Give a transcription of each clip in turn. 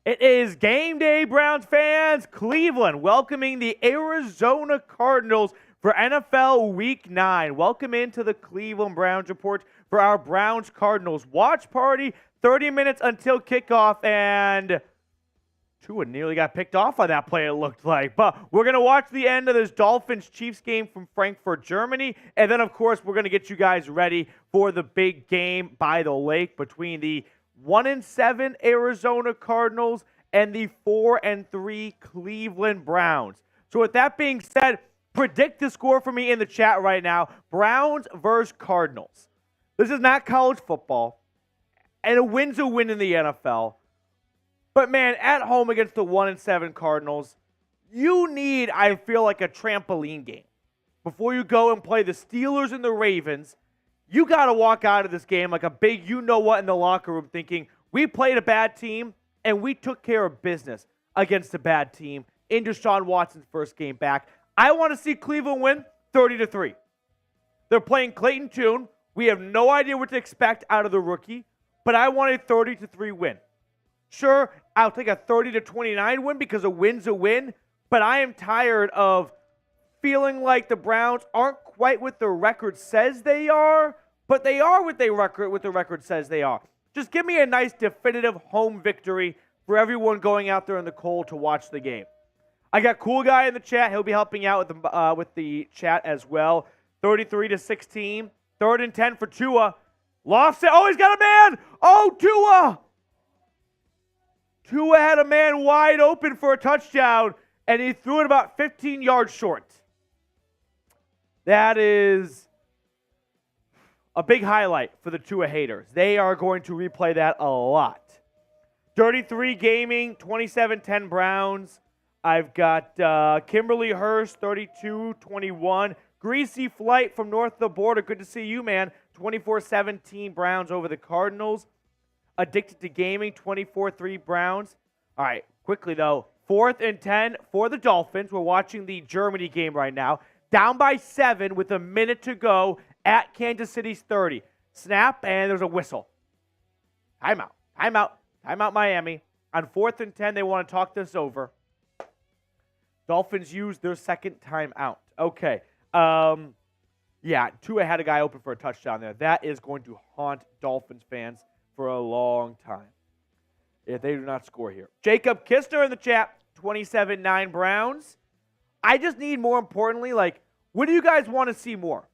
It is game day, Browns fans. Cleveland welcoming the Arizona Cardinals for NFL Week 9. Welcome into the Cleveland Browns Report for our Browns Cardinals watch party. 30 minutes until kickoff, and Tua nearly got picked off on that play, it looked like. But we're going to watch the end of this Dolphins-Chiefs game from Frankfurt, Germany. And then, of course, we're going to get you guys ready for the big game by the lake between the 1-7 Arizona Cardinals and the 4-3 Cleveland Browns. So with that being said, predict the score for me in the chat right now. Browns versus Cardinals. This is not college football, and a win's a win in the NFL. But man, at home against the 1-7 Cardinals, you need, I feel like, a trampoline game. Before you go and play the Steelers and the Ravens, you got to walk out of this game like a big you-know-what in the locker room thinking, we played a bad team, and we took care of business against a bad team in Deshaun Watson's first game back. I want to see Cleveland win 30-3. They're playing Clayton Tune. We have no idea what to expect out of the rookie, but I want a 30-3 win. Sure, I'll take a 30-29 win because a win's a win, but I am tired of feeling like the Browns aren't quite what the record says they are, but they are what the record says they are. Just give me a nice definitive home victory for everyone going out there in the cold to watch the game. I got Cool Guy in the chat. He'll be helping out with the chat as well. 33-16. 3rd and 10 for Tua. Lofts it. Oh, he's got a man. Oh, Tua. Tua had a man wide open for a touchdown, and he threw it about 15 yards short. That is a big highlight for the Tua haters. They are going to replay that a lot. 33 Gaming, 27-10 Browns. I've got Kimberly Hurst, 32-21. Greasy Flight from north of the border. Good to see you, man. 24-17 Browns over the Cardinals. Addicted to Gaming, 24-3 Browns. All right, quickly though. 4th and 10 for the Dolphins. We're watching the Germany game right now. Down by 7 with a minute to go at Kansas City's 30. Snap, and there's a whistle. Timeout. Timeout, Miami. On 4th and 10, they want to talk this over. Dolphins use their second timeout. Okay. Yeah, Tua had a guy open for a touchdown there. That is going to haunt Dolphins fans for a long time if they do not score here. Jacob Kistner in the chat, 27-9 Browns. I just need, more importantly, what do you guys want to see more?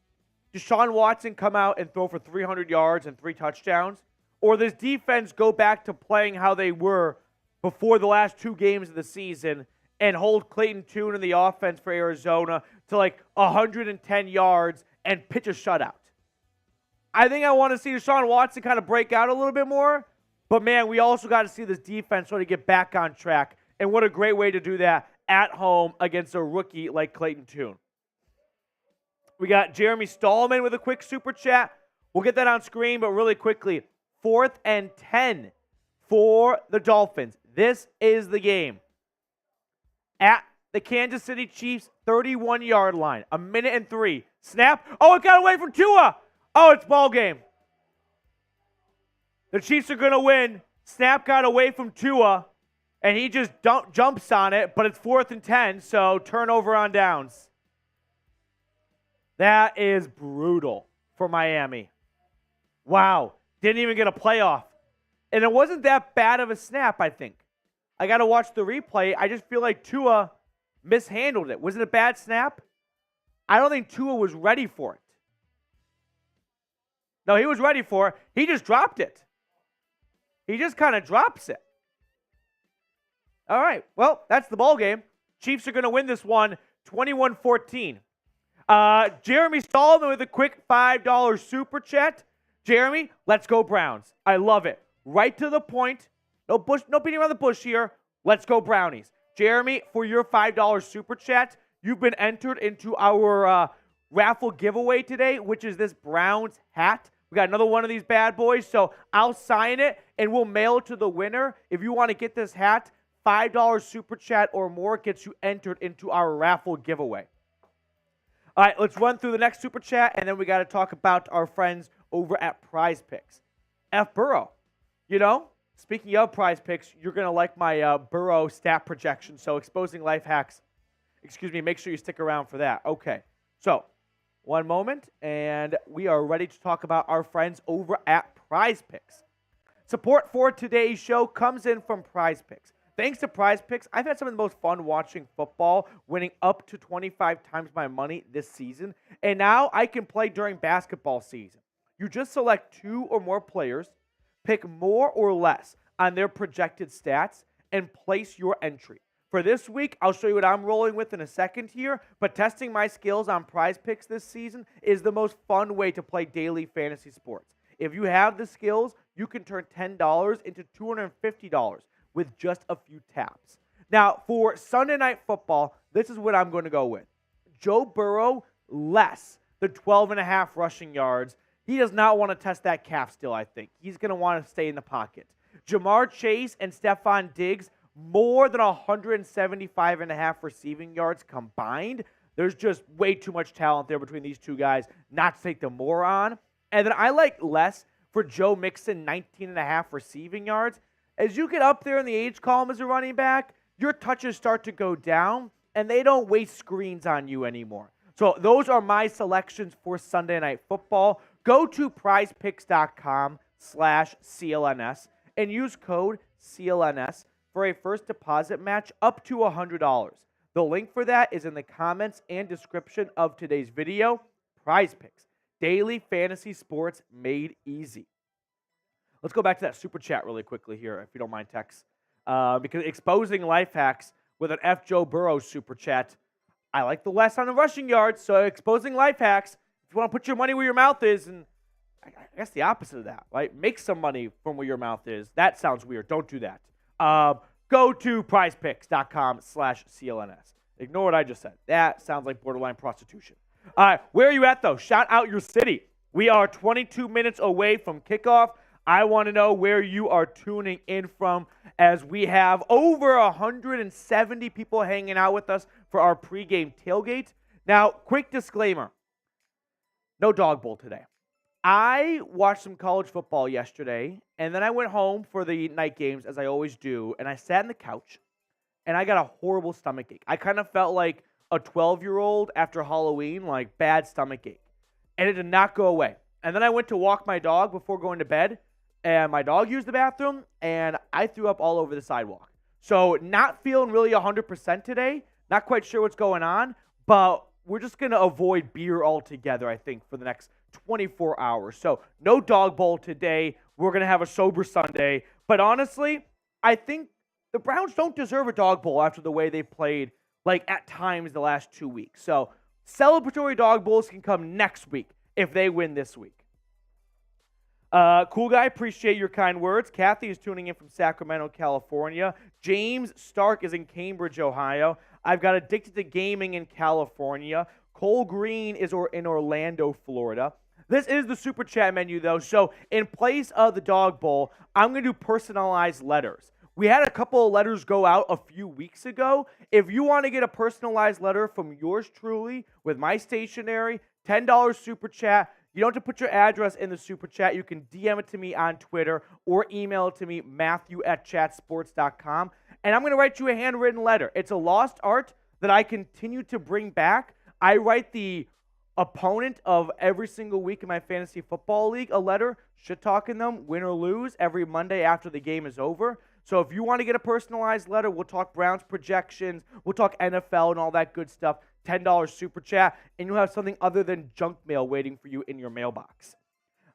Deshaun Watson come out and throw for 300 yards and 3 touchdowns? Or this defense go back to playing how they were before the last 2 games of the season and hold Clayton Tune in the offense for Arizona to 110 yards and pitch a shutout? I think I want to see Deshaun Watson kind of break out a little bit more. But, man, we also got to see this defense sort of get back on track. And what a great way to do that at home against a rookie like Clayton Tune. We got Jeremy Stallman with a quick super chat. We'll get that on screen, but really quickly. 4th and 10 for the Dolphins. This is the game. At the Kansas City Chiefs 31-yard line. 1:03. Snap. Oh, it got away from Tua. Oh, it's ball game. The Chiefs are going to win. Snap got away from Tua, and he just jumps on it, but it's 4th and 10, so turnover on downs. That is brutal for Miami. Wow. Didn't even get a playoff. And it wasn't that bad of a snap, I think. I got to watch the replay. I just feel like Tua mishandled it. Was it a bad snap? I don't think Tua was ready for it. No, he was ready for it. He just dropped it. He just kind of drops it. All right. Well, that's the ball game. Chiefs are going to win this one 21-14. Jeremy Solomon with a quick $5 super chat. Jeremy, let's go Browns. I love it. Right to the point. No beating around the bush here. Let's go Brownies. Jeremy, for your $5 super chat, you've been entered into our raffle giveaway today, which is this Browns hat. We got another one of these bad boys, so I'll sign it and we'll mail it to the winner. If you want to get this hat, $5 super chat or more gets you entered into our raffle giveaway. All right, let's run through the next super chat, and then we got to talk about our friends over at Prize Picks. F. Burrow, Speaking of Prize Picks, you're going to like my Burrow stat projection. So exposing life hacks. Make sure you stick around for that. Okay, so one moment, and we are ready to talk about our friends over at Prize Picks. Support for today's show comes in from Prize Picks. Thanks to Prize Picks, I've had some of the most fun watching football, winning up to 25 times my money this season. And now I can play during basketball season. You just select 2 or more players, pick more or less on their projected stats, and place your entry. For this week, I'll show you what I'm rolling with in a second here, but testing my skills on Prize Picks this season is the most fun way to play daily fantasy sports. If you have the skills, you can turn $10 into $250 with just a few taps. Now, for Sunday Night Football, this is what I'm going to go with. Joe Burrow, less than 12.5 rushing yards. He does not want to test that calf still, I think. He's going to want to stay in the pocket. Jamar Chase and Stephon Diggs, more than 175.5 receiving yards combined. There's just way too much talent there between these two guys not to take the more on. And then I like less for Joe Mixon, 19.5 receiving yards. As you get up there in the age column as a running back, your touches start to go down, and they don't waste screens on you anymore. So those are my selections for Sunday Night Football. Go to prizepicks.com/CLNS and use code CLNS for a first deposit match up to $100. The link for that is in the comments and description of today's video. Prize Picks, daily fantasy sports made easy. Let's go back to that super chat really quickly here, if you don't mind, Tex. Because exposing life hacks with an F. Joe Burrow super chat, I like the less on the rushing yards, so exposing life hacks, if you want to put your money where your mouth is, and I guess the opposite of that, right? Make some money from where your mouth is. That sounds weird. Don't do that. Go to prizepicks.com/CLNS. Ignore what I just said. That sounds like borderline prostitution. All right, where are you at, though? Shout out your city. We are 22 minutes away from kickoff. I want to know where you are tuning in from, as we have over 170 people hanging out with us for our pregame tailgate. Now, quick disclaimer, no dog bowl today. I watched some college football yesterday, and then I went home for the night games, as I always do, and I sat on the couch, and I got a horrible stomach ache. I kind of felt like a 12-year-old after Halloween, like bad stomach ache, and it did not go away. And then I went to walk my dog before going to bed, and my dog used the bathroom, and I threw up all over the sidewalk. So not feeling really 100% today, not quite sure what's going on, but we're just going to avoid beer altogether, I think, for the next 24 hours. So no dog bowl today. We're going to have a sober Sunday. But honestly, I think the Browns don't deserve a dog bowl after the way they played, like, at times the last 2 weeks. So celebratory dog bowls can come next week if they win this week. Cool guy, appreciate your kind words. Kathy is tuning in from Sacramento, California. James Stark is in Cambridge, Ohio. I've got Addicted to Gaming in California. Cole Green is in Orlando, Florida. This is the Super Chat menu, though, so in place of the dog bowl, I'm going to do personalized letters. We had a couple of letters go out a few weeks ago. If you want to get a personalized letter from yours truly with my stationery, $10 Super Chat. You don't have to put your address in the Super Chat. You can DM it to me on Twitter or email it to me, matthew@chatsports.com. And I'm going to write you a handwritten letter. It's a lost art that I continue to bring back. I write the opponent of every single week in my fantasy football league a letter, shit-talking them, win or lose, every Monday after the game is over. So if you want to get a personalized letter, we'll talk Browns projections, we'll talk NFL and all that good stuff. $10 Super Chat, and you'll have something other than junk mail waiting for you in your mailbox.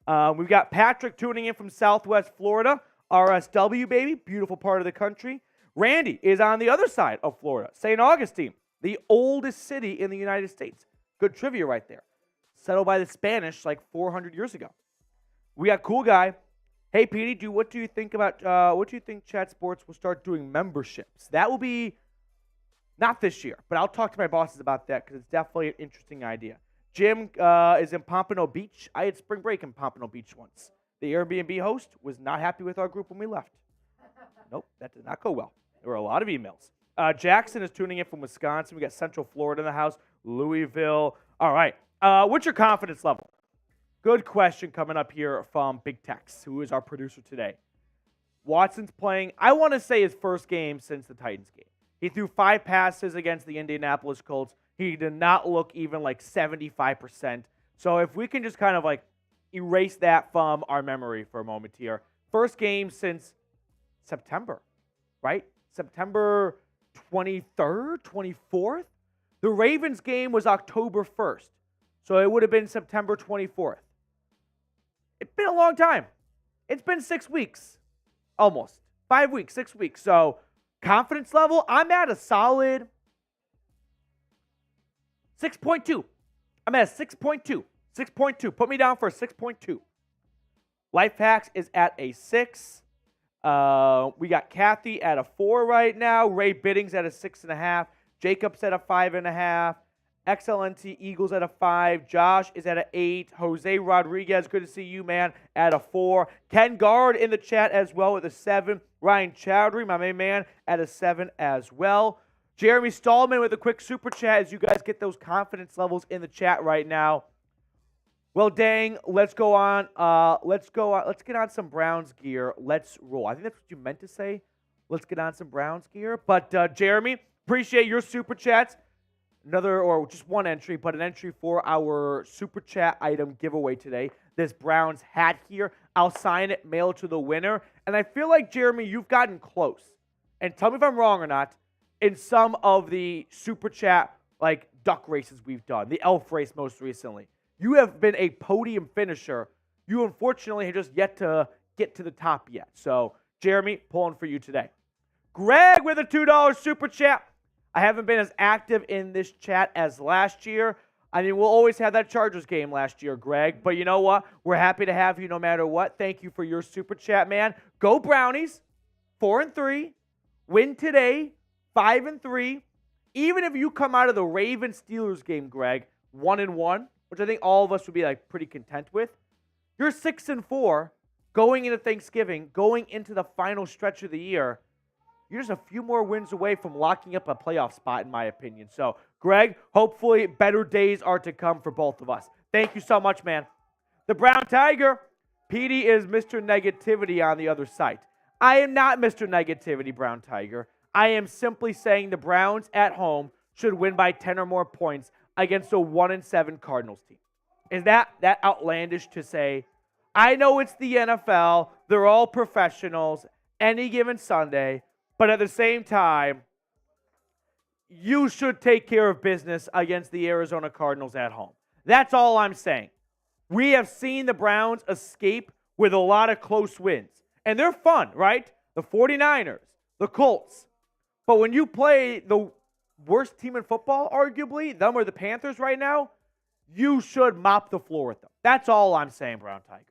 We've got Patrick tuning in from Southwest Florida. RSW, baby, beautiful part of the country. Randy is on the other side of Florida. St. Augustine, the oldest city in the United States. Good trivia right there. Settled by the Spanish like 400 years ago. We got Cool Guy. Hey, Petey, what do you think Chat Sports will start doing memberships? That will be not this year, but I'll talk to my bosses about that because it's definitely an interesting idea. Jim is in Pompano Beach. I had spring break in Pompano Beach once. The Airbnb host was not happy with our group when we left. Nope, that did not go well. There were a lot of emails. Jackson is tuning in from Wisconsin. We got Central Florida in the house. Louisville. All right. What's your confidence level? Good question coming up here from Big Tex, who is our producer today. Watson's playing, I want to say, his first game since the Titans game. He threw 5 passes against the Indianapolis Colts. He did not look even like 75%. So if we can just kind of like erase that from our memory for a moment here. First game since September, right? September 23rd, 24th? The Ravens game was October 1st. So it would have been September 24th. It's been a long time. It's been 6 weeks. Almost. 5 weeks, 6 weeks. So confidence level, I'm at a solid 6.2. I'm at a 6.2. 6.2. Put me down for a 6.2. Life Hacks is at a 6. We got Kathy at a 4 right now. Ray Biddings at a 6.5. Jacob's at a 5.5. XLNT Eagles at a 5. Josh is at an 8. Jose Rodriguez, good to see you, man, at a 4. Ken Guard in the chat as well with a 7. Ryan Chowdhury, my main man, at a 7 as well. Jeremy Stallman with a quick super chat as you guys get those confidence levels in the chat right now. Well, dang, let's go on. Let's get on some Browns gear. Let's roll. I think that's what you meant to say. Let's get on some Browns gear. But Jeremy, appreciate your super chats. Another, or just one entry, but an entry for our super chat item giveaway today. This Browns hat here. I'll sign it, mail it to the winner. And I feel like, Jeremy, you've gotten close. And tell me if I'm wrong or not. In some of the super chat, like duck races we've done, the elf race most recently, you have been a podium finisher. You unfortunately have just yet to get to the top yet. So, Jeremy, pulling for you today. Greg with a $2 super chat. I haven't been as active in this chat as last year. I mean, we'll always have that Chargers game last year, Greg. But you know what? We're happy to have you no matter what. Thank you for your super chat, man. Go Brownies. 4-3. Win today. 5-3. Even if you come out of the Ravens-Steelers game, Greg, 1-1, which I think all of us would be like pretty content with, you're 6-4 going into Thanksgiving, going into the final stretch of the year. You're just a few more wins away from locking up a playoff spot, in my opinion. So, Greg, hopefully better days are to come for both of us. Thank you so much, man. The Brown Tiger, Petey is Mr. Negativity on the other side. I am not Mr. Negativity, Brown Tiger. I am simply saying the Browns at home should win by 10 or more points against a 1-7 Cardinals team. Is that outlandish to say? I know it's the NFL. They're all professionals any given Sunday. But at the same time, you should take care of business against the Arizona Cardinals at home. That's all I'm saying. We have seen the Browns escape with a lot of close wins. And they're fun, right? The 49ers, the Colts. But when you play the worst team in football, arguably, them or the Panthers right now, you should mop the floor with them. That's all I'm saying, Brown Tiger.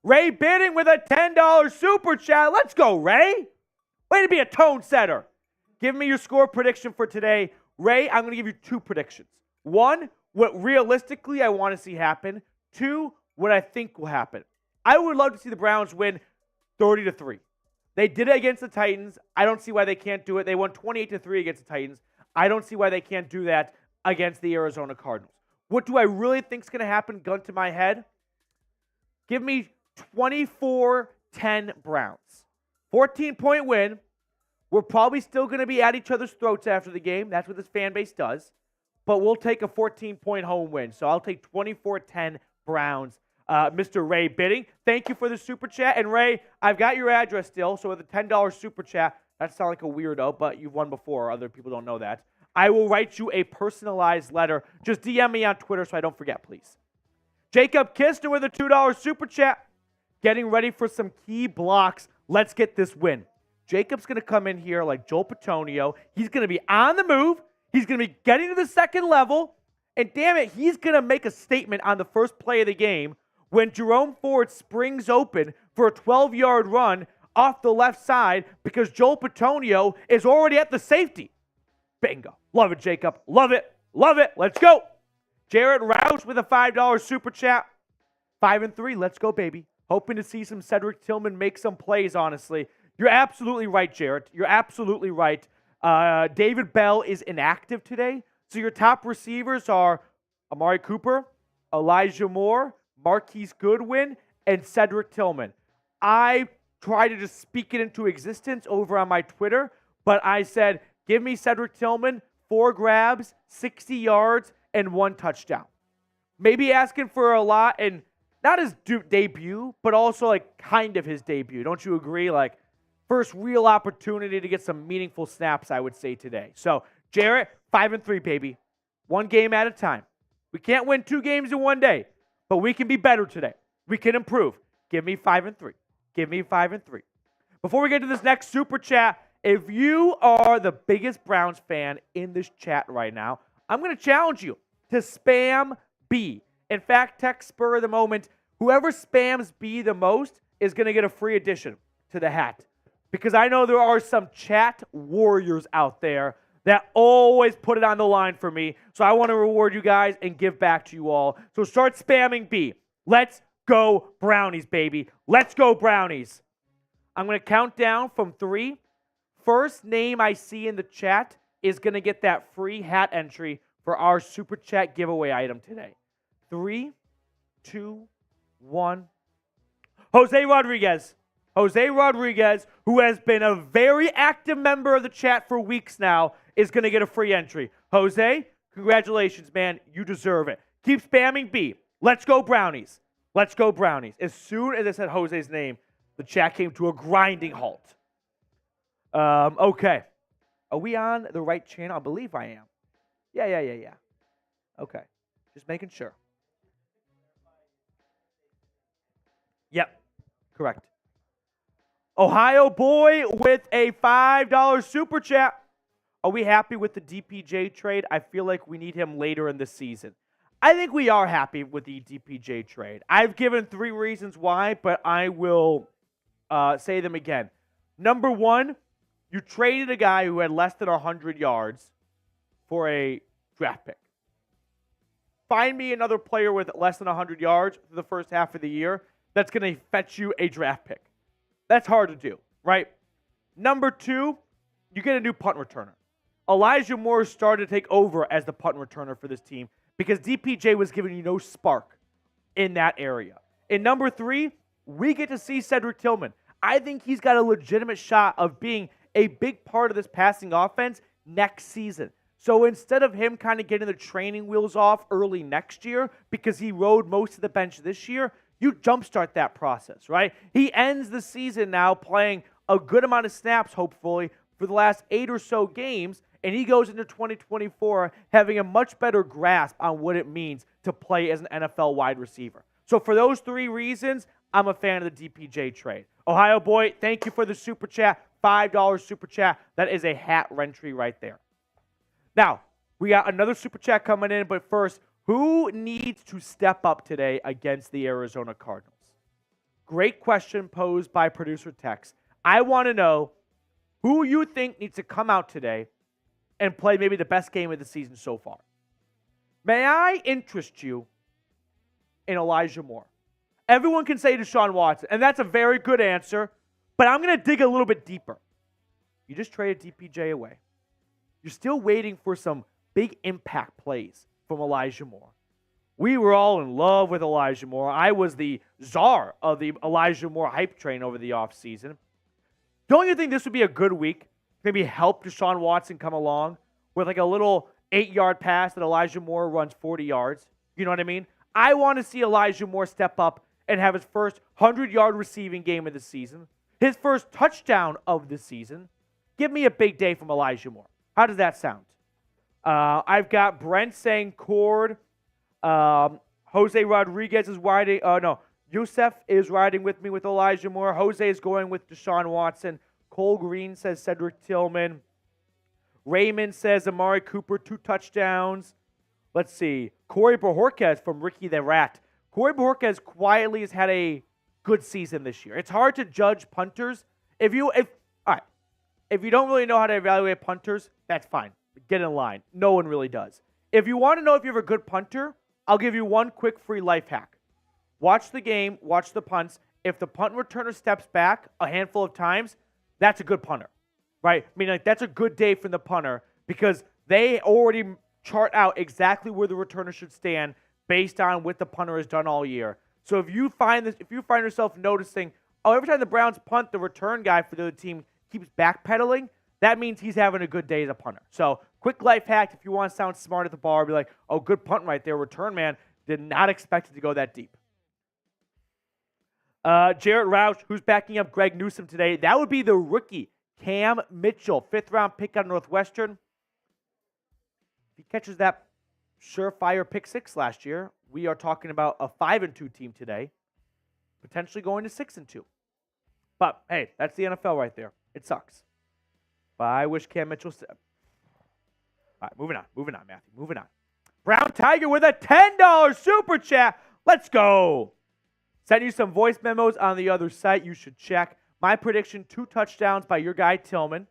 Ray Bidding with a $10 super chat. Let's go, Ray. Way to be a tone setter. Give me your score prediction for today. Ray, I'm going to give you 2 predictions. 1, what realistically I want to see happen. 2, what I think will happen. I would love to see the Browns win 30-3. They did it against the Titans. I don't see why they can't do it. They won 28-3 against the Titans. I don't see why they can't do that against the Arizona Cardinals. What do I really think is going to happen, gun to my head? Give me 24-10 Browns. 14-point win. We're probably still going to be at each other's throats after the game. That's what this fan base does. But we'll take a 14-point home win. So I'll take 24-10 Browns. Mr. Ray Bidding, thank you for the super chat. And Ray, I've got your address still. So with a $10 super chat, that sounds like a weirdo, but you've won before. Other people don't know that. I will write you a personalized letter. Just DM me on Twitter so I don't forget, please. Jacob Kistner with a $2 super chat. Getting ready for some key blocks. Let's get this win. Jacob's going to come in here like Joel Petonio. He's going to be on the move. He's going to be getting to the second level. And damn it, he's going to make a statement on the first play of the game when Jerome Ford springs open for a 12-yard run off the left side because Joel Petonio is already at the safety. Bingo. Love it, Jacob. Love it. Love it. Let's go. Jarrett Roush with a $5 super chat. 5-3. Let's go, baby. Hoping to see some Cedric Tillman make some plays, honestly. You're absolutely right, Jarrett. You're absolutely right. David Bell is inactive today. So your top receivers are Amari Cooper, Elijah Moore, Marquise Goodwin, and Cedric Tillman. I try to just speak it into existence over on my Twitter, but I said, give me Cedric Tillman, 4 grabs, 60 yards, and 1 touchdown. Maybe asking for a lot, and not his debut, but also like kind of his debut. Don't you agree? Like, first real opportunity to get some meaningful snaps, I would say, today. So, Garrett, 5-3, baby. 1 game at a time. We can't win 2 games in 1 day, but we can be better today. We can improve. Give me 5-3. Give me 5-3. Before we get to this next super chat, if you are the biggest Browns fan in this chat right now, I'm going to challenge you to spam B. In fact, text spur of the moment, whoever spams B the most is going to get a free addition to the hat. Because I know there are some chat warriors out there that always put it on the line for me. So I want to reward you guys and give back to you all. So start spamming B. Let's go Brownies, baby. Let's go Brownies. I'm going to count down from 3. First name I see in the chat is going to get that free hat entry for our super chat giveaway item today. 3, 2, 1. Jose Rodriguez. Jose Rodriguez, who has been a very active member of the chat for weeks now, is going to get a free entry. Jose, congratulations, man. You deserve it. Keep spamming B. Let's go Brownies. Let's go Brownies. As soon as I said Jose's name, the chat came to a grinding halt. Okay. Are we on the right channel? I believe I am. Yeah. Okay. Just making sure. Yep. Correct. Ohio boy with a $5 super chat. Are we happy with the DPJ trade? I feel like we need him later in the season. I think we are happy with the DPJ trade. I've given 3 reasons why, but I will say them again. Number 1, you traded a guy who had less than 100 yards for a draft pick. Find me another player with less than 100 yards for the first half of the year that's going to fetch you a draft pick. That's hard to do, right? Number 2, you get a new punt returner. Elijah Moore started to take over as the punt returner for this team because DPJ was giving you no spark in that area. And number 3, we get to see Cedric Tillman. I think he's got a legitimate shot of being a big part of this passing offense next season. So instead of him kind of getting the training wheels off early next year because he rode most of the bench this year, you jumpstart that process, right? He ends the season now playing a good amount of snaps, hopefully, for the last 8 or so games, and he goes into 2024 having a much better grasp on what it means to play as an NFL wide receiver. So for those 3 reasons, I'm a fan of the DPJ trade. Ohio boy, thank you for the super chat. $5 super chat. That is a hat entry right there. Now, we got another super chat coming in, but first, who needs to step up today against the Arizona Cardinals? Great question posed by producer Tex. I want to know who you think needs to come out today and play maybe the best game of the season so far. May I interest you in Elijah Moore? Everyone can say Deshaun Watson, and that's a very good answer, but I'm going to dig a little bit deeper. You just traded DPJ away. You're still waiting for some big impact plays from Elijah Moore. We were all in love with Elijah Moore. I was the czar of the Elijah Moore hype train over the offseason. Don't you think this would be a good week? Maybe help Deshaun Watson come along with like a little 8-yard pass that Elijah Moore runs 40 yards. You know what I mean? I want to see Elijah Moore step up and have his first 100-yard receiving game of the season, his first touchdown of the season. Give me a big day from Elijah Moore. How does that sound? I've got Brent saying Cord. Jose Rodriguez is riding. Yusef is riding with me with Elijah Moore. Jose is going with Deshaun Watson. Cole Green says Cedric Tillman. Raymond says Amari Cooper, 2 touchdowns. Let's see. Corey Bojorquez from Ricky the Rat. Corey Bojorquez quietly has had a good season this year. It's hard to judge punters. If you don't really know how to evaluate punters, that's fine. Get in line. No one really does. If you want to know if you have a good punter, I'll give you one quick free life hack. Watch the game, watch the punts. If the punt returner steps back a handful of times, that's a good punter, right? I mean, like, that's a good day from the punter because they already chart out exactly where the returner should stand based on what the punter has done all year. So if you find yourself noticing, oh, every time the Browns punt, the return guy for the other team keeps backpedaling, that means he's having a good day as a punter. So, quick life hack if you want to sound smart at the bar, be like, oh, good punt right there. Return man did not expect it to go that deep. Jarrett Roush, who's backing up Greg Newsome today, that would be the rookie, Cam Mitchell, 5th-round pick out of Northwestern. If he catches that surefire pick 6 last year, we are talking about a 5-2 team today, potentially going to 6-2. But, hey, that's the NFL right there. It sucks. But I wish Cam Mitchell... All right, moving on, Matthew, moving on. Brown Tiger with a $10 super chat. Let's go. Sent you some voice memos on the other site. You should check. My prediction, 2 touchdowns by your guy Tillman.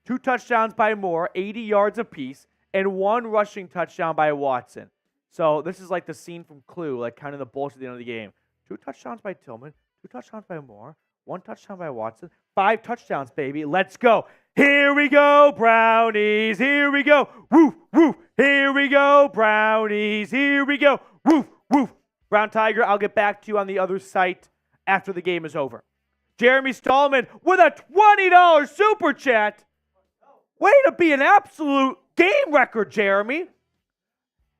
2 touchdowns by Moore, 80 yards apiece. And 1 rushing touchdown by Watson. So this is like the scene from Clue, like kind of the bullshit at the end of the game. 2 touchdowns by Tillman. 2 touchdowns by Moore. 1 touchdown by Watson. 5 touchdowns, baby. Let's go. Here we go, Brownies. Here we go. Woof, woof. Here we go, Brownies. Here we go. Woof, woof. Brown Tiger, I'll get back to you on the other site after the game is over. Jeremy Stallman with a $20 super chat. Way to be an absolute game record, Jeremy.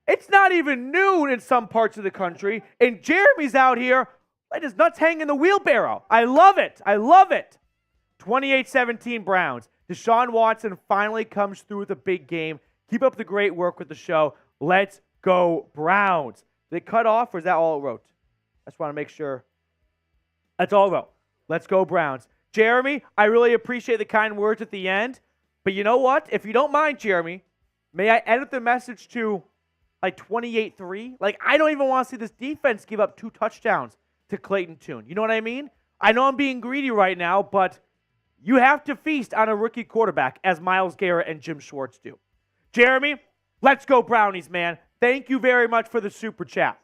It's not even noon in some parts of the country, and Jeremy's out here let his nuts hang in the wheelbarrow. I love it. I love it. 28-17 Browns. Deshaun Watson finally comes through with a big game. Keep up the great work with the show. Let's go, Browns. Did it cut off, or is that all it wrote? I just want to make sure. That's all it wrote. Let's go, Browns. Jeremy, I really appreciate the kind words at the end. But you know what? If you don't mind, Jeremy, may I edit the message to like 28-3? Like, I don't even want to see this defense give up 2 touchdowns to Clayton Tune. You know what I mean? I know I'm being greedy right now, but you have to feast on a rookie quarterback, as Myles Garrett and Jim Schwartz do. Jeremy, let's go Brownies, man. Thank you very much for the super chat.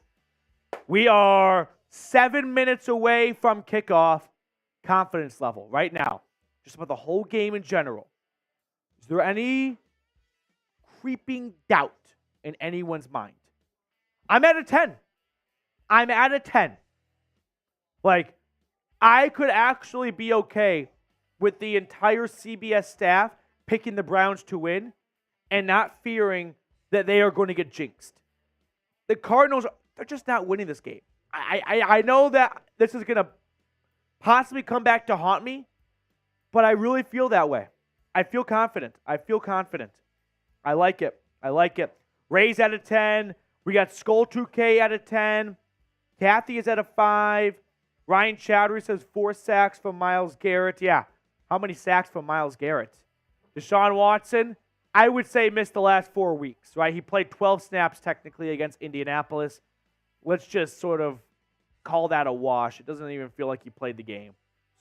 We are 7 minutes away from kickoff. Confidence level right now, just about the whole game in general. Is there any creeping doubt in anyone's mind? I'm at a 10. I'm at a 10. Like, I could actually be okay with the entire CBS staff picking the Browns to win and not fearing that they are going to get jinxed. The Cardinals, they're just not winning this game. I know that this is going to possibly come back to haunt me, but I really feel that way. I feel confident. I like it. Ray's at a 10. We got Skull 2K at a 10. Kathy is at a 5. Ryan Chowdhury says 4 sacks from Myles Garrett. Yeah. How many sacks from Myles Garrett? Deshaun Watson, I would say missed the last 4 weeks, right? He played 12 snaps technically against Indianapolis. Let's just sort of call that a wash. It doesn't even feel like he played the game.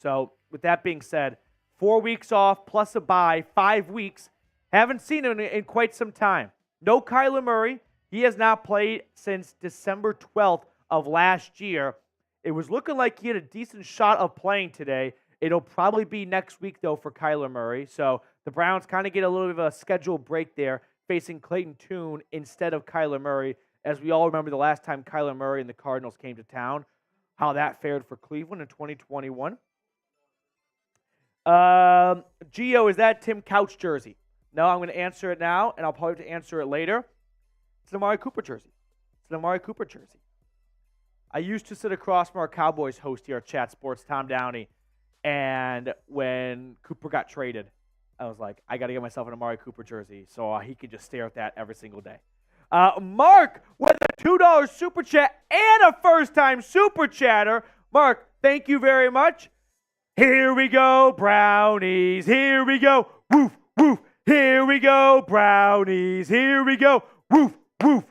So with that being said, 4 weeks off plus a bye, 5 weeks. Haven't seen him in quite some time. No Kyler Murray. He has not played since December 12th of last year. It was looking like he had a decent shot of playing today. It'll probably be next week, though, for Kyler Murray. So the Browns kind of get a little bit of a scheduled break there, facing Clayton Tune instead of Kyler Murray. As we all remember the last time Kyler Murray and the Cardinals came to town, how that fared for Cleveland in 2021. Gio, is that Tim Couch jersey? No, I'm going to answer it now, and I'll probably have to answer it later. It's an Amari Cooper jersey. I used to sit across from our Cowboys host here at Chat Sports, Tom Downey, and when Cooper got traded, I was like, I got to get myself an Amari Cooper jersey so he could just stare at that every single day. Mark with a $2 super chat and a first-time super chatter. Mark, thank you very much. Here we go, Brownies. Here we go. Woof, woof. Here we go, Brownies. Here we go. Woof, woof.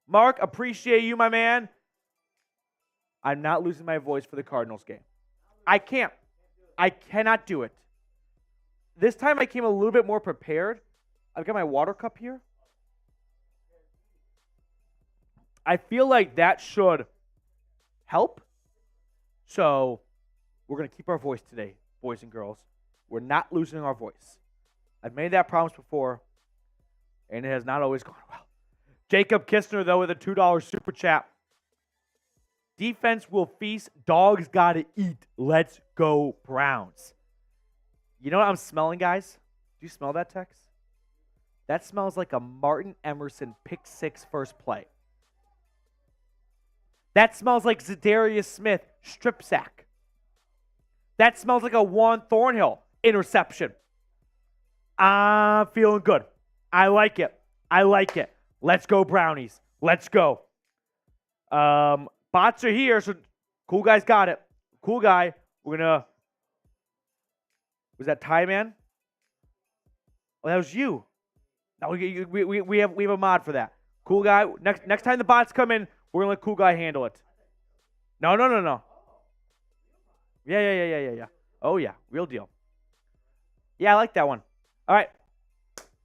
Mark, appreciate you, my man. I'm not losing my voice for the Cardinals game. I can't. I cannot do it. This time I came a little bit more prepared. I've got my water cup here. I feel like that should help. So we're going to keep our voice today, boys and girls. We're not losing our voice. I've made that promise before, and it has not always gone well. Jacob Kistner, though, with a $2 super chat. Defense will feast. Dogs got to eat. Let's go, Browns. You know what I'm smelling, guys? Do you smell that, Tex? That smells like a Martin Emerson pick six first play. That smells like Zadarius Smith strip sack. That smells like a Juan Thornhill interception. I'm feeling good. I like it. I like it. Let's go, Brownies. Let's go. Bots are here, so cool guy's got it. Cool guy. We're going to... Was that Ty, man? Oh, that was you. No, we have a mod for that. Cool guy. Next time the bots come in, we're going to let cool guy handle it. No. Yeah. Oh, yeah. Real deal. Yeah, I like that one. All right.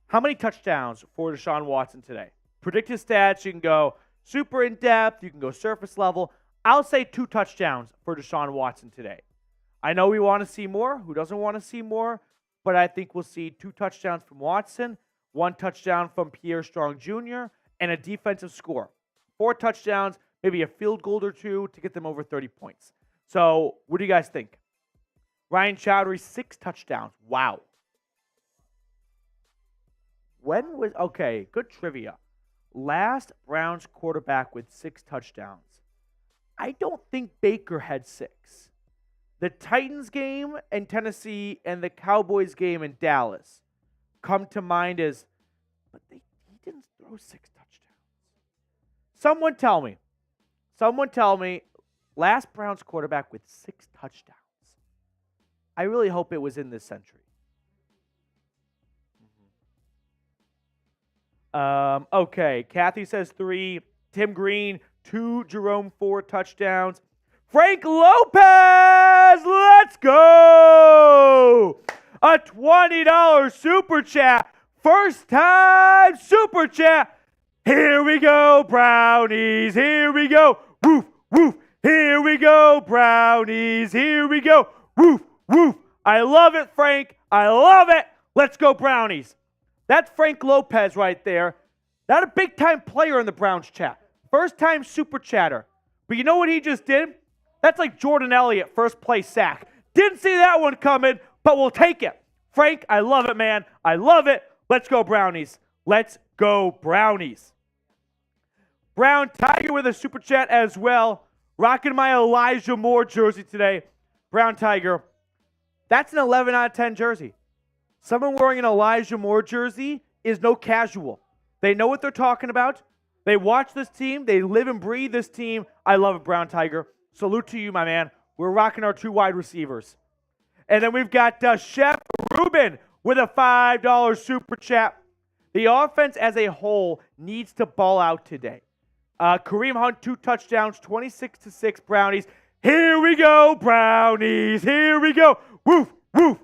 How many touchdowns for Deshaun Watson today? Predict his stats. You can go super in-depth. You can go surface level. I'll say 2 touchdowns for Deshaun Watson today. I know we want to see more. Who doesn't want to see more? But I think we'll see 2 touchdowns from Watson, 1 touchdown from Pierre Strong Jr., and a defensive score. 4 touchdowns, maybe a field goal or 2 to get them over 30 points. So what do you guys think? Ryan Chowdhury, 6 touchdowns. Wow. Okay, good trivia. Last Browns quarterback with 6 touchdowns. I don't think Baker had 6. The Titans game in Tennessee and the Cowboys game in Dallas come to mind as, but he didn't throw 6 touchdowns. Someone tell me, last Browns quarterback with 6 touchdowns. I really hope it was in this century. Okay, Kathy says 3. Tim Green, 2. Jerome, 4 touchdowns. Frank Lopez, let's go! A $20 super chat. First time super chat. Here we go, Brownies. Here we go. Woof, woof. Here we go, Brownies. Here we go. Woof, woof. I love it, Frank. I love it. Let's go, Brownies. That's Frank Lopez right there. Not a big-time player in the Browns chat. First-time super chatter. But you know what he just did? That's like Jordan Elliott, first play sack. Didn't see that one coming, but we'll take it. Frank, I love it, man. I love it. Let's go, Brownies. Let's go, Brownies. Brown Tiger with a super chat as well. Rocking my Elijah Moore jersey today. Brown Tiger. That's an 11 out of 10 jersey. Someone wearing an Elijah Moore jersey is no casual. They know what they're talking about. They watch this team. They live and breathe this team. I love it, Brown Tiger. Salute to you, my man. We're rocking our 2 wide receivers. And then we've got Chef Ruben with a $5 super chat. The offense as a whole needs to ball out today. Kareem Hunt, 2 touchdowns, 26-6 Brownies. Here we go, Brownies. Here we go. Woof, woof.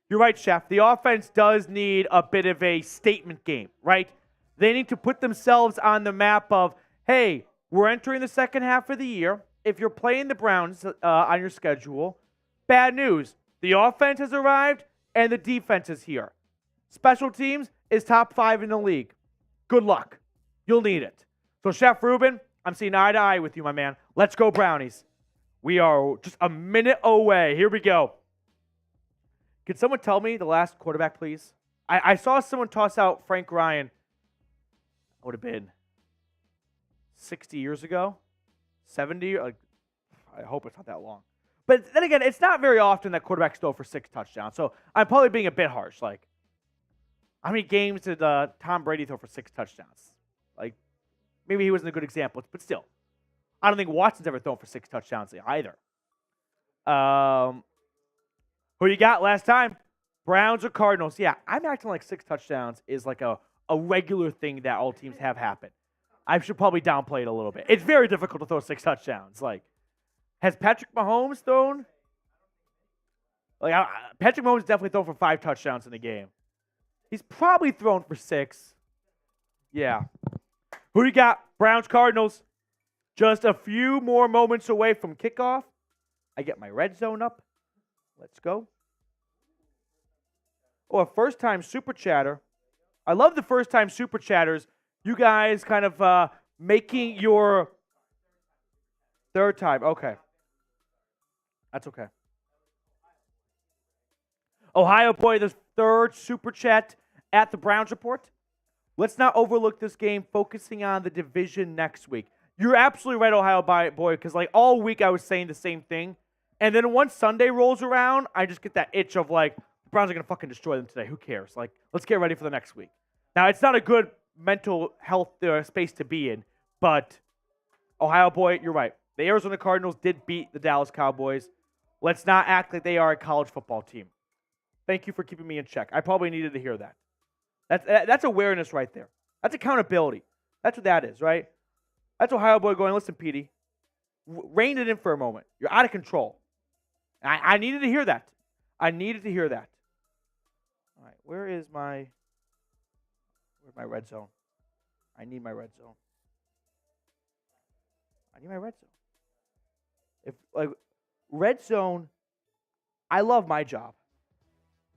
You're right, Chef. The offense does need a bit of a statement game, right? They need to put themselves on the map of, hey, we're entering the second half of the year. If you're playing the Browns on your schedule, bad news. The offense has arrived and the defense is here. Special teams is top 5 in the league. Good luck. You'll need it. So, Chef Ruben, I'm seeing eye to eye with you, my man. Let's go, Brownies. We are just a minute away. Here we go. Can someone tell me the last quarterback, please? I saw someone toss out Frank Ryan. That would have been 60 years ago. 70? I hope it's not that long. But then again, it's not very often that quarterbacks throw for 6 touchdowns. So I'm probably being a bit harsh. Like, how many games did Tom Brady throw for 6 touchdowns? Like, maybe he wasn't a good example, but still. I don't think Watson's ever thrown for 6 touchdowns either. Who you got last time? Browns or Cardinals? Yeah, I'm acting like 6 touchdowns is like a regular thing that all teams have happen. I should probably downplay it a little bit. It's very difficult to throw 6 touchdowns. Like, has Patrick Mahomes thrown? Patrick Mahomes definitely thrown for 5 touchdowns in the game. He's probably thrown for 6. Yeah. Who you got? Browns, Cardinals. Just a few more moments away from kickoff. I get my red zone up. Let's go. Oh, a first-time super chatter. I love the first-time super chatters. You guys kind of making your Third time. Okay. That's okay. Ohio boy, the third super chat at the Browns report. Let's not overlook this game, focusing on the division next week. You're absolutely right, Ohio boy, because like all week I was saying the same thing. And then once Sunday rolls around, I just get that itch of like, the Browns are going to fucking destroy them today. Who cares? Like, let's get ready for the next week. Now, it's not a good mental health space to be in, but Ohio boy, you're right. The Arizona Cardinals did beat the Dallas Cowboys. Let's not act like they are a college football team. Thank you for keeping me in check. I probably needed to hear that. That's awareness right there. That's accountability. That's what that is, right? That's Ohio boy going, listen, Petey, rein it in for a moment. You're out of control. I needed to hear that. I needed to hear that. All right, where's my red zone? I need my red zone. I need my red zone. If like red zone, I love my job.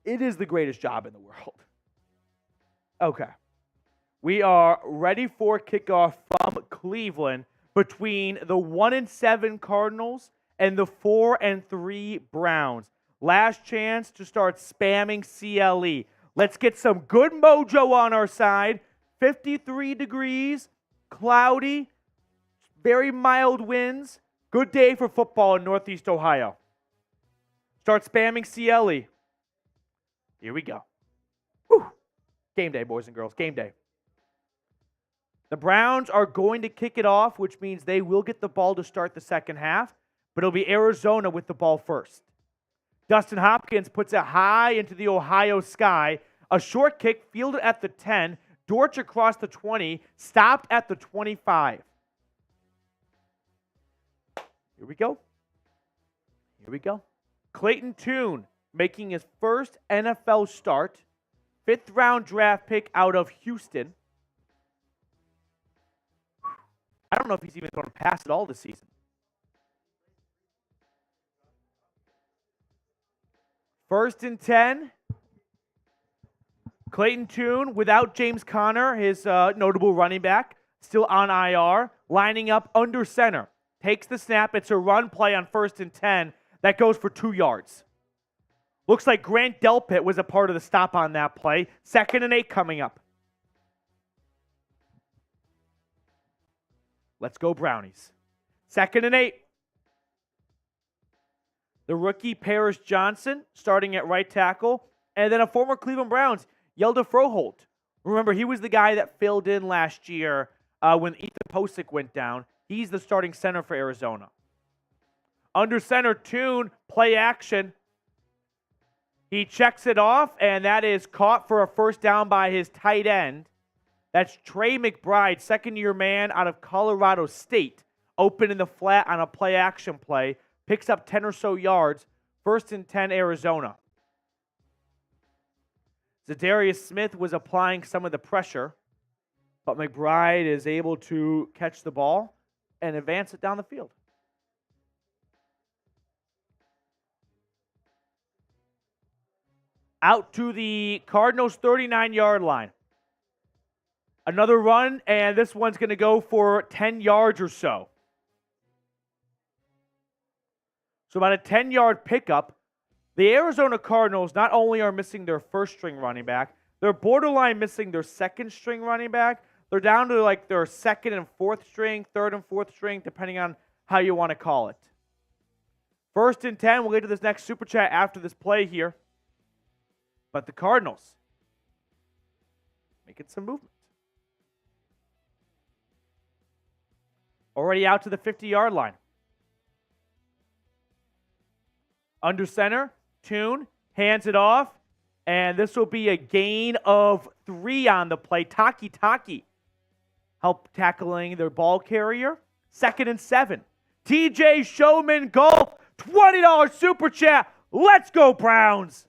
It is the greatest job in the world. Okay. We are ready for kickoff from Cleveland between the 1-7 Cardinals and the 4-3 Browns. Last chance to start spamming CLE. Let's get some good mojo on our side. 53 degrees, cloudy, very mild winds. Good day for football in Northeast Ohio. Start spamming CLE. Here we go. Whew. Game day, boys and girls. Game day. The Browns are going to kick it off, which means they will get the ball to start the second half, but it'll be Arizona with the ball first. Dustin Hopkins puts it high into the Ohio sky. A short kick fielded at the 10. Dortch across the 20. Stopped at the 25. Here we go. Here we go. Clayton Tune making his first NFL start. 5th round draft pick out of Houston. I don't know if he's even going to pass it all this season. First and 10. Clayton Tune without James Conner, his notable running back, still on IR, lining up under center. Takes the snap. It's a run play on 1st and 10 that goes for 2 yards. Looks like Grant Delpit was a part of the stop on that play. 2nd and 8 coming up. Let's go Brownies. 2nd and 8. The rookie Paris Johnson starting at right tackle. And then a former Cleveland Browns, Yelda Froholt. Remember, he was the guy that filled in last year when Ethan Posick went down. He's the starting center for Arizona. Under center, Tune, play action. He checks it off, and that is caught for a first down by his tight end. That's Trey McBride, second-year man out of Colorado State, open in the flat on a play action play. Picks up 10 or so yards. 1st and 10, Arizona. Zadarius Smith was applying some of the pressure, but McBride is able to catch the ball and advance it down the field. Out to the Cardinals' 39-yard line. Another run, and this one's going to go for 10 yards or so. So about a 10-yard pickup. The Arizona Cardinals not only are missing their first-string running back, they're borderline missing their second-string running back. They're down to like their second and fourth string, third and fourth string, depending on how you want to call it. 1st and 10. We'll get to this next super chat after this play here. But the Cardinals making some movement. Already out to the 50-yard line. Under center, Tune hands it off, and this will be a gain of 3 on the play. Taki help tackling their ball carrier. 2nd and 7. TJ Showman Golf, $20 super chat. Let's go Browns.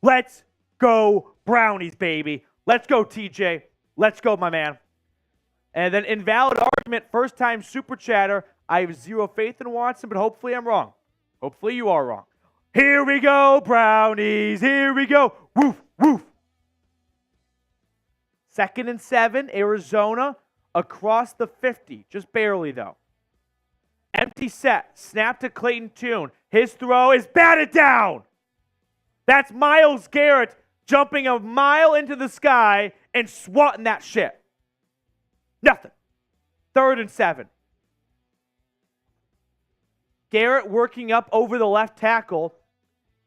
Let's go Brownies, baby. Let's go, TJ. Let's go, my man. And then invalid argument, first-time super chatter. I have zero faith in Watson, but hopefully I'm wrong. Hopefully you are wrong. Here we go, Brownies. Here we go. Woof, woof. 2nd and 7, Arizona across the 50. Just barely, though. Empty set. Snap to Clayton Tune. His throw is batted down. That's Myles Garrett jumping a mile into the sky and swatting that shit. Nothing. 3rd and 7. Garrett working up over the left tackle.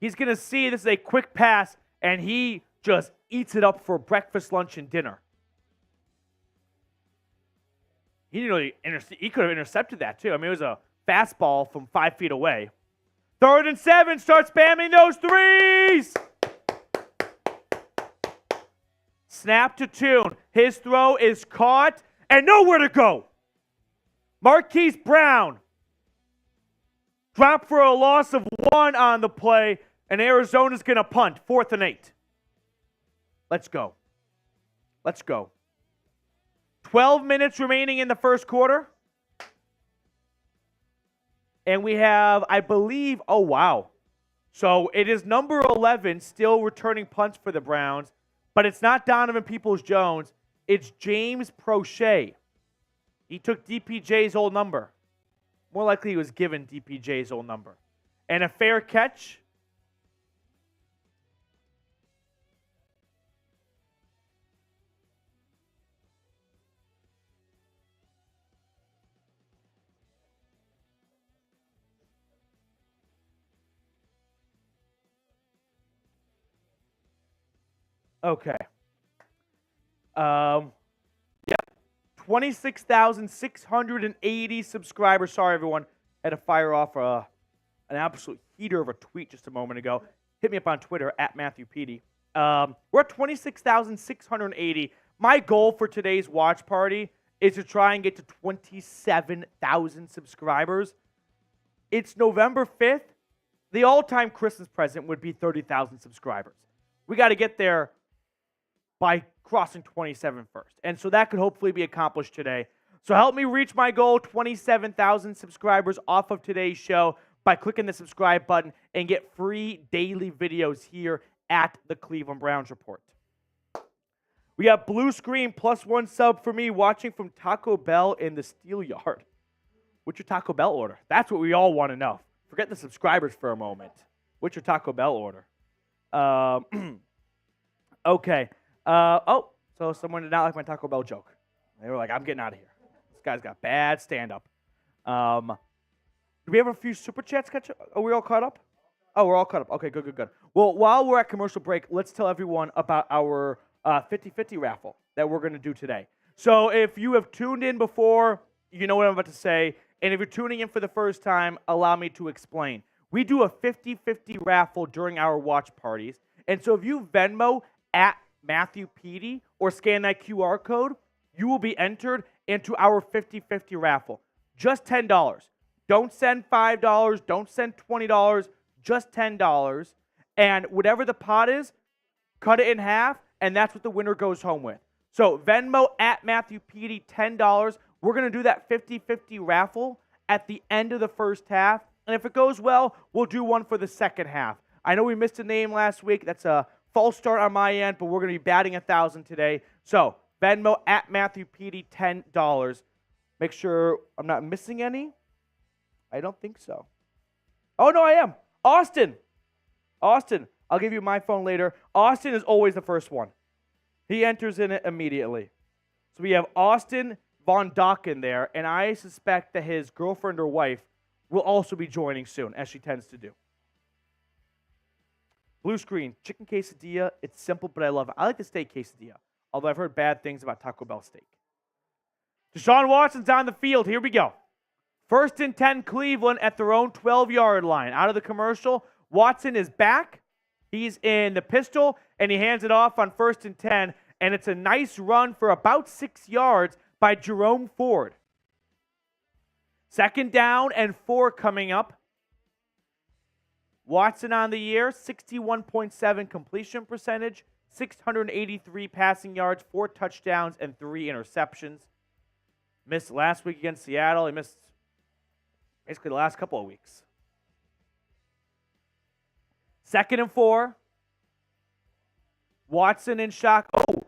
He's going to see this is a quick pass, and he just eats it up for breakfast, lunch, and dinner. He didn't really he could have intercepted that, too. I mean, it was a fastball from 5 feet away. 3rd and 7. Start spamming those threes. Snap to Tune. His throw is caught and nowhere to go. Marquise Brown dropped for a loss of 1 on the play, and Arizona's going to punt. 4th and 8. Let's go. Let's go. 12 minutes remaining in the first quarter. And we have, I believe, oh, wow. So it is number 11 still returning punts for the Browns, but it's not Donovan Peoples-Jones. It's James Prochet. He took DPJ's old number. More likely he was given DPJ's old number. And a fair catch. Okay. Yeah. 26,680 subscribers. Sorry, everyone. Had to fire off an absolute heater of a tweet just a moment ago. Hit me up on Twitter, at Matthew Petey. We're at 26,680. My goal for today's watch party is to try and get to 27,000 subscribers. It's November 5th. The all-time Christmas present would be 30,000 subscribers. We got to get there by crossing 27 first. And so that could hopefully be accomplished today. So help me reach my goal, 27,000 subscribers off of today's show by clicking the subscribe button and get free daily videos here at the Cleveland Browns Report. We got blue screen +1 sub for me watching from Taco Bell in the Steel Yard. What's your Taco Bell order? That's what we all want to know. Forget the subscribers for a moment. What's your Taco Bell order? Okay. So someone did not like my Taco Bell joke. They were like, I'm getting out of here. This guy's got bad stand-up. Do we have a few Super Chats catch up? Are we all caught up? Oh, we're all caught up. Okay, good. Well, while we're at commercial break, let's tell everyone about our 50-50 raffle that we're going to do today. So if you have tuned in before, you know what I'm about to say. And if you're tuning in for the first time, allow me to explain. We do a 50-50 raffle during our watch parties. And so if you Venmo at Matthew Petey or scan that QR code, you will be entered into our 50-50 raffle. Just $10. Don't send $5. Don't send $20. Just $10. And whatever the pot is, cut it in half, and that's what the winner goes home with. So Venmo at Matthew Petey, $10. We're going to do that 50-50 raffle at the end of the first half. And if it goes well, we'll do one for the second half. I know we missed a name last week. That's a false start on my end, but we're going to be batting 1,000 today. So Venmo at Matthew Petey, $10. Make sure I'm not missing any. I don't think so. Oh, no, I am. Austin, I'll give you my phone later. Austin is always the first one. He enters in it immediately. So we have Austin Von Docken there, and I suspect that his girlfriend or wife will also be joining soon, as she tends to do. Blue screen, chicken quesadilla. It's simple, but I love it. I like the steak quesadilla, although I've heard bad things about Taco Bell steak. Deshaun Watson's on the field. Here we go. 1st and 10 Cleveland at their own 12-yard line. Out of the commercial, Watson is back. He's in the pistol, and he hands it off on 1st and 10, and it's a nice run for about 6 yards by Jerome Ford. 2nd down and 4 coming up. Watson on the year, 61.7 completion percentage, 683 passing yards, 4 touchdowns, and 3 interceptions. Missed last week against Seattle. He missed basically the last couple of weeks. 2nd and 4. Watson in shock. Oh,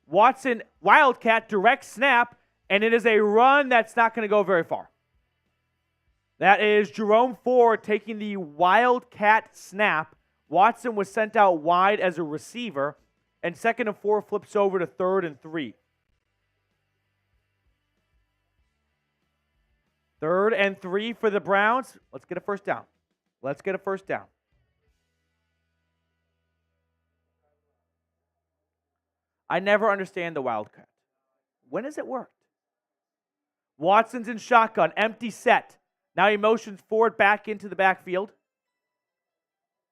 Watson, Wildcat, direct snap, and it is a run that's not going to go very far. That is Jerome Ford taking the wildcat snap. Watson was sent out wide as a receiver, and 2nd and 4 flips over to 3rd and 3. 3rd and 3 for the Browns. Let's get a first down. Let's get a first down. I never understand the wildcat. When has it worked? Watson's in shotgun, empty set. Now he motions Ford back into the backfield.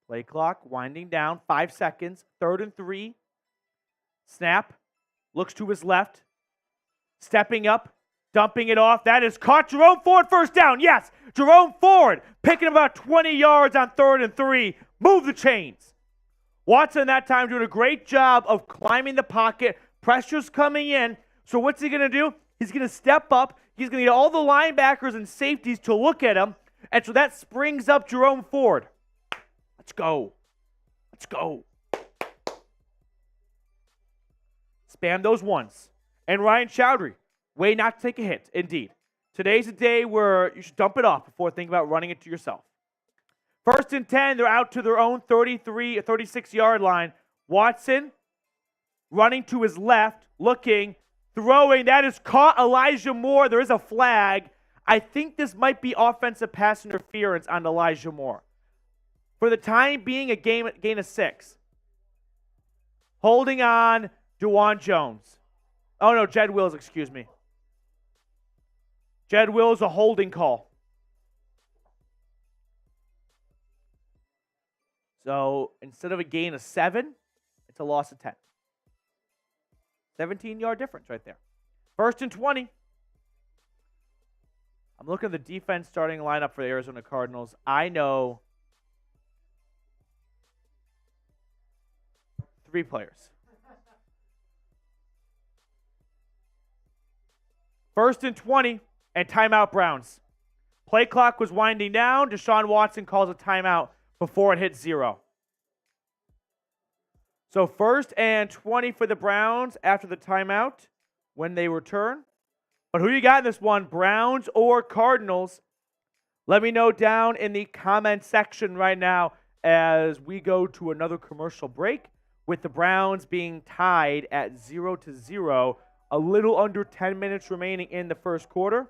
Play clock winding down, 5 seconds, 3rd and 3. Snap, looks to his left, stepping up, dumping it off. That is caught. Jerome Ford, first down. Yes, Jerome Ford picking about 20 yards on 3rd and 3. Move the chains. Watson that time doing a great job of climbing the pocket. Pressure's coming in. So what's he going to do? He's going to step up. He's going to get all the linebackers and safeties to look at him. And so that springs up Jerome Ford. Let's go. Let's go. Spam those ones. And Ryan Chowdhury, way not to take a hit, indeed. Today's a day where you should dump it off before thinking about running it to yourself. 1st and 10, they're out to their own 36-yard line. Watson running to his left, looking, throwing. That is caught. Elijah Moore. There is a flag. I think this might be offensive pass interference on Elijah Moore. For the time being, a gain of 6. Holding on, DeJuan Jones. Oh, no, Jed Wills, excuse me. Jed Wills, a holding call. So instead of a gain of 7, it's a loss of 10. 17-yard difference right there. 1st and 20. I'm looking at the defense starting lineup for the Arizona Cardinals. I know 3 players. 1st and 20 and timeout Browns. Play clock was winding down. Deshaun Watson calls a timeout before it hits 0. So 1st and 20 for the Browns after the timeout when they return. But who you got in this one, Browns or Cardinals? Let me know down in the comment section right now as we go to another commercial break with the Browns being tied at 0-0. A little under 10 minutes remaining in the first quarter.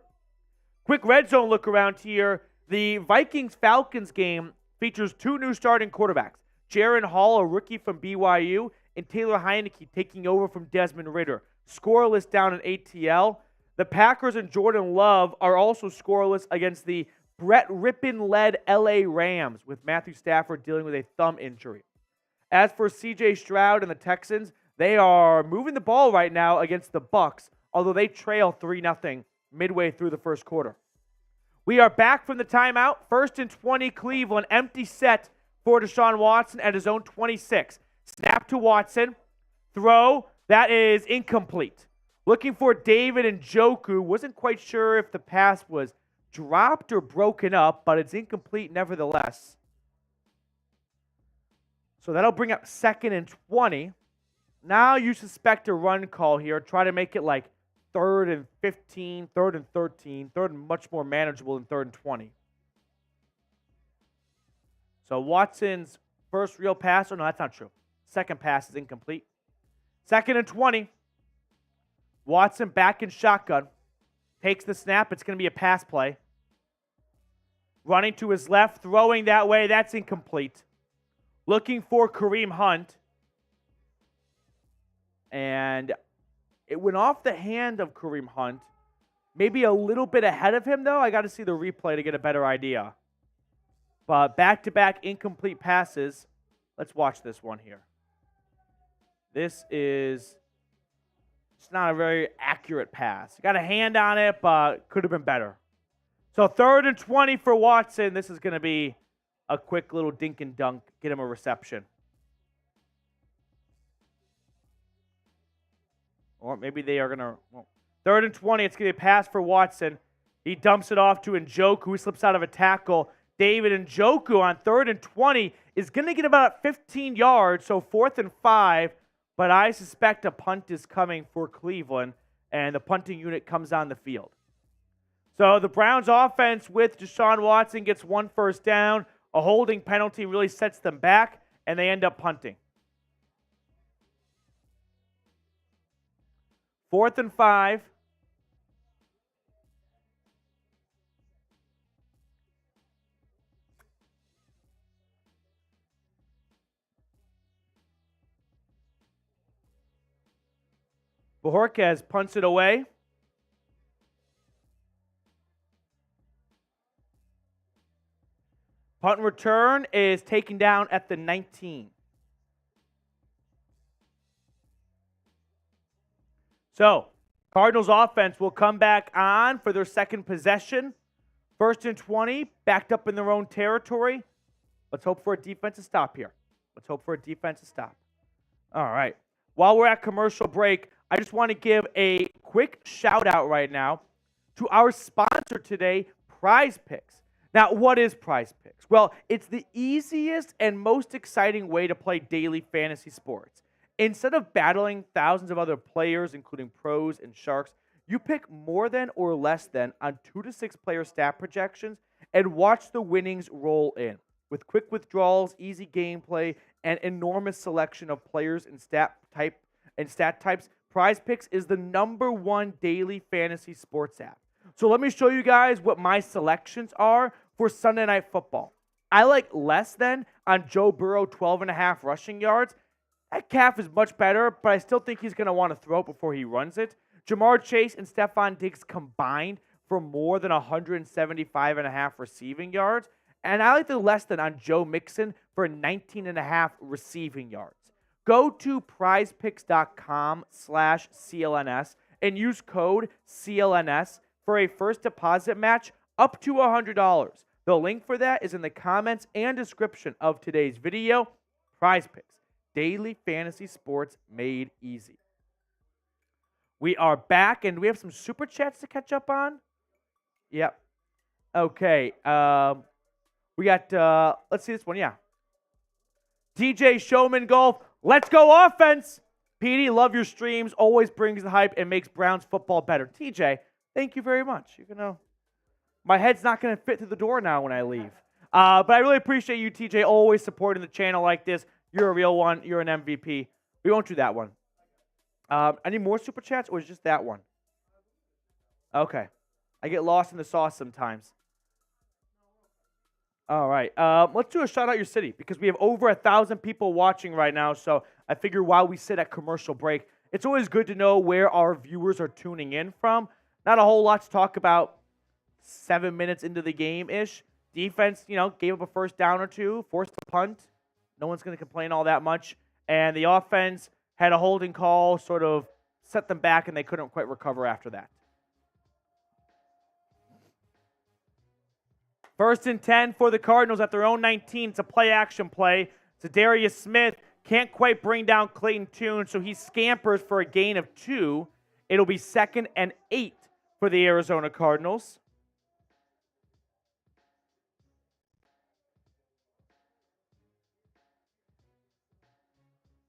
Quick red zone look around here. The Vikings-Falcons game features 2 new starting quarterbacks. Jaron Hall, a rookie from BYU, and Taylor Heineke taking over from Desmond Ridder. Scoreless down in ATL. The Packers and Jordan Love are also scoreless against the Brett Rippon-led LA Rams, with Matthew Stafford dealing with a thumb injury. As for CJ Stroud and the Texans, they are moving the ball right now against the Bucs, although they trail 3-0 midway through the first quarter. We are back from the timeout. 1st and 20 Cleveland, empty set for Deshaun Watson at his own 26. Snap to Watson. Throw. That is incomplete. Looking for David Njoku. Wasn't quite sure if the pass was dropped or broken up, but it's incomplete nevertheless. So that'll bring up 2nd and 20. Now you suspect a run call here. Try to make it like 3rd and 15, 3rd and 13. 3rd and much more manageable than 3rd and 20. So Watson's first real pass, oh no, that's not true. Second pass is incomplete. 2nd and 20. Watson back in shotgun. Takes the snap. It's going to be a pass play. Running to his left, throwing that way. That's incomplete. Looking for Kareem Hunt. And it went off the hand of Kareem Hunt. Maybe a little bit ahead of him, though. I got to see the replay to get a better idea. But back-to-back incomplete passes. Let's watch this one here. This is it's not a very accurate pass. Got a hand on it, but could have been better. So 3rd and 20 for Watson. This is going to be a quick little dink and dunk. Get him a reception. Or maybe they are going to... Well, 3rd and 20. It's going to be a pass for Watson. He dumps it off to Njoku, who slips out of a tackle. David Njoku on 3rd and 20 is going to get about 15 yards, so 4th and 5. But I suspect a punt is coming for Cleveland, and the punting unit comes on the field. So the Browns offense with Deshaun Watson gets 1 first down. A holding penalty really sets them back, and they end up punting. 4th and 5. Bojorquez punts it away. Punt and return is taken down at the 19. So, Cardinals offense will come back on for their second possession. 1st and 20, backed up in their own territory. Let's hope for a defensive stop here. Let's hope for a defensive stop. All right. While we're at commercial break, I just want to give a quick shout out right now to our sponsor today, Prize Picks. Now, what is Prize Picks? Well, it's the easiest and most exciting way to play daily fantasy sports. Instead of battling thousands of other players, including pros and sharks, you pick more than or less than on 2 to 6 player stat projections and watch the winnings roll in. With quick withdrawals, easy gameplay, and enormous selection of players and stat types, Prize Picks is the #1 daily fantasy sports app. So let me show you guys what my selections are for Sunday Night Football. I like less than on Joe Burrow, 12.5 rushing yards. That calf is much better, but I still think he's going to want to throw it before he runs it. Jamar Chase and Stephon Diggs combined for more than 175.5 receiving yards. And I like the less than on Joe Mixon for 19.5 receiving yards. Go to prizepicks.com/CLNS and use code CLNS for a first deposit match up to $100. The link for that is in the comments and description of today's video. Prize Picks, daily fantasy sports made easy. We are back, and we have some super chats to catch up on. Yep. Okay. We got, let's see this one, yeah. DJ Showman Golf, let's go offense. Petey, love your streams, always brings the hype and makes Browns football better. TJ, thank you very much. My head's not going to fit through the door now when I leave. But I really appreciate you, TJ, always supporting the channel like this. You're a real one. You're an MVP. We won't do that one. Any more super chats, or is it just that one? Okay. I get lost in the sauce sometimes. All right. Let's do a shout out your city, because we have over 1,000 people watching right now. So I figure while we sit at commercial break, it's always good to know where our viewers are tuning in from. Not a whole lot to talk about 7 minutes into the game-ish. Defense, gave up a first down or two, forced a punt. No one's going to complain all that much. And the offense had a holding call, sort of set them back, and they couldn't quite recover after that. 1st and 10 for the Cardinals at their own 19. It's a play-action play. Zadarius Smith can't quite bring down Clayton Tune, so he scampers for a gain of 2. It'll be 2nd and 8 for the Arizona Cardinals.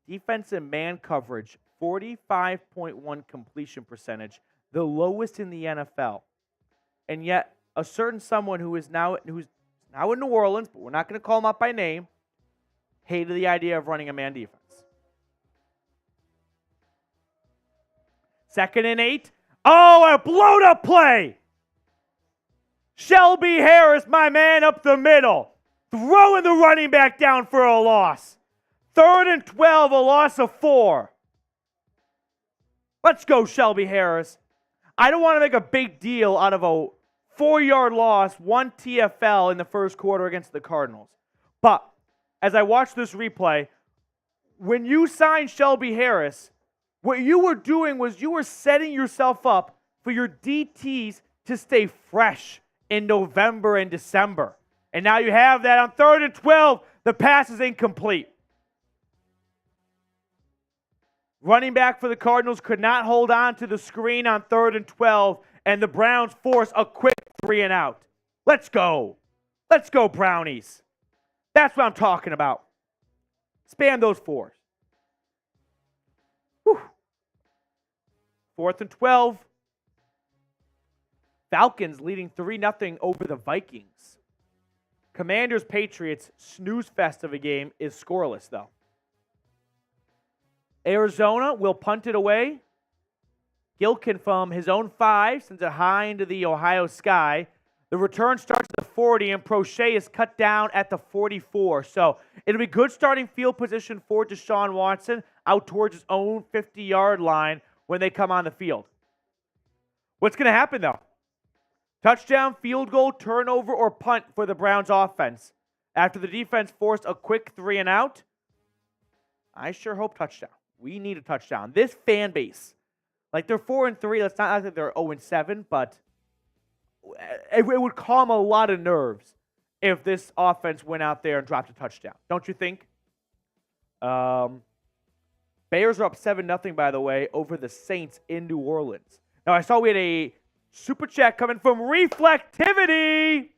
Defensive man coverage, 45.1 completion percentage, the lowest in the NFL. And yet, a certain someone who's now in New Orleans, but we're not going to call him up by name, hated the idea of running a man defense. 2nd and 8. Oh, a blown-up play! Shelby Harris, my man, up the middle, throwing the running back down for a loss. 3rd and 12, a loss of 4. Let's go, Shelby Harris. I don't want to make a big deal out of a 4-yard loss, 1 TFL in the first quarter against the Cardinals. But as I watch this replay, when you signed Shelby Harris, what you were doing was you were setting yourself up for your DTs to stay fresh in November and December. And now you have that on 3rd and 12. The pass is incomplete. Running back for the Cardinals could not hold on to the screen on 3rd and 12, and the Browns force a quick 3 and out. Let's go. Let's go, Brownies. That's what I'm talking about. Spam those 4s. Whew. 4th and 12. Falcons leading 3-0 over the Vikings. Commanders-Patriots, snooze fest of a game, is scoreless, though. Arizona will punt it away. Gilkin from his own 5 sends it high into the Ohio sky. The return starts at the 40, and Prochet is cut down at the 44. So it'll be good starting field position for Deshaun Watson out towards his own 50-yard line when they come on the field. What's going to happen, though? Touchdown, field goal, turnover, or punt for the Browns offense. After the defense forced a quick 3-and-out, I sure hope touchdown. We need a touchdown. This fan base, like they're 4-3. Let's not act like they're 0-7, but it would calm a lot of nerves if this offense went out there and dropped a touchdown. Don't you think? Bears are up 7-0, by the way, over the Saints in New Orleans. Now, I saw we had a super chat coming from Reflectivity.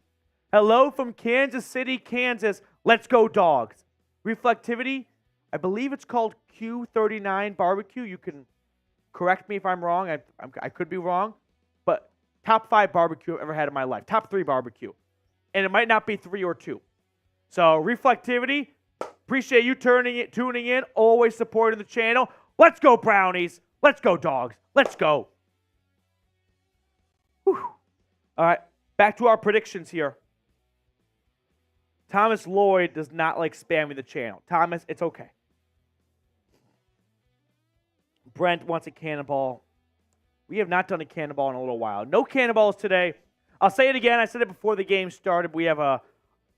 Hello from Kansas City, Kansas. Let's go, dogs. Reflectivity, I believe it's called Q39 Barbecue. You can correct me if I'm wrong. I could be wrong. But top 5 barbecue I've ever had in my life. Top 3 barbecue. And it might not be 3 or 2. So, Reflectivity, appreciate you tuning in, always supporting the channel. Let's go, Brownies. Let's go, dogs. Let's go. Whew. All right, back to our predictions here. Thomas Lloyd does not like spamming the channel. Thomas, it's okay. Brent wants a cannonball. We have not done a cannonball in a little while. No cannonballs today. I'll say it again. I said it before the game started. We have an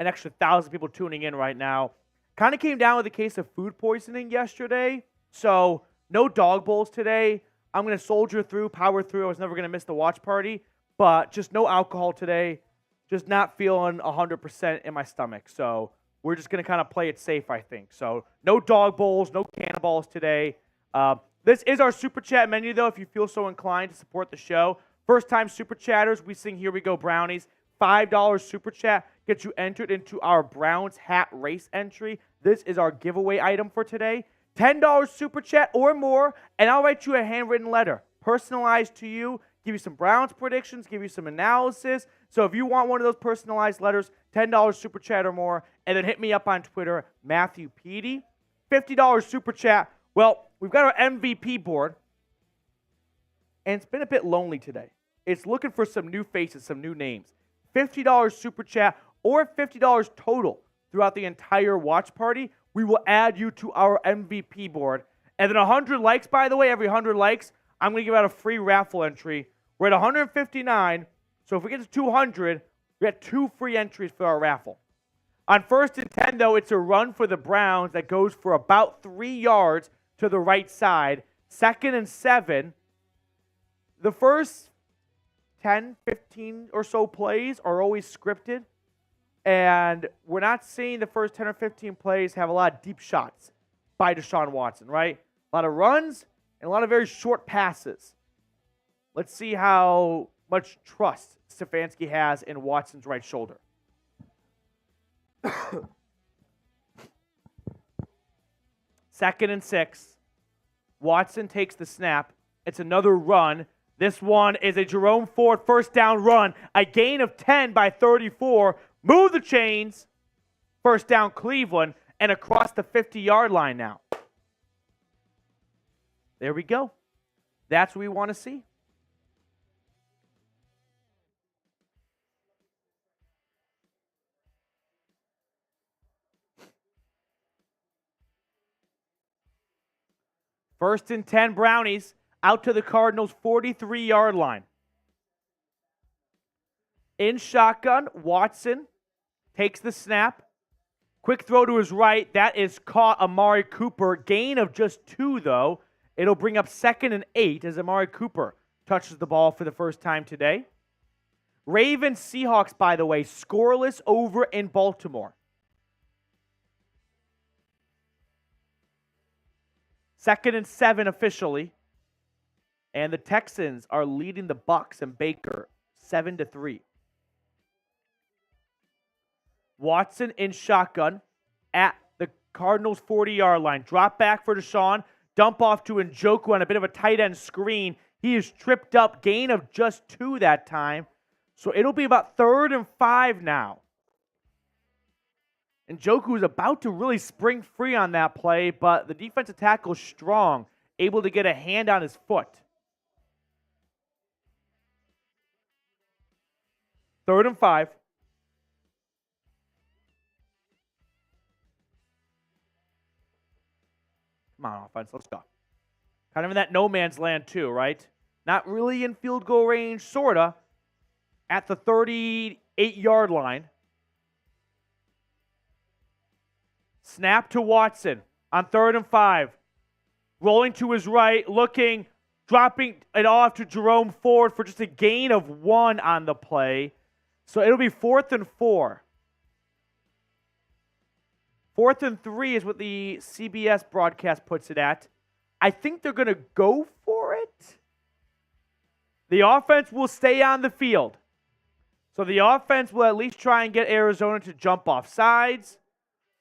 extra 1,000 people tuning in right now. Kind of came down with a case of food poisoning yesterday. So no dog bowls today. I'm going to soldier through, power through. I was never going to miss the watch party. But just no alcohol today. Just not feeling 100% in my stomach. So we're just going to kind of play it safe, I think. So no dog bowls, no cannonballs today. This is our Super Chat menu, though, if you feel so inclined to support the show. First-time Super Chatters, we sing Here We Go Brownies. $5 Super Chat gets you entered into our Browns hat race entry. This is our giveaway item for today. $10 Super Chat or more, and I'll write you a handwritten letter, personalized to you, give you some Browns predictions, give you some analysis. So if you want one of those personalized letters, $10 Super Chat or more, and then hit me up on Twitter, Matthew Petey. $50 Super Chat. Well, we've got our MVP board, and it's been a bit lonely today. It's looking for some new faces, some new names. $50 Super Chat or $50 total throughout the entire watch party. We will add you to our MVP board. And then 100 likes, by the way, every 100 likes, I'm going to give out a free raffle entry. We're at 159, so if we get to 200, we got 2 free entries for our raffle. On 1st and 10, though, it's a run for the Browns that goes for about 3 yards to the right side. 2nd and 7. The first 10, 15 or so plays are always scripted, and we're not seeing the first 10 or 15 plays have a lot of deep shots by Deshaun Watson, right? A lot of runs and a lot of very short passes. Let's see how much trust Stefanski has in Watson's right shoulder. 2nd and 6. Watson takes the snap. It's another run. This one is a Jerome Ford first down run. A gain of 10 by 34. Move the chains. First down Cleveland, and across the 50-yard line now. There we go. That's what we want to see. First and 10 Brownies out to the Cardinals' 43-yard line. In shotgun, Watson takes the snap. Quick throw to his right. That is caught Amari Cooper. Gain of just 2, though. It'll bring up 2nd and 8 as Amari Cooper touches the ball for the first time today. Ravens Seahawks, by the way, scoreless over in Baltimore. 2nd and 7 officially. And the Texans are leading the Bucs and Baker 7-3. Watson in shotgun at the Cardinals' 40-yard line. Drop back for Deshaun. Dump off to Njoku on a bit of a tight end screen. He is tripped up. Gain of just 2 that time. So it'll be about 3rd and 5 now. And Njoku is about to really spring free on that play, but the defensive tackle is strong, able to get a hand on his foot. 3rd and 5. Come on, offense, let's go. Kind of in that no man's land too, right? Not really in field goal range, sorta. At the 38-yard line. Snap to Watson on 3rd and 5. Rolling to his right, looking, dropping it off to Jerome Ford for just a gain of 1 on the play. So it'll be 4th and 4. 4th and 3 is what the CBS broadcast puts it at. I think they're going to go for it. The offense will stay on the field. So the offense will at least try and get Arizona to jump off sides.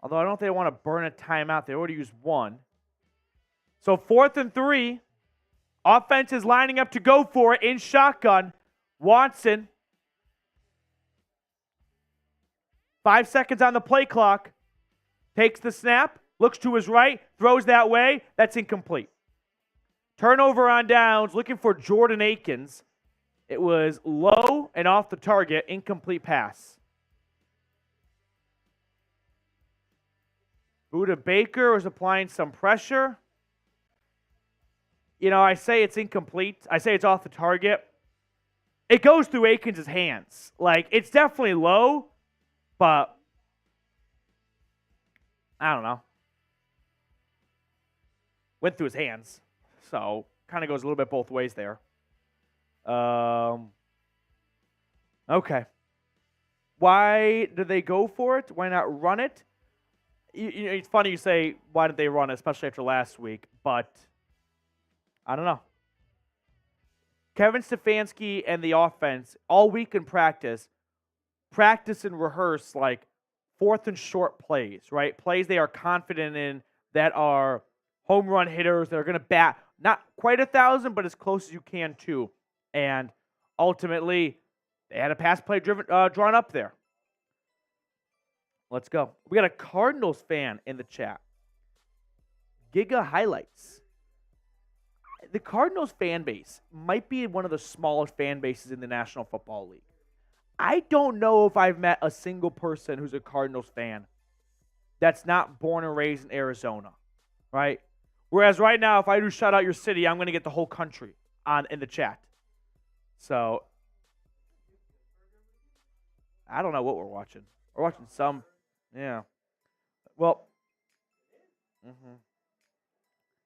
Although I don't know if they want to burn a timeout. They already used 1. So 4th and 3. Offense is lining up to go for it in shotgun. Watson. 5 seconds on the play clock. Takes the snap. Looks to his right. Throws that way. That's incomplete. Turnover on downs. Looking for Jordan Akins. It was low and off the target. Incomplete pass. Buda Baker was applying some pressure. You know, I say it's incomplete. I say it's off the target. It goes through Akins' hands. Like, it's definitely low, but I don't know. Went through his hands. So, kind of goes a little bit both ways there. Okay. Why did they go for it? Why not run it? You know, it's funny you say, why did they run it, especially after last week, but I don't know. Kevin Stefanski and the offense, all week in practice and rehearse like 4th and short plays, right? Plays they are confident in that are home run hitters that are going to bat not quite 1,000, but as close as you can to. And ultimately, they had a pass play drawn up there. Let's go. We got a Cardinals fan in the chat. Giga Highlights. The Cardinals fan base might be one of the smallest fan bases in the National Football League. I don't know if I've met a single person who's a Cardinals fan that's not born and raised in Arizona, right? Whereas right now, if I do shout out your city, I'm going to get the whole country in the chat. So, I don't know what we're watching. We're watching some, yeah. Well,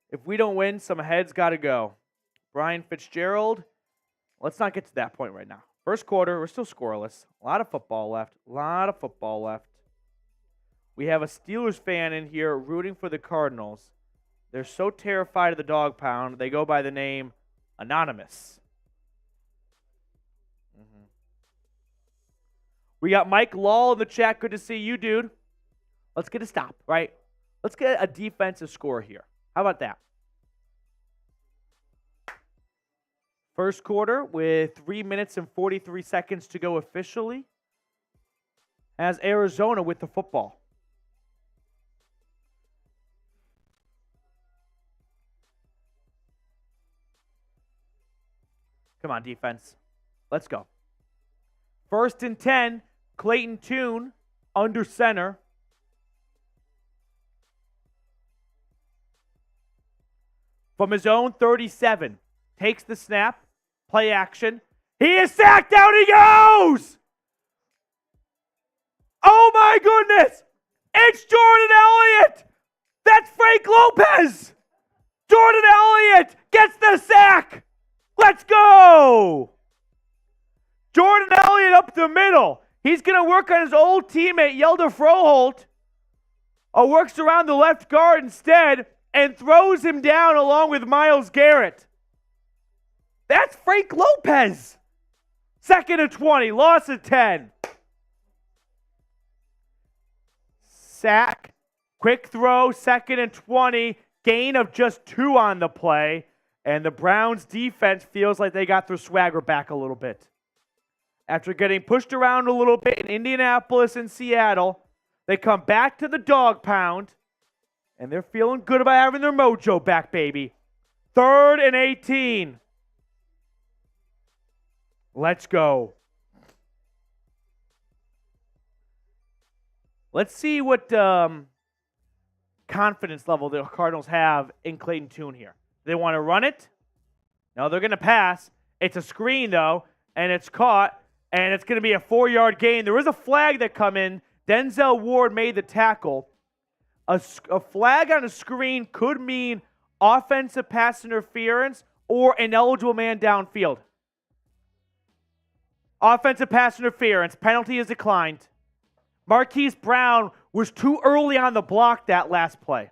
if we don't win, some heads got to go. Brian Fitzgerald, let's not get to that point right now. First quarter, we're still scoreless. A lot of football left. We have a Steelers fan in here rooting for the Cardinals. They're so terrified of the dog pound, they go by the name Anonymous. We got Mike Law in the chat. Good to see you, dude. Let's get a stop, right? Let's get a defensive score here. How about that? First quarter with 3 minutes and 43 seconds to go officially. Has Arizona with the football. Come on, defense. Let's go. 1st and 10. Clayton Tune under center. From his own 37. Takes the snap. Play action. He is sacked. Down he goes! Oh my goodness! It's Jordan Elliott! That's Frank Lopez! Jordan Elliott gets the sack! Let's go! Jordan Elliott up the middle. He's going to work on his old teammate, Yelder Froholt. Works around the left guard instead and throws him down along with Myles Garrett. That's Frank Lopez. 2nd and 20. Loss of 10. Sack. Quick throw. 2nd and 20. Gain of just 2 on the play. And the Browns defense feels like they got their swagger back a little bit. After getting pushed around a little bit in Indianapolis and Seattle, they come back to the dog pound, and they're feeling good about having their mojo back, baby. 3rd and 18. Let's go. Let's see what confidence level the Cardinals have in Clayton Tune here. They want to run it? No, they're going to pass. It's a screen, though, and it's caught, and it's going to be a 4-yard gain. There was a flag that come in. Denzel Ward made the tackle. A flag on a screen could mean offensive pass interference or an eligible man downfield. Offensive pass interference. Penalty is declined. Marquise Brown was too early on the block that last play.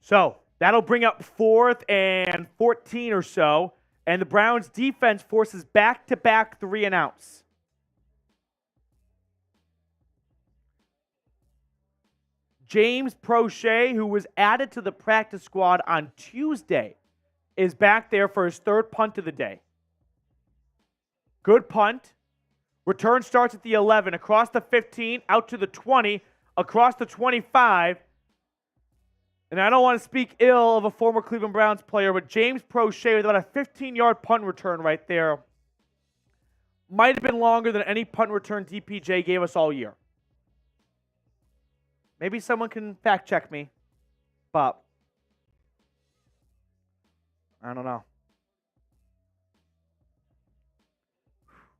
So that'll bring up 4th and 14 or so, and the Browns defense forces back-to-back 3-and-outs. James Prochet, who was added to the practice squad on Tuesday, is back there for his 3rd punt of the day. Good punt. Return starts at the 11, across the 15, out to the 20, across the 25. And I don't want to speak ill of a former Cleveland Browns player, but James Prochet with about a 15-yard punt return right there might have been longer than any punt return DPJ gave us all year. Maybe someone can fact check me, but I don't know.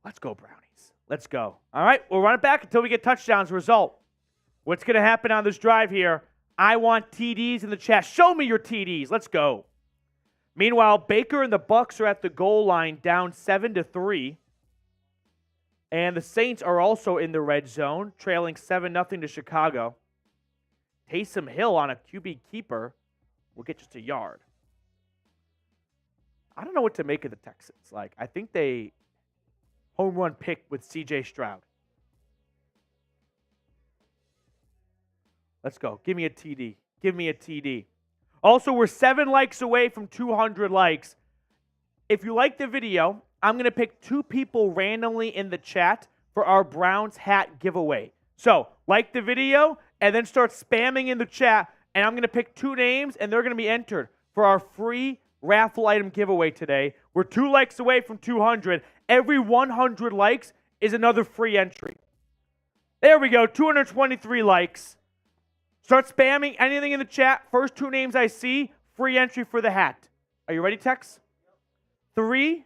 Let's go, Brownies. Let's go. All right, we'll run it back until we get touchdowns. Result. What's going to happen on this drive here? I want TDs in the chat. Show me your TDs. Let's go. Meanwhile, Baker and the Bucs are at the goal line down 7-3. And the Saints are also in the red zone, trailing 7-0 to Chicago. Taysom Hill on a QB keeper will get just a yard. I don't know what to make of the Texans. I think they home run pick with C.J. Stroud. Let's go. Give me a TD. Give me a TD. Also, we're 7 likes away from 200 likes. If you like the video, I'm going to pick 2 people randomly in the chat for our Browns hat giveaway. So, like the video, and then start spamming in the chat, and I'm going to pick 2 names, and they're going to be entered for our free raffle item giveaway today. We're 2 likes away from 200. Every 100 likes is another free entry. There we go, 223 likes. Start spamming anything in the chat. First 2 names I see, free entry for the hat. Are you ready, Tex? 3,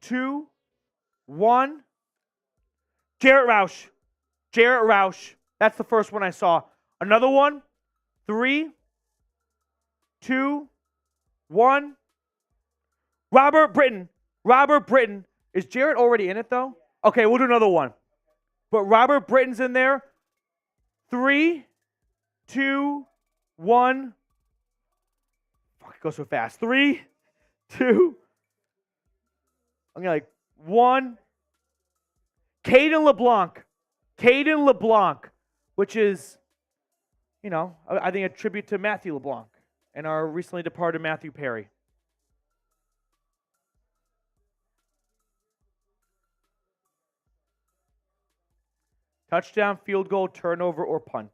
2, 1. Garrett Roush. Garrett Roush. That's the first one I saw. Another one. 3, 2, 1. Robert Britton. Robert Britton. Is Jarrett already in it, though? Okay, we'll do another one. But Robert Britton's in there. 3, 2, 1. Fuck, it goes so fast. 3, 2. I'm going to 1. Caden LeBlanc. Caden LeBlanc, which is, I think a tribute to Matthew LeBlanc and our recently departed Matthew Perry. Touchdown, field goal, turnover, or punt.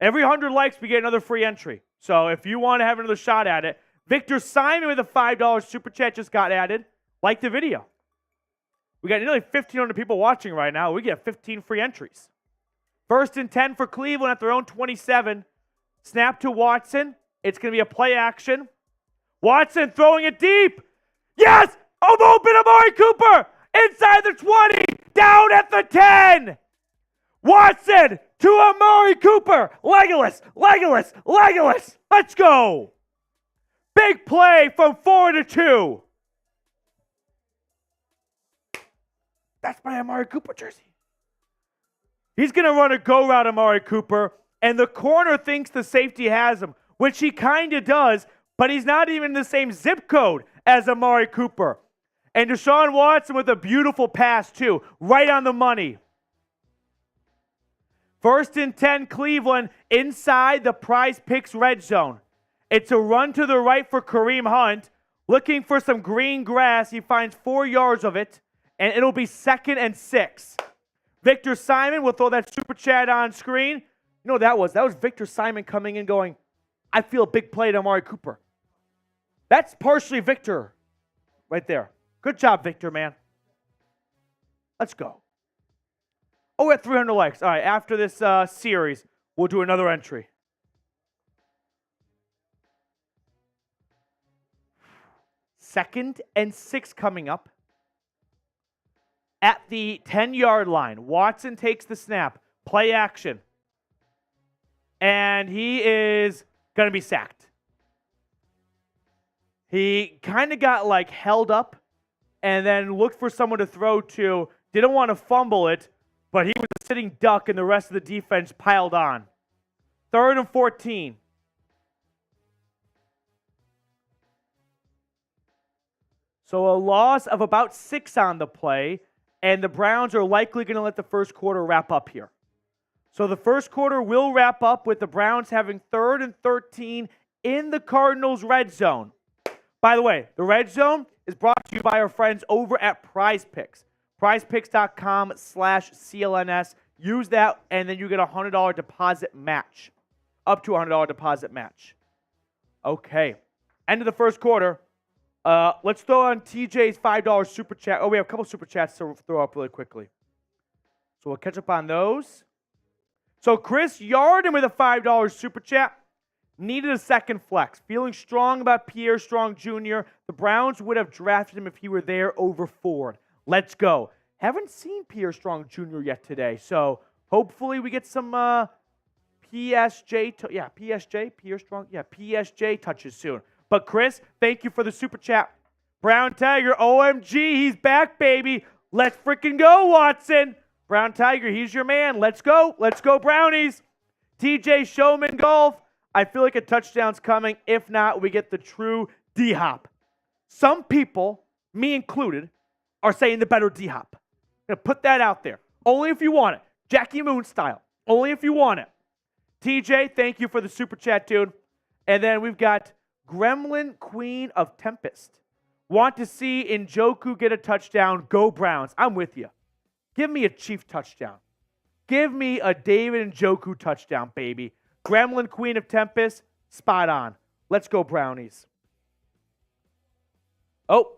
Every 100 likes, we get another free entry. So if you want to have another shot at it, Victor Simon with a $5 super chat just got added. Like the video. We got nearly 1,500 people watching right now. We get 15 free entries. 1st and 10 for Cleveland at their own 27. Snap to Watson. It's going to be a play action. Watson throwing it deep. Yes! Open Amari Cooper! Inside the 20! Down at the 10! Watson to Amari Cooper! Legolas! Legolas! Legolas! Let's go! Big play from 4-2. That's my Amari Cooper jersey. He's going to run a go route, Amari Cooper, and the corner thinks the safety has him, which he kind of does, but he's not even in the same zip code as Amari Cooper. And Deshaun Watson with a beautiful pass, too, right on the money. 1st and 10, Cleveland, inside the Prize Picks red zone. It's a run to the right for Kareem Hunt. Looking for some green grass. He finds 4 yards of it, and it'll be 2nd and 6. Victor Simon will throw that super chat on screen. You know what that was? That was Victor Simon coming in going, I feel a big play to Amari Cooper. That's partially Victor right there. Good job, Victor, man. Let's go. Oh, we're at 300 likes. All right, after this series, we'll do another entry. Second and 6 coming up. At the 10-yard line, Watson takes the snap. Play action. And he is going to be sacked. He kind of got like held up and then looked for someone to throw to. Didn't want to fumble it, but he was a sitting duck and the rest of the defense piled on. 3rd and 14. So a loss of about 6 on the play, and the Browns are likely going to let the first quarter wrap up here. So the first quarter will wrap up with the Browns having 3rd and 13 in the Cardinals' red zone. By the way, the red zone is brought to you by our friends over at Prize Picks. PrizePicks.com/CLNS. Use that, and then you get a $100 deposit match. Up to a $100 deposit match. Okay. End of the first quarter. Let's throw on TJ's $5 super chat. Oh, we have a couple super chats to throw up really quickly. So we'll catch up on those. So Chris Yarden with a $5 super chat. Needed a second flex. Feeling strong about Pierre Strong Jr. The Browns would have drafted him if he were there over Ford. Let's go. Haven't seen Pierre Strong Jr. yet today, so hopefully we get some PSJ touches soon. But Chris, thank you for the super chat. Brown Tiger, OMG, he's back, baby. Let's freaking go, Watson. Brown Tiger, he's your man. Let's go. Let's go, Brownies. TJ Showman Golf. I feel like a touchdown's coming. If not, we get the true D-Hop. Some people, me included, are saying the better D-Hop. I'm going to put that out there. Only if you want it. Jackie Moon style. Only if you want it. TJ, thank you for the super chat, dude. And then we've got Gremlin Queen of Tempest. Want to see Njoku get a touchdown. Go Browns. I'm with you. Give me a Chief touchdown. Give me a David Njoku touchdown, baby. Gremlin Queen of Tempest, spot on. Let's go, Brownies. Oh,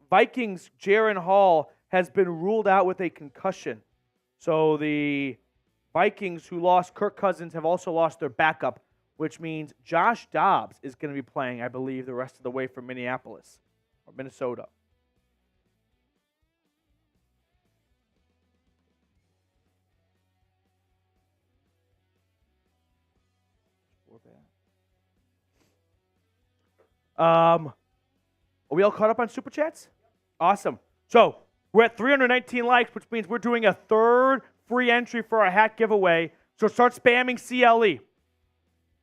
Vikings, Jaron Hall has been ruled out with a concussion. So the Vikings, who lost Kirk Cousins, have also lost their backup, which means Josh Dobbs is going to be playing, I believe, the rest of the way from Minneapolis or Minnesota. Are we all caught up on Super Chats? Awesome. So we're at 319 likes, which means we're doing a third free entry for our hat giveaway. So start spamming CLE. If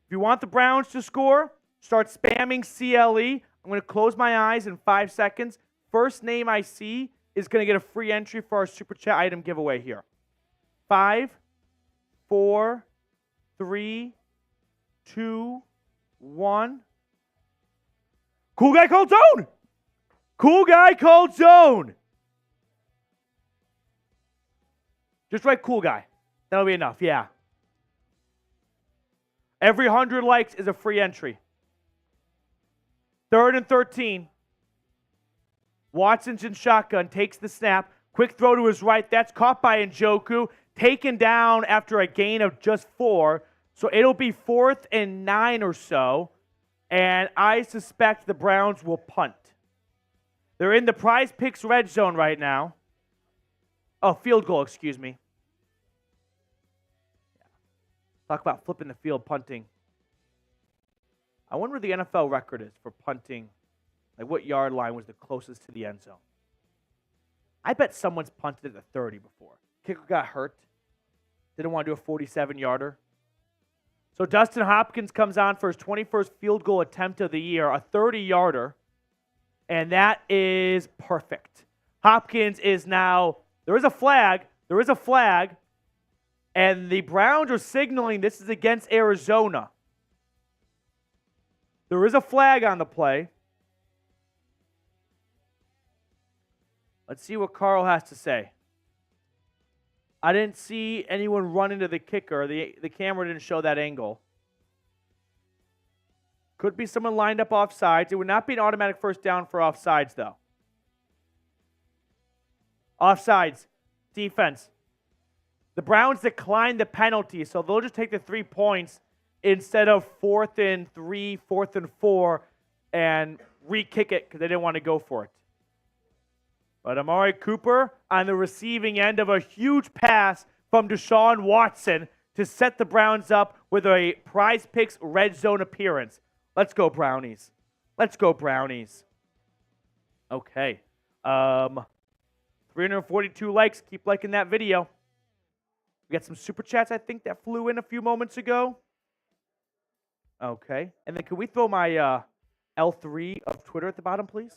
you want the Browns to score, start spamming CLE. I'm going to close my eyes in 5 seconds. First name I see is going to get a free entry for our Super Chat item giveaway here. 5, 4, 3, 2, 1. Cool guy called zone. Cool guy called zone. Just write cool guy. That'll be enough, yeah. Every 100 likes is a free entry. 3rd and 13. Watson's in shotgun, takes the snap. Quick throw to his right. That's caught by Njoku. Taken down after a gain of just 4. So it'll be 4th and 9 or so. And I suspect the Browns will punt. They're in the Prize Picks red zone right now. Oh, field goal, excuse me. Talk about flipping the field, punting. I wonder what the NFL record is for punting. Like, what yard line was the closest to the end zone? I bet someone's punted at the 30 before. Kicker got hurt. Didn't want to do a 47-yarder. So Dustin Hopkins comes on for his 21st field goal attempt of the year, a 30-yarder, and that is perfect. Hopkins is now, there is a flag, and the Browns are signaling this is against Arizona. There is a flag on the play. Let's see what Carl has to say. I didn't see anyone run into the kicker. The camera didn't show that angle. Could be someone lined up offsides. It would not be an automatic first down for offsides, though. Offsides. Defense. The Browns declined the penalty, so they'll just take the 3 points instead of 4th and 3, 4th and 4, and re-kick it because they didn't want to go for it. But Amari Cooper on the receiving end of a huge pass from Deshaun Watson to set the Browns up with a Prize Picks red zone appearance. Let's go, Brownies. Let's go, Brownies. Okay. 342 likes. Keep liking that video. We got some super chats, I think, that flew in a few moments ago. Okay. And then can we throw my L3 of Twitter at the bottom, please?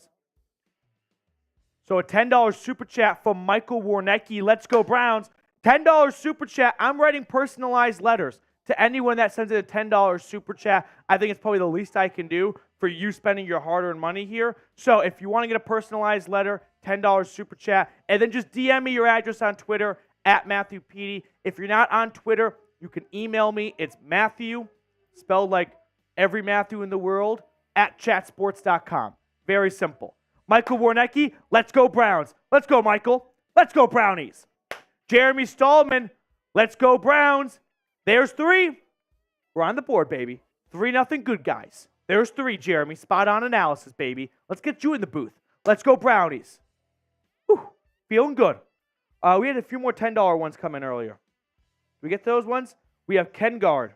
So a $10 super chat from Michael Warnecki. Let's go, Browns. $10 super chat. I'm writing personalized letters to anyone that sends in a $10 super chat. I think it's probably the least I can do for you spending your hard-earned money here. So if you want to get a personalized letter, $10 super chat, and then just DM me your address on Twitter at Matthew Petey. If you're not on Twitter, you can email me. It's Matthew, spelled like every Matthew in the world, at chatsports.com. Very simple. Michael Warnecki, let's go Browns. Let's go, Michael. Let's go, Brownies. Jeremy Stallman, let's go, Browns. There's 3. We're on the board, baby. 3-0 good guys. There's 3, Jeremy. Spot on analysis, baby. Let's get you in the booth. Let's go, Brownies. Whew, feeling good. We had a few more $10 ones come in earlier. Did we get those ones? We have Ken Guard.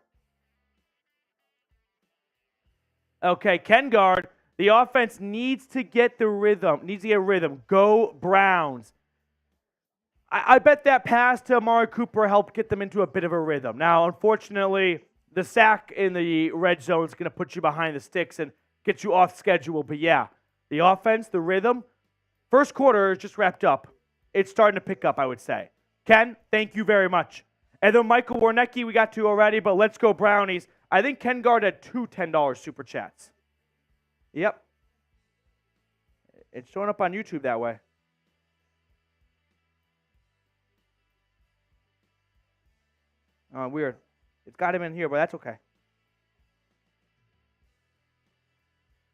Okay, Ken Guard. The offense needs to get the rhythm. Go Browns. I bet that pass to Amari Cooper helped get them into a bit of a rhythm. Now, unfortunately, the sack in the red zone is going to put you behind the sticks and get you off schedule. But yeah, the offense, the rhythm, first quarter is just wrapped up. It's starting to pick up, I would say. Ken, thank you very much. And then Michael Warnecki, we got to already, but let's go Brownies. I think Ken Guard had 2 $10 super chats. Yep. It's showing up on YouTube that way. Weird. It's got him in here, but that's okay.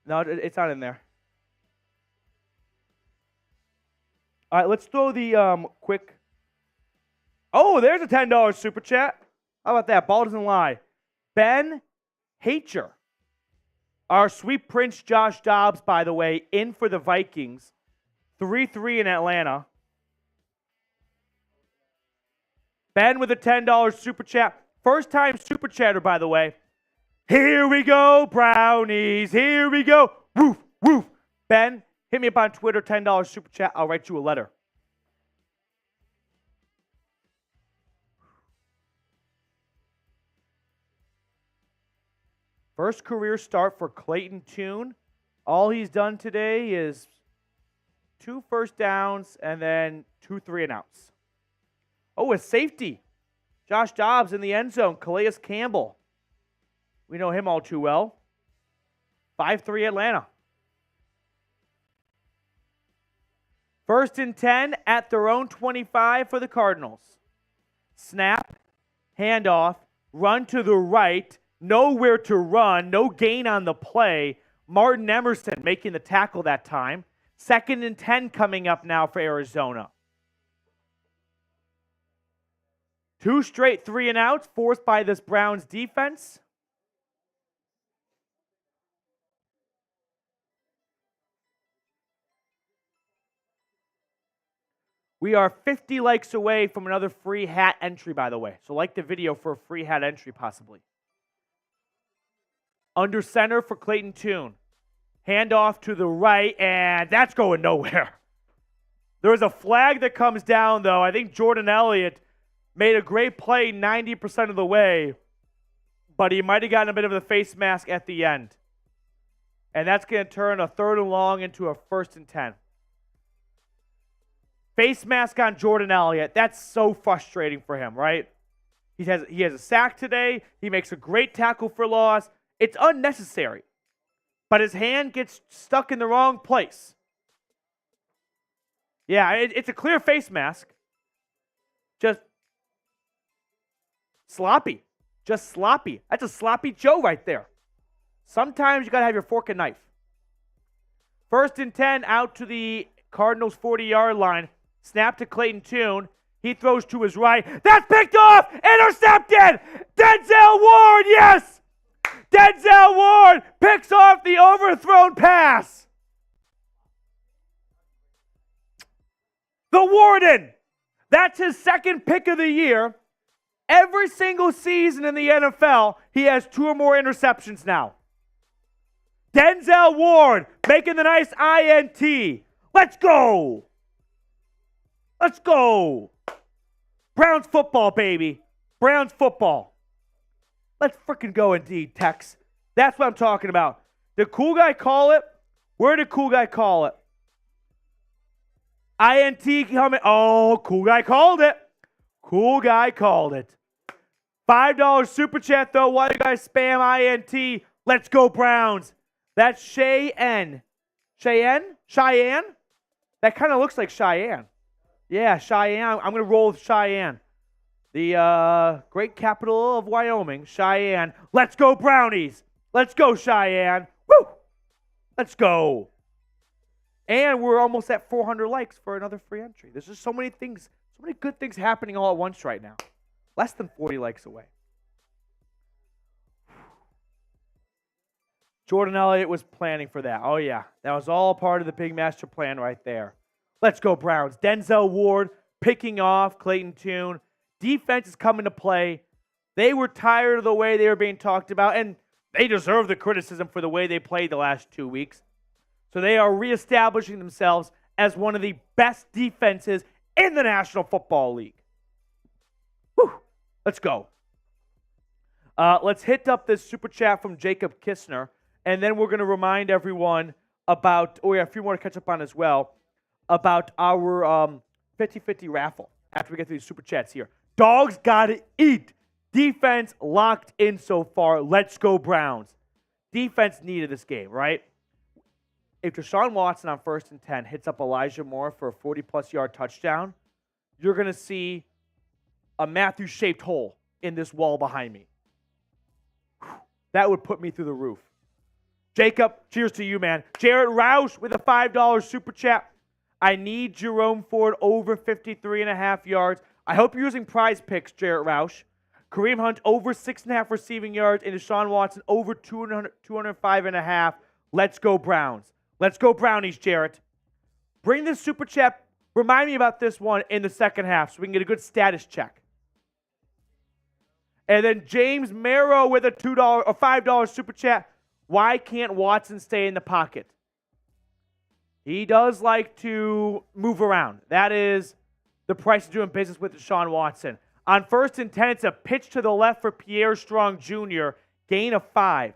No, it's not in there. All right, let's throw the quick. Oh, there's a $10 super chat. How about that? Ball doesn't lie. Ben Hatcher. Our sweet prince Josh Dobbs, by the way, in for the Vikings. 3-3 in Atlanta. Ben with a $10 super chat. First time super chatter, by the way. Here we go, Brownies. Here we go. Woof, woof. Ben, hit me up on Twitter, $10 super chat. I'll write you a letter. First career start for Clayton Tune. All he's done today is 2 first downs and then 2 3-and-outs. Oh, a safety. Josh Dobbs in the end zone. Calais Campbell. We know him all too well. 5-3 Atlanta. 1st and 10 at their own 25 for the Cardinals. Snap, handoff, run to the right, nowhere to run, no gain on the play. Martin Emerson making the tackle that time. 2nd and 10 coming up now for Arizona. 2 straight 3-and-outs forced by this Browns defense. We are 50 likes away from another free hat entry, by the way. So like the video for a free hat entry, possibly. Under center for Clayton Tune. Handoff to the right, and that's going nowhere. There's a flag that comes down, though. I think Jordan Elliott made a great play 90% of the way, but he might have gotten a bit of a face mask at the end. And that's going to turn a 3rd and long into a 1st and 10. Face mask on Jordan Elliott. That's so frustrating for him, right? He has a sack today. He makes a great tackle for loss. It's unnecessary. But his hand gets stuck in the wrong place. Yeah, it's a clear face mask. Just sloppy. Just sloppy. That's a sloppy Joe right there. Sometimes you got to have your fork and knife. 1st and 10 out to the Cardinals 40-yard line. Snap to Clayton Tune. He throws to his right. That's picked off! Intercepted! Denzel Ward, yes! Denzel Ward picks off the overthrown pass. The Warden. That's his second pick of the year. Every single season in the NFL, he has 2 or more interceptions now. Denzel Ward making the nice INT. Let's go. Let's go. Browns football, baby. Browns football. Let's freaking go indeed, Tex. That's what I'm talking about. Did Cool Guy call it? Where did Cool Guy call it? INT coming. Oh, Cool Guy called it. Cool Guy called it. $5 super chat, though, while you guys spam INT. Let's go, Browns. That's Cheyenne. Cheyenne? That kind of looks like Cheyenne. Yeah, Cheyenne. I'm going to roll with Cheyenne. The great capital of Wyoming, Cheyenne. Let's go, Brownies. Let's go, Cheyenne. Woo! Let's go. And we're almost at 400 likes for another free entry. There's just so many things, so many good things happening all at once right now. Less than 40 likes away. Jordan Elliott was planning for that. Oh, yeah. That was all part of the big master plan right there. Let's go, Browns. Denzel Ward picking off Clayton Tune. Defense is coming to play. They were tired of the way they were being talked about, and they deserve the criticism for the way they played the last 2 weeks. So they are reestablishing themselves as one of the best defenses in the National Football League. Whew. Let's go. Let's hit up this super chat from Jacob Kistner, and then we're going to remind everyone about, a few more to catch up on as well, about our 50-50 raffle after we get through these super chats here. Dogs gotta eat. Defense locked in so far. Let's go, Browns. Defense needed this game, right? If Deshaun Watson on 1st and 10 hits up Elijah Moore for a 40-plus yard touchdown, you're going to see a Matthew-shaped hole in this wall behind me. That would put me through the roof. Jacob, cheers to you, man. Garrett Roush with a $5 super chat. I need Jerome Ford over 53.5 yards. I hope you're using Prize Picks, Jarrett Roush. Kareem Hunt over 6.5 receiving yards, and Deshaun Watson over 205.5. Let's go, Browns. Let's go, Brownies, Jarrett. Bring this super chat. Remind me about this one in the second half so we can get a good status check. And then James Merrow with a $5 super chat. Why can't Watson stay in the pocket? He does like to move around. That is the price of doing business with Deshaun Watson. On 1st and 10, it's a pitch to the left for Pierre Strong Jr., gain of 5.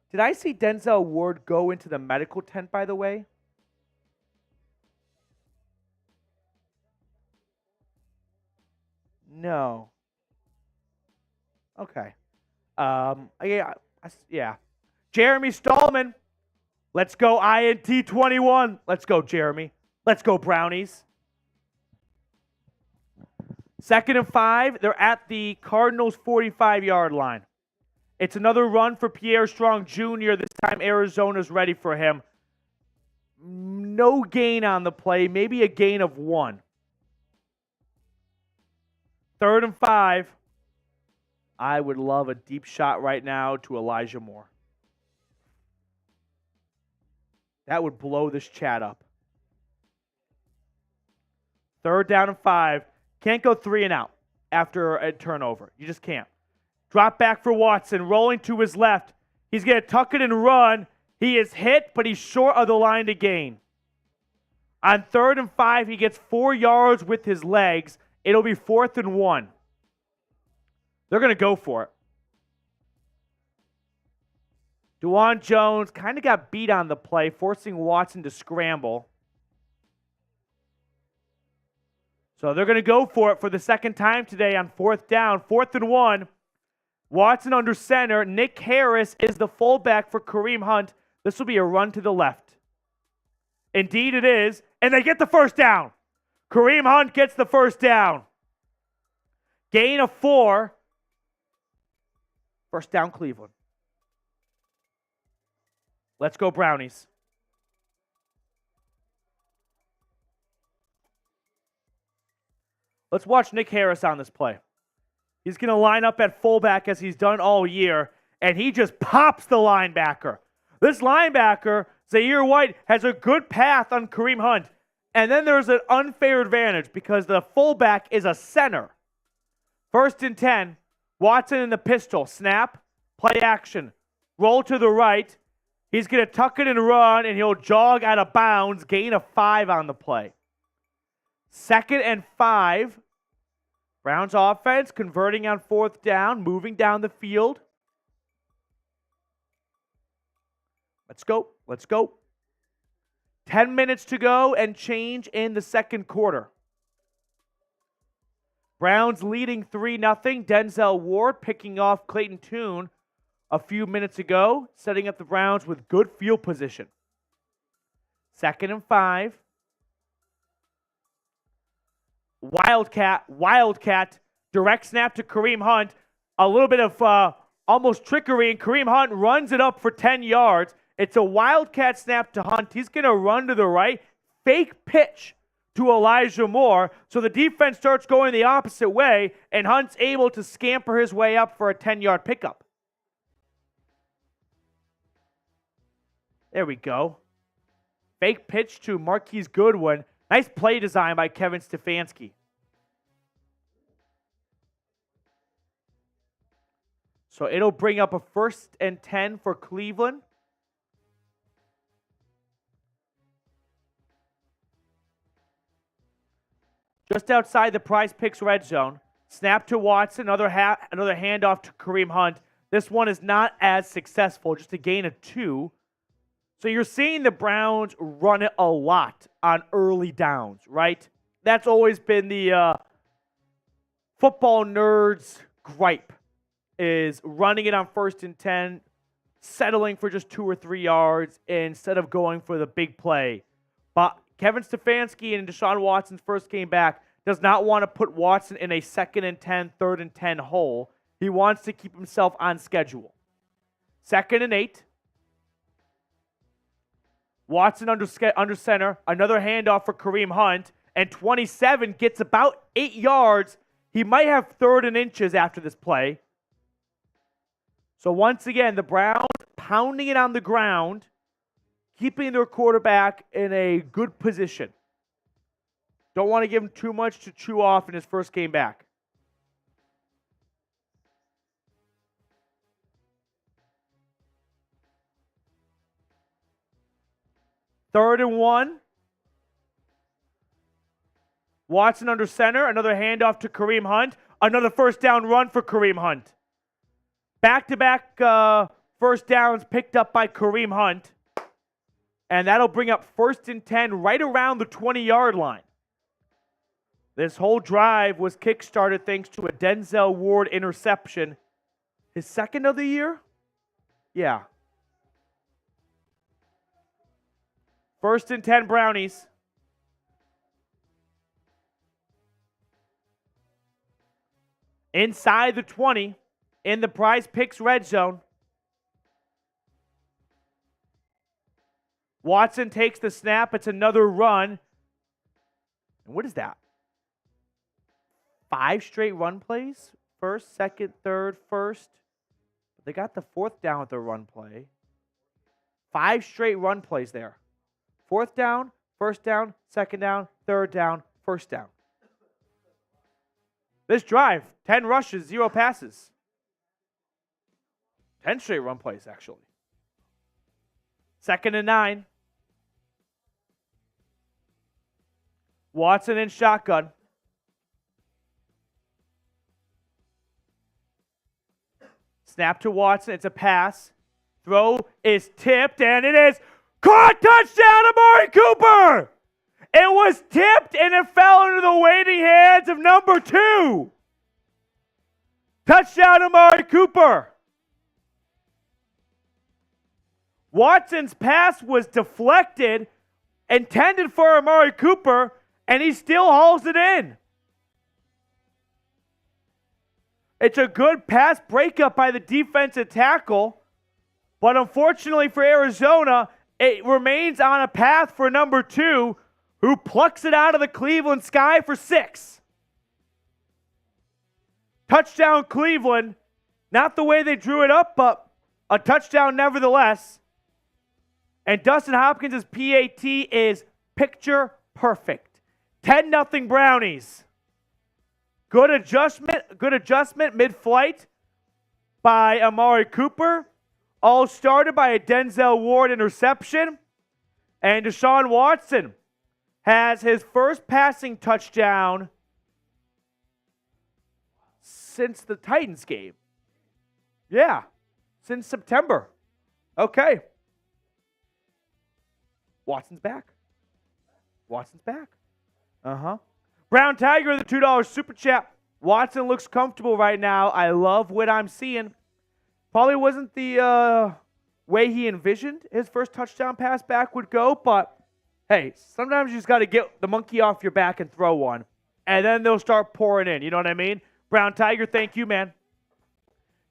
Did I see Denzel Ward go into the medical tent, by the way? No. Okay. Yeah. Jeremy Stallman. Let's go INT 21. Let's go, Jeremy. Let's go, Brownies. 2nd and 5. They're at the Cardinals 45-yard line. It's another run for Pierre Strong Jr. This time Arizona's ready for him. No gain on the play. Maybe a gain of 1. 3rd and 5. I would love a deep shot right now to Elijah Moore. That would blow this chat up. 3rd down and 5. Can't go 3 and out after a turnover. You just can't. Drop back for Watson, rolling to his left. He's going to tuck it and run. He is hit, but he's short of the line to gain. On 3rd and 5, he gets 4 yards with his legs. It'll be 4th and 1. They're going to go for it. DeJuan Jones kind of got beat on the play, forcing Watson to scramble. So they're going to go for it for the second time today on 4th down. 4th and 1. Watson under center. Nick Harris is the fullback for Kareem Hunt. This will be a run to the left. Indeed it is. And they get the first down. Kareem Hunt gets the first down. Gain of 4. First down, Cleveland. Let's go, Brownies. Let's watch Nick Harris on this play. He's going to line up at fullback as he's done all year, and he just pops the linebacker. This linebacker, Zaire White, has a good path on Kareem Hunt. And then there's an unfair advantage because the fullback is a center. 1st and 10. Watson in the pistol. Snap. Play action. Roll to the right. He's going to tuck it and run, and he'll jog out of bounds. Gain of 5 on the play. 2nd and 5. Browns offense converting on 4th down, moving down the field. Let's go. Let's go. 10 minutes to go and change in the second quarter. Browns leading 3-0. Denzel Ward picking off Clayton Tune a few minutes ago, setting up the Browns with good field position. 2nd and 5. Wildcat, direct snap to Kareem Hunt. A little bit of almost trickery, and Kareem Hunt runs it up for 10 yards. It's a Wildcat snap to Hunt. He's going to run to the right. Fake pitch to Elijah Moore. So the defense starts going the opposite way, and Hunt's able to scamper his way up for a 10-yard pickup. There we go. Fake pitch to Marquise Goodwin. Nice play design by Kevin Stefanski. So it'll bring up a 1st and 10 for Cleveland. Just outside the Prize Picks red zone. Snap to Watson, another handoff to Kareem Hunt. This one is not as successful, just a gain of 2. So you're seeing the Browns run it a lot on early downs, right? That's always been the football nerds' gripe, is running it on 1st and 10, settling for just 2 or 3 yards instead of going for the big play. But Kevin Stefanski and Deshaun Watson's first game back does not want to put Watson in a 2nd and 10, 3rd and 10 hole. He wants to keep himself on schedule. 2nd and 8. Watson under center, another handoff for Kareem Hunt, and 27 gets about 8 yards. He might have 3rd and inches after this play. So once again, the Browns pounding it on the ground, keeping their quarterback in a good position. Don't want to give him too much to chew off in his first game back. Third and 1. Watson under center. Another handoff to Kareem Hunt. Another first down run for Kareem Hunt. Back-to-back first downs picked up by Kareem Hunt. And that'll bring up 1st and 10 right around the 20-yard line. This whole drive was kick-started thanks to a Denzel Ward interception. His 2nd of the year? Yeah. 1st and 10 Brownies. Inside the 20 in the Prize Picks red zone. Watson takes the snap. It's another run. And what is that? 5 straight run plays? 1st, 2nd, 3rd, 1st. They got the 4th down with the run play. 5 straight run plays there. 4th down, 1st down, 2nd down, 3rd down, 1st down. This drive, 10 rushes, 0 passes. 10 straight run plays, actually. 2nd and 9. Watson in shotgun. Snap to Watson. It's a pass. Throw is tipped, and it is caught. Touchdown, Amari Cooper! It was tipped, and it fell into the waiting hands of number 2. Touchdown, Amari Cooper. Watson's pass was deflected, intended for Amari Cooper, And he still hauls it in. It's a good pass breakup by the defensive tackle. But unfortunately for Arizona, it remains on a path for number 2, who plucks it out of the Cleveland sky for 6. Touchdown Cleveland. Not the way they drew it up, but a touchdown nevertheless. And Dustin Hopkins' PAT is picture perfect. 10-0 Brownies. Good adjustment mid-flight by Amari Cooper. All started by a Denzel Ward interception. And Deshaun Watson has his first passing touchdown since the Titans game. Yeah, since September. Okay. Watson's back. Watson's back. Brown Tiger, the $2 super chat. Watson looks comfortable right now. I love what I'm seeing. Probably wasn't the way he envisioned his first touchdown pass back would go, but hey, sometimes you just got to get the monkey off your back and throw one, and then they'll start pouring in. You know what I mean? Brown Tiger, thank you, man.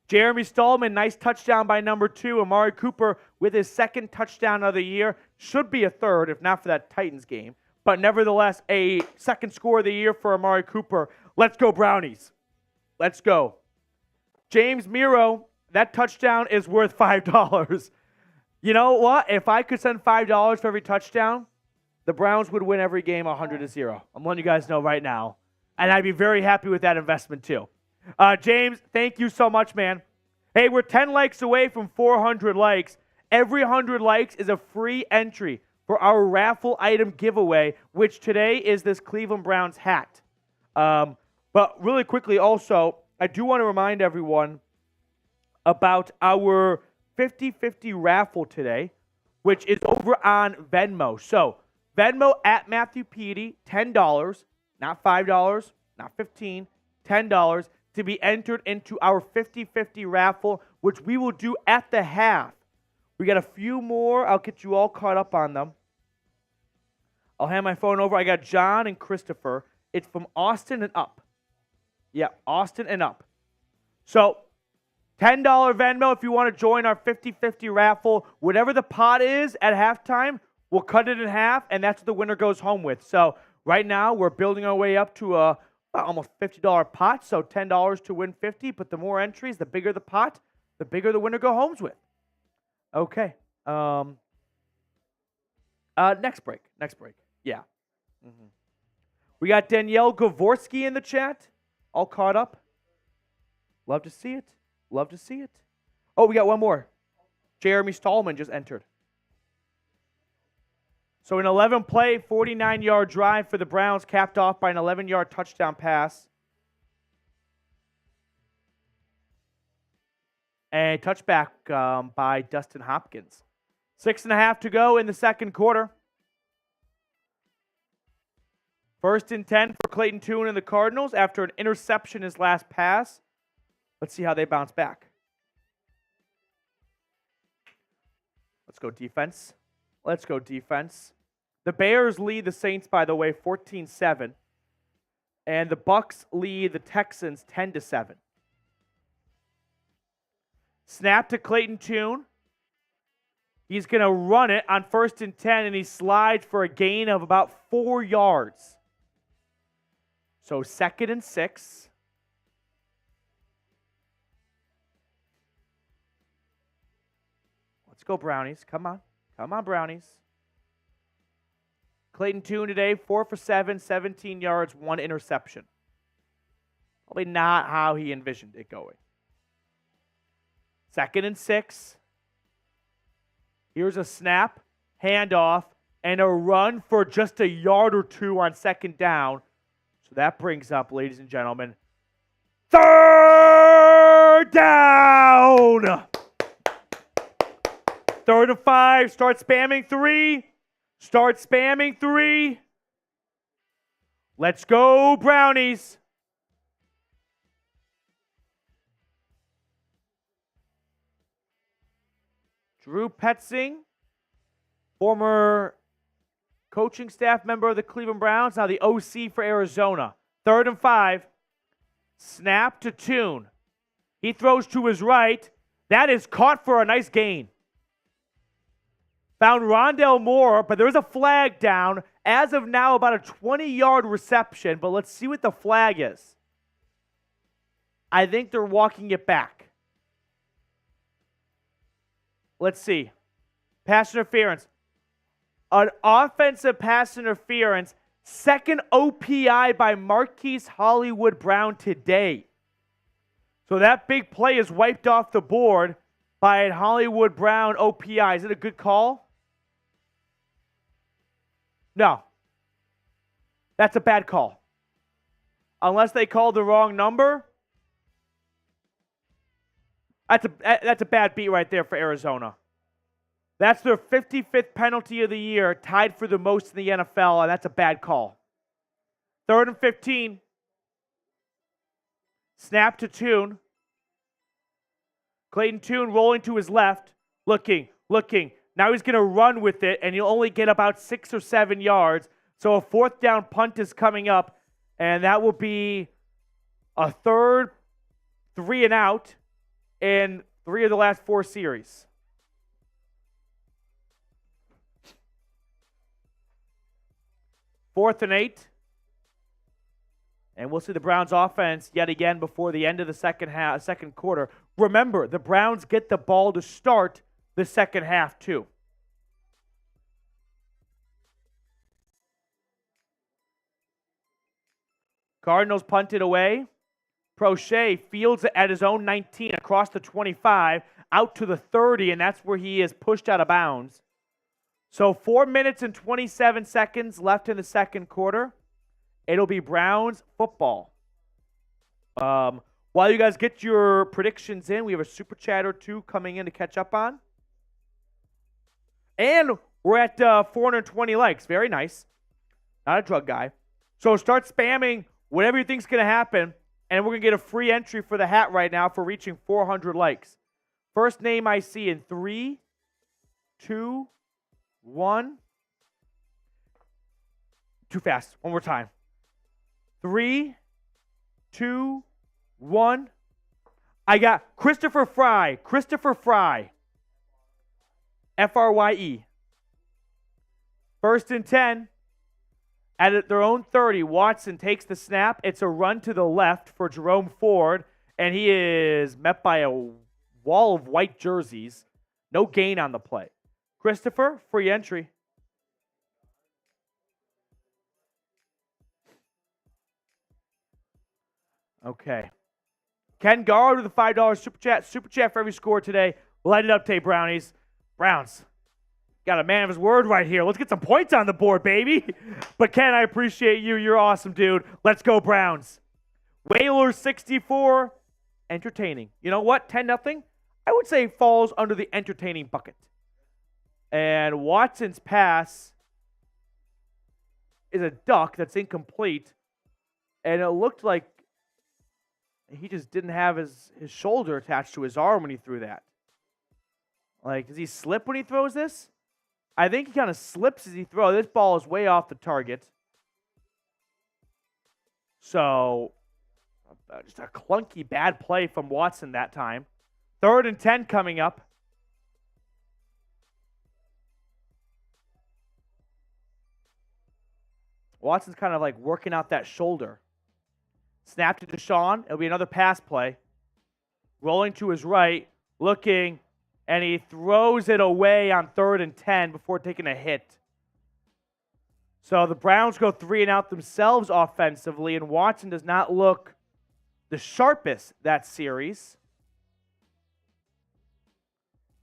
Jeremy Stallman, nice touchdown by number 2. Amari Cooper with his second touchdown of the year. Should be a third, if not for that Titans game. But nevertheless, a second score of the year for Amari Cooper. Let's go, Brownies. Let's go. James Miro, that touchdown is worth $5. You know what? If I could send $5 for every touchdown, the Browns would win every game 100-0. I'm letting you guys know right now. And I'd be very happy with that investment too. James, thank you so much, man. Hey, we're 10 likes away from 400 likes. Every 100 likes is a free entry for our raffle item giveaway, which today is this Cleveland Browns hat. But really quickly also, I do want to remind everyone about our 50-50 raffle today, which is over on Venmo. So Venmo at Matthew Petey, $10, not $5, not $15, $10 to be entered into our 50-50 raffle, which we will do at the half. We got a few more. I'll get you all caught up on them. I'll hand my phone over. I got John and Christopher. It's from Austin and up. Yeah, Austin and up. So $10 Venmo if you want to join our 50-50 raffle. Whatever the pot is at halftime, we'll cut it in half, and that's what the winner goes home with. So right now, we're building our way up to a almost $50 pot, so $10 to win 50, but the more entries, the bigger the pot, the bigger the winner go homes with. Okay. Next break. Yeah. We got Danielle Govorsky in the chat, all caught up. Love to see it. Oh, we got one more. Jeremy Stallman just entered. So an 11-play, 49-yard drive for the Browns, capped off by an 11-yard touchdown pass. And touchback by Dustin Hopkins. 6.5 to go in the second quarter. 1st and 10 for Clayton Tune and the Cardinals after an interception his last pass. Let's see how they bounce back. Let's go defense. The Bears lead the Saints, by the way, 14-7. And the Bucks lead the Texans 10-7. Snap to Clayton Tune. He's going to run it on 1st and 10, and he slides for a gain of about 4 yards. So 2nd and 6. Let's go, Brownies. Come on, Brownies. Clayton Tune today, 4 for 7, 17 yards, 1 interception. Probably not how he envisioned it going. 2nd and 6. Here's a snap, handoff, and a run for just a yard or 2 on 2nd down. So that brings up, ladies and gentlemen, 3rd down. 3rd and 5. Start spamming 3. Let's go, Brownies. Drew Petzing, former coaching staff member of the Cleveland Browns, now the OC for Arizona. 3rd and 5. Snap to Tune. He throws to his right. That is caught for a nice gain. Found Rondale Moore, but there is a flag down. As of now, about a 20-yard reception, but let's see what the flag is. I think they're walking it back. Let's see. Pass interference. An offensive pass interference. Second OPI by Marquise Hollywood Brown today. So that big play is wiped off the board by a Hollywood Brown OPI. Is it a good call? No. That's a bad call. Unless they called the wrong number. That's a bad beat right there for Arizona. That's their 55th penalty of the year, tied for the most in the NFL, and that's a bad call. 3rd and 15. Snap to Tune. Clayton Tune rolling to his left, looking. Now he's going to run with it, and he'll only get about 6 or 7 yards. So a 4th down punt is coming up, and that will be a 3rd 3 and out in 3 of the last 4 series. Fourth and 8. And we'll see the Browns offense yet again before the end of the second quarter. Remember, the Browns get the ball to start the second half too. Cardinals punted away. Prochet fields it at his own 19 across the 25, out to the 30, and that's where he is pushed out of bounds. So 4 minutes and 27 seconds left in the second quarter. It'll be Browns football. While you guys get your predictions in, we have a super chat or two coming in to catch up on. And we're at 420 likes. Very nice. Not a drug guy. So start spamming whatever you think's going to happen, and we're going to get a free entry for the hat right now for reaching 400 likes. First name I see in 3, 2, 1. Too fast. One more time. 3, 2, 1. I got Christopher Fry. F-R-Y-E. 1st and 10. At their own 30, Watson takes the snap. It's a run to the left for Jerome Ford, and he is met by a wall of white jerseys. No gain on the play. Christopher, free entry. Okay. Ken Garrett with a $5 super chat. Super chat for every score today. Light it up today, Brownies. Browns. Got a man of his word right here. Let's get some points on the board, baby. But Ken, I appreciate you. You're awesome, dude. Let's go, Browns. Whalers 64. Entertaining. You know what? 10-0. I would say falls under the entertaining bucket. And Watson's pass is a duck that's incomplete. And it looked like he just didn't have his shoulder attached to his arm when he threw that. Like, does he slip when he throws this? I think he kind of slips as he throws. This ball is way off the target. So, just a clunky, bad play from Watson that time. 3rd and 10 coming up. Watson's kind of like working out that shoulder. Snap to Deshaun. It'll be another pass play. Rolling to his right, looking, and he throws it away on 3rd and 10 before taking a hit. So the Browns go 3 and out themselves offensively, and Watson does not look the sharpest that series.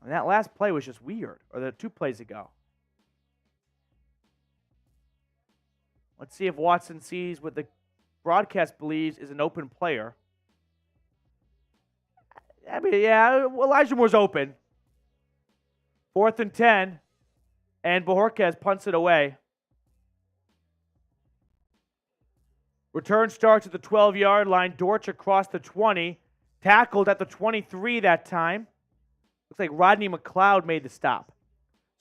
And that last play was just weird, or the 2 plays ago. Let's see if Watson sees what the broadcast believes is an open player. I mean, yeah, Elijah Moore's open. 4th and 10, and Bojorquez punts it away. Return starts at the 12-yard line. Dortch across the 20. Tackled at the 23 that time. Looks like Rodney McLeod made the stop.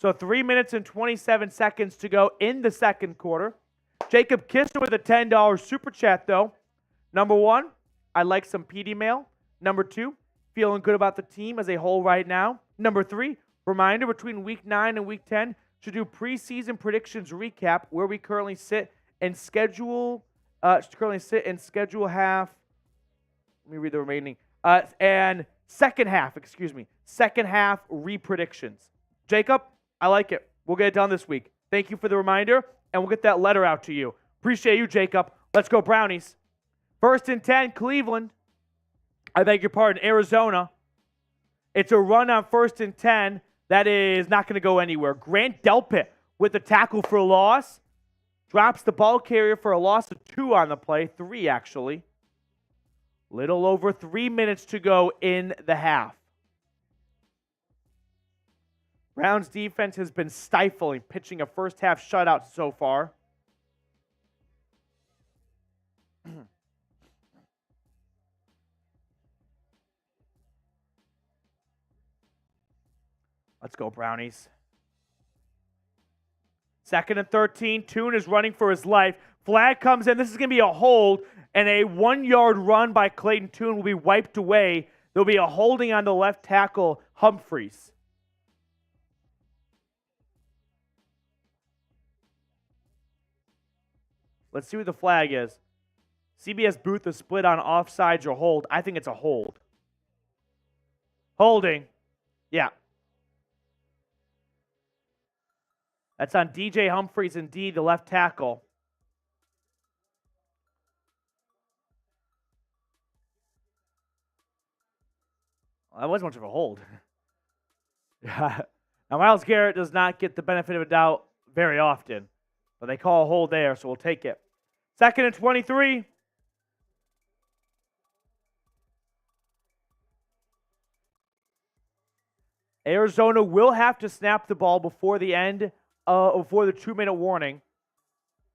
So 3 minutes and 27 seconds to go in the second quarter. Jacob Kistner with a $10 super chat, though. Number one, I like some PD mail. Number two, feeling good about the team as a whole right now. Number three, reminder between week 9 and week 10 to do preseason predictions recap where we currently sit and schedule half. Let me read the remaining. And second half re-predictions. Jacob, I like it. We'll get it done this week. Thank you for the reminder, and we'll get that letter out to you. Appreciate you, Jacob. Let's go, Brownies. 1st and 10, Cleveland. I beg your pardon, Arizona. It's a run on 1st and 10. That is not going to go anywhere. Grant Delpit with the tackle for a loss. Drops the ball carrier for a loss of 2 on the play. 3, actually. Little over 3 minutes to go in the half. Browns defense has been stifling, pitching a first half shutout so far. Let's go, Brownies. 2nd and 13. Tune is running for his life. Flag comes in. This is going to be a hold, and a 1-yard run by Clayton Tune will be wiped away. There'll be a holding on the left tackle, Humphreys. Let's see what the flag is. CBS Booth is split on offsides or hold. I think it's a hold. Holding. Yeah. That's on DJ Humphreys, indeed, the left tackle. Well, that wasn't much of a hold. Now, Myles Garrett does not get the benefit of a doubt very often, but they call a hold there, so we'll take it. 2nd and 23. Arizona will have to snap the ball before the 2-minute warning.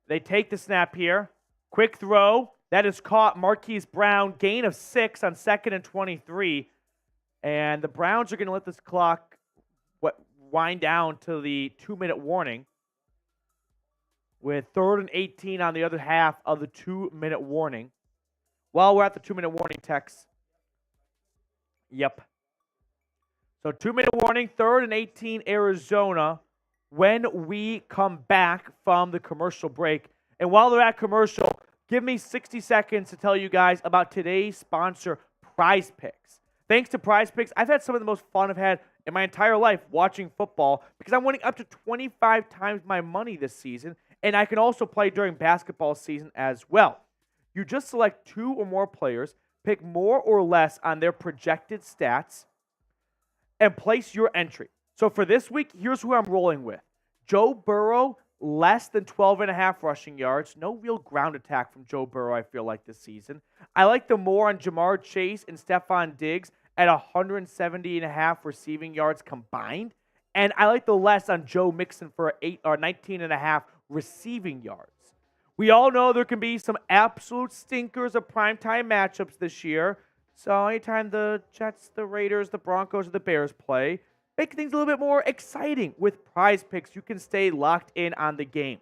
They take the snap here. Quick throw. That is caught. Marquise Brown, gain of 6 on 2nd and 23. And the Browns are going to let this clock wind down to the 2-minute warning with 3rd and 18 on the other half of the 2-minute warning. While we're at the 2-minute warning, Tex. Yep. So 2-minute warning, 3rd and 18, Arizona, when we come back from the commercial break. And while they're at commercial, give me 60 seconds to tell you guys about today's sponsor, Prize Picks. Thanks to Prize Picks, I've had some of the most fun I've had in my entire life watching football because I'm winning up to 25 times my money this season, and I can also play during basketball season as well. You just select 2 or more players, pick more or less on their projected stats, and place your entry. So for this week, here's who I'm rolling with. Joe Burrow, less than 12.5 rushing yards. No real ground attack from Joe Burrow, I feel like, this season. I like the more on Jamar Chase and Stephon Diggs at 170.5 receiving yards combined. And I like the less on Joe Mixon for 19.5 receiving yards. We all know there can be some absolute stinkers of primetime matchups this year. So anytime the Jets, the Raiders, the Broncos, or the Bears play, make things a little bit more exciting with Prize Picks. You can stay locked in on the game.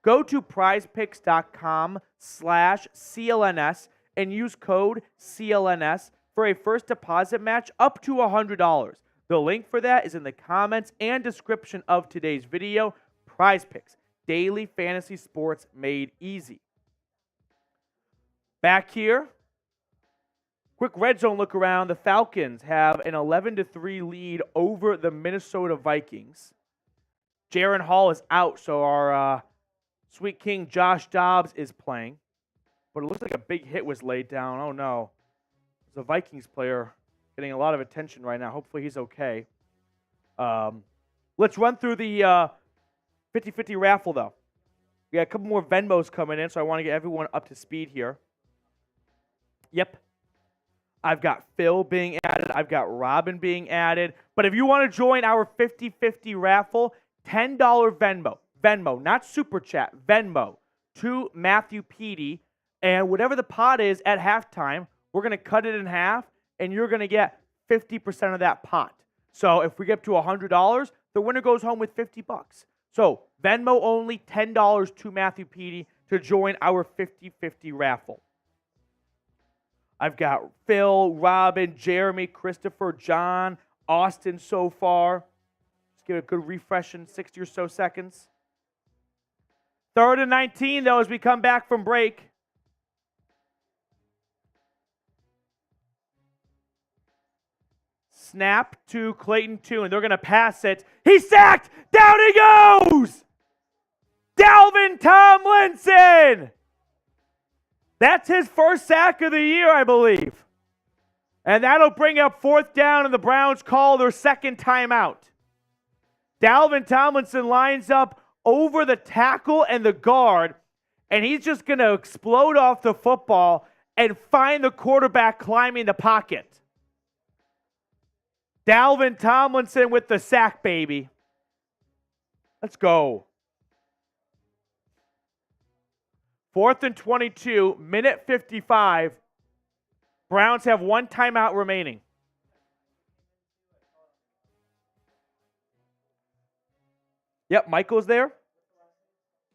Go to prizepicks.com/CLNS and use code CLNS for a first deposit match up to $100. The link for that is in the comments and description of today's video. Prize Picks, daily fantasy sports made easy. Back here, quick red zone look around. The Falcons have an 11-3 lead over the Minnesota Vikings. Jaron Hall is out, so our sweet king Josh Dobbs is playing. But it looks like a big hit was laid down. Oh, no. There's a Vikings player getting a lot of attention right now. Hopefully he's okay. Let's run through the 50-50 raffle, though. We got a couple more Venmos coming in, so I want to get everyone up to speed here. Yep. I've got Phil being added. I've got Robin being added. But if you want to join our 50-50 raffle, $10 Venmo, not Super Chat, Venmo, to Matthew Petey. And whatever the pot is at halftime, we're going to cut it in half, and you're going to get 50% of that pot. So if we get to $100, the winner goes home with $50. So Venmo only, $10 to Matthew Petey to join our 50-50 raffle. I've got Phil, Robin, Jeremy, Christopher, John, Austin so far. Just give it a good refresh in 60 or so seconds. 3rd and 19, though, as we come back from break. Snap to Clayton Tune. They're going to pass it. He's sacked. Down he goes. Dalvin Tomlinson. That's his first sack of the year, I believe. And that'll bring up 4th down, and the Browns call their second timeout. Dalvin Tomlinson lines up over the tackle and the guard, and he's just going to explode off the football and find the quarterback climbing the pocket. Dalvin Tomlinson with the sack, baby. Let's go. 4th and 22, minute 55. Browns have 1 timeout remaining. Yep, Michael's there.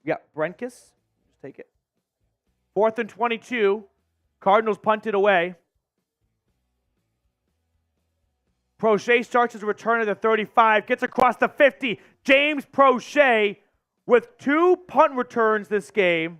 Yeah, Brenkus. Just take it. 4th and 22. Cardinals punted away. Prochet starts his return at the 35, gets across the 50. James Prochet with 2 punt returns this game.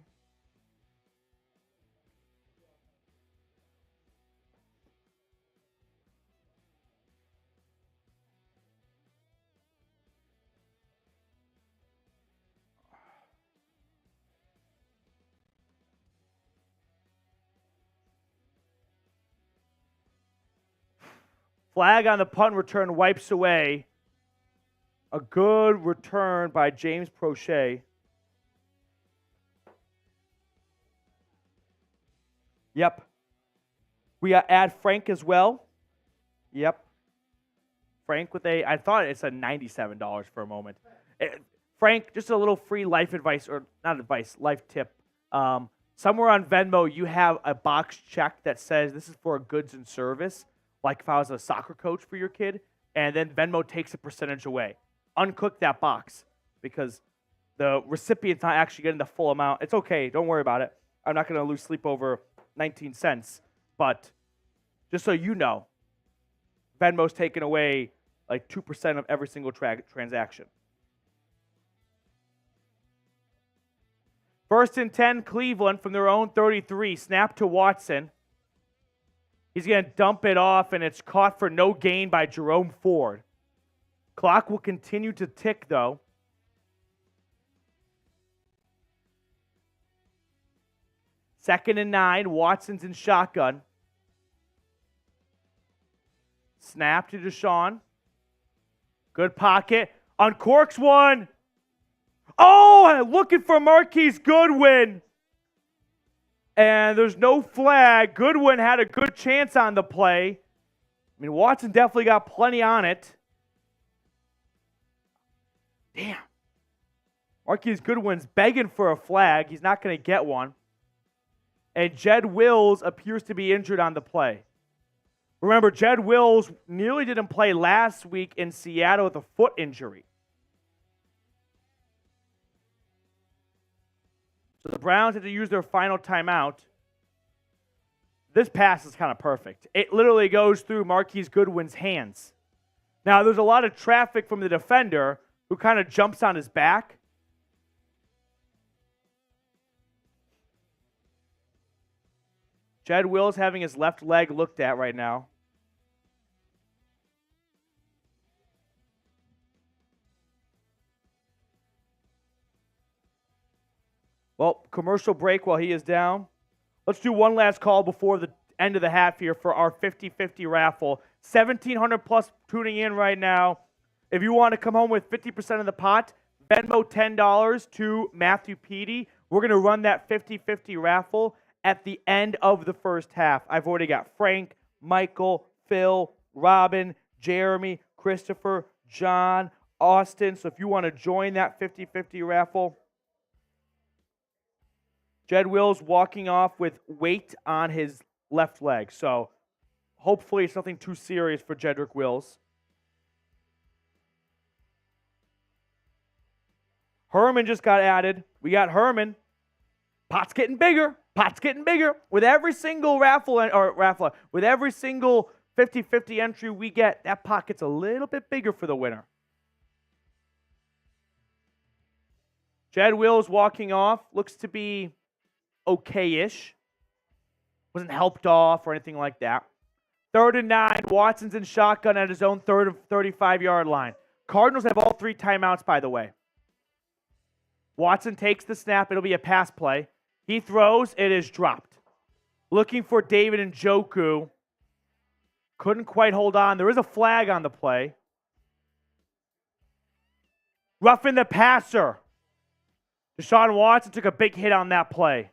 Flag on the punt return wipes away. A good return by James Prochet. Yep. We add Frank as well. Yep. Frank with I thought it said $97 for a moment. Frank, just a little free life advice, or not advice, life tip. Somewhere on Venmo, you have a box check that says this is for goods and service. Like if I was a soccer coach for your kid, and then Venmo takes a percentage away. Unclick that box because the recipient's not actually getting the full amount. It's okay. Don't worry about it. I'm not going to lose sleep over 19 cents. But just so you know, Venmo's taking away like 2% of every single transaction. 1st and 10, Cleveland from their own 33. Snap to Watson. He's going to dump it off, and it's caught for no gain by Jerome Ford. Clock will continue to tick, though. Second and 9, Watson's in shotgun. Snap to Deshaun. Good pocket. Uncorks one. Oh, looking for Marquise Goodwin. And there's no flag. Goodwin had a good chance on the play. I mean, Watson definitely got plenty on it. Damn. Marquise Goodwin's begging for a flag. He's not going to get one. And Jed Wills appears to be injured on the play. Remember, Jed Wills nearly didn't play last week in Seattle with a foot injury. So the Browns had to use their final timeout. This pass is kind of perfect. It literally goes through Marquise Goodwin's hands. Now, there's a lot of traffic from the defender who kind of jumps on his back. Jed Wills having his left leg looked at right now. Well, commercial break while he is down. Let's do one last call before the end of the half here for our 50-50 raffle. 1,700 plus tuning in right now. If you want to come home with 50% of the pot, Venmo $10 to Matthew Petey. We're going to run that 50-50 raffle at the end of the first half. I've already got Frank, Michael, Phil, Robin, Jeremy, Christopher, John, Austin. So if you want to join that 50-50 raffle, Jed Wills walking off with weight on his left leg. So hopefully it's nothing too serious for Jedrick Wills. Herman just got added. We got Herman. Pot's getting bigger. Pot's getting bigger. With every single raffle, with every single 50-50 entry we get, that pot gets a little bit bigger for the winner. Jed Wills walking off. Looks to be okay-ish. Wasn't helped off or anything like that. 3rd and 9. Watson's in shotgun at his own 35-yard line. Cardinals have all 3 timeouts, by the way. Watson takes the snap. It'll be a pass play. He throws. It is dropped. Looking for David Njoku. Couldn't quite hold on. There is a flag on the play. Roughing the passer. Deshaun Watson took a big hit on that play.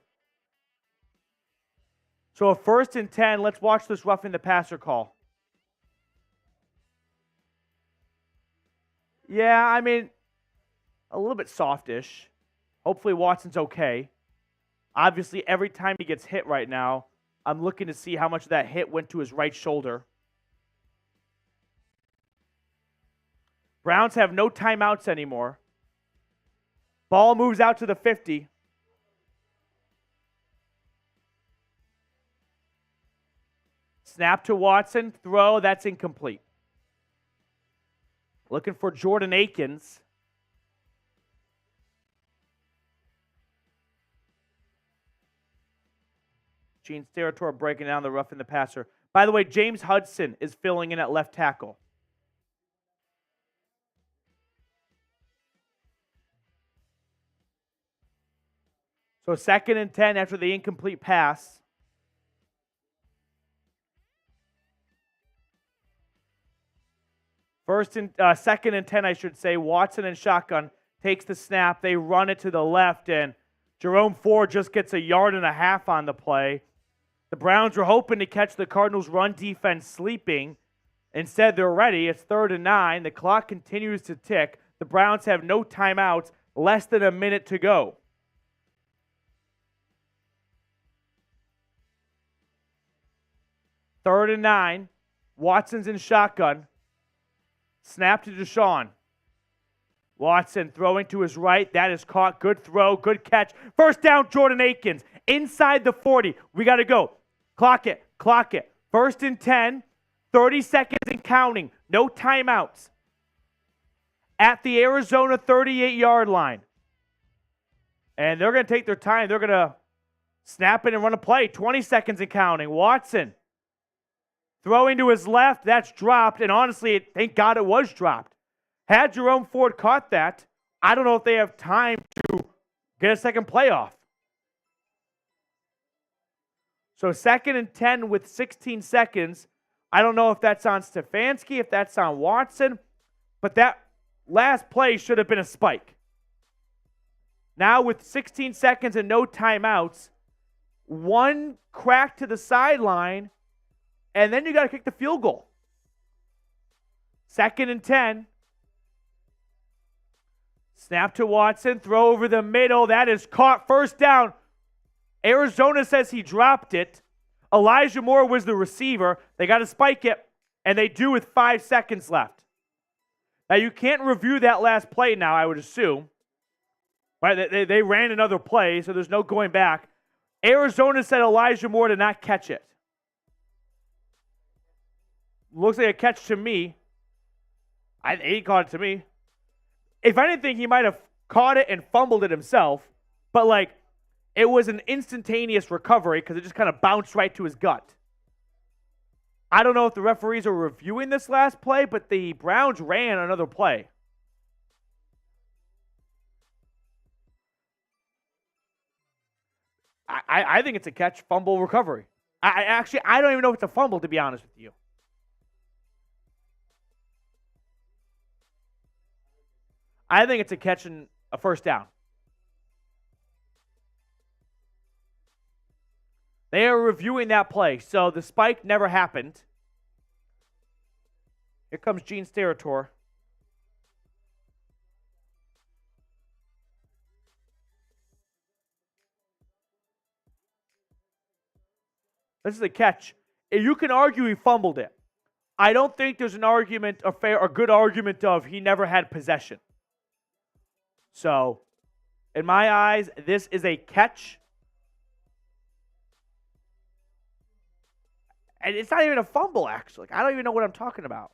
So a 1st and 10. Let's watch this roughing the passer call. Yeah, I mean, a little bit softish. Hopefully Watson's okay. Obviously, every time he gets hit right now, I'm looking to see how much of that hit went to his right shoulder. Browns have no timeouts anymore. Ball moves out to the 50. Snap to Watson. Throw. That's incomplete. Looking for Jordan Akins. Gene Steratore breaking down the roughing the passer. By the way, James Hudson is filling in at left tackle. So 2nd and 10 after the incomplete pass. Second and 10, I should say. Watson and shotgun takes the snap. They run it to the left, and Jerome Ford just gets 1.5 yards on the play. The Browns were hoping to catch the Cardinals' run defense sleeping. Instead, they're ready. It's 3rd and 9. The clock continues to tick. The Browns have no timeouts. Less than a minute to go. Third and 9. Watson's in shotgun. Snap to Deshaun. Watson throwing to his right. That is caught. Good throw. Good catch. First down, Jordan Akins. Inside the 40. We got to go. Clock it. Clock it. 1st and 10. 30 seconds and counting. No timeouts. At the Arizona 38-yard line. And they're going to take their time. They're going to snap it and run a play. 20 seconds and counting. Watson throwing to his left. That's dropped. And honestly, thank God it was dropped. Had Jerome Ford caught that, I don't know if they have time to get a second playoff. So 2nd and 10 with 16 seconds. I don't know if that's on Stefanski, if that's on Watson, but that last play should have been a spike. Now with 16 seconds and no timeouts, one crack to the sideline, and then you got to kick the field goal. 2nd and 10. Snap to Watson, throw over the middle. That is caught. First down. Arizona says he dropped it. Elijah Moore was the receiver. They got to spike it, and they do with 5 seconds left. Now, you can't review that last play now, I would assume. Right? They ran another play, so there's no going back. Arizona said Elijah Moore did not catch it. Looks like a catch to me. He caught it to me. If anything, he might have caught it and fumbled it himself. But, it was an instantaneous recovery because it just kind of bounced right to his gut. I don't know if the referees are reviewing this last play, but the Browns ran another play. I think it's a catch, fumble, recovery. I don't even know if it's a fumble, to be honest with you. I think it's a catch and a first down. They are reviewing that play, so the spike never happened. Here comes Gene Steratore. This is a catch. You can argue he fumbled it. I don't think there's an argument, a good argument of he never had possession. So In my eyes, this is a catch. And it's not even a fumble, actually. I don't even know what I'm talking about.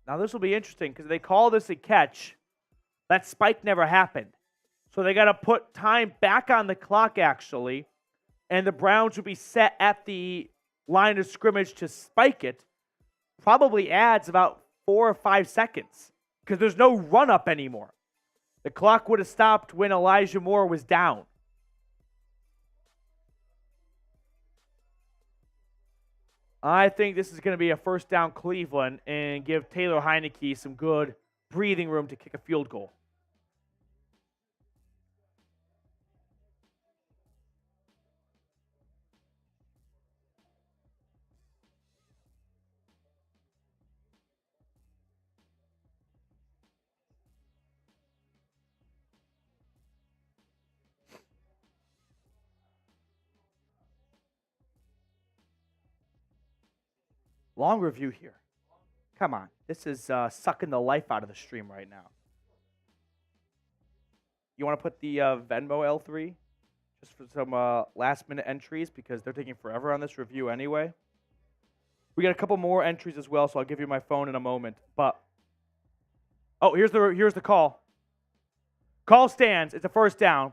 Now, this will be interesting because they call this a catch. That spike never happened. So they got to put time back on the clock, actually. And the Browns would be set at the line of scrimmage to spike it. Probably adds about 4 or 5 seconds because there's no run-up anymore. The clock would have stopped when Elijah Moore was down. I think this is going to be a first down Cleveland and give Taylor Heineke some good breathing room to kick a field goal. Long review here. Come on. This is sucking the life out of the stream right now. You want to put the Venmo L3 just for some last-minute entries because they're taking forever on this review anyway. We got a couple more entries as well, so I'll give you my phone in a moment. But oh, here's the call. Call stands. It's a first down.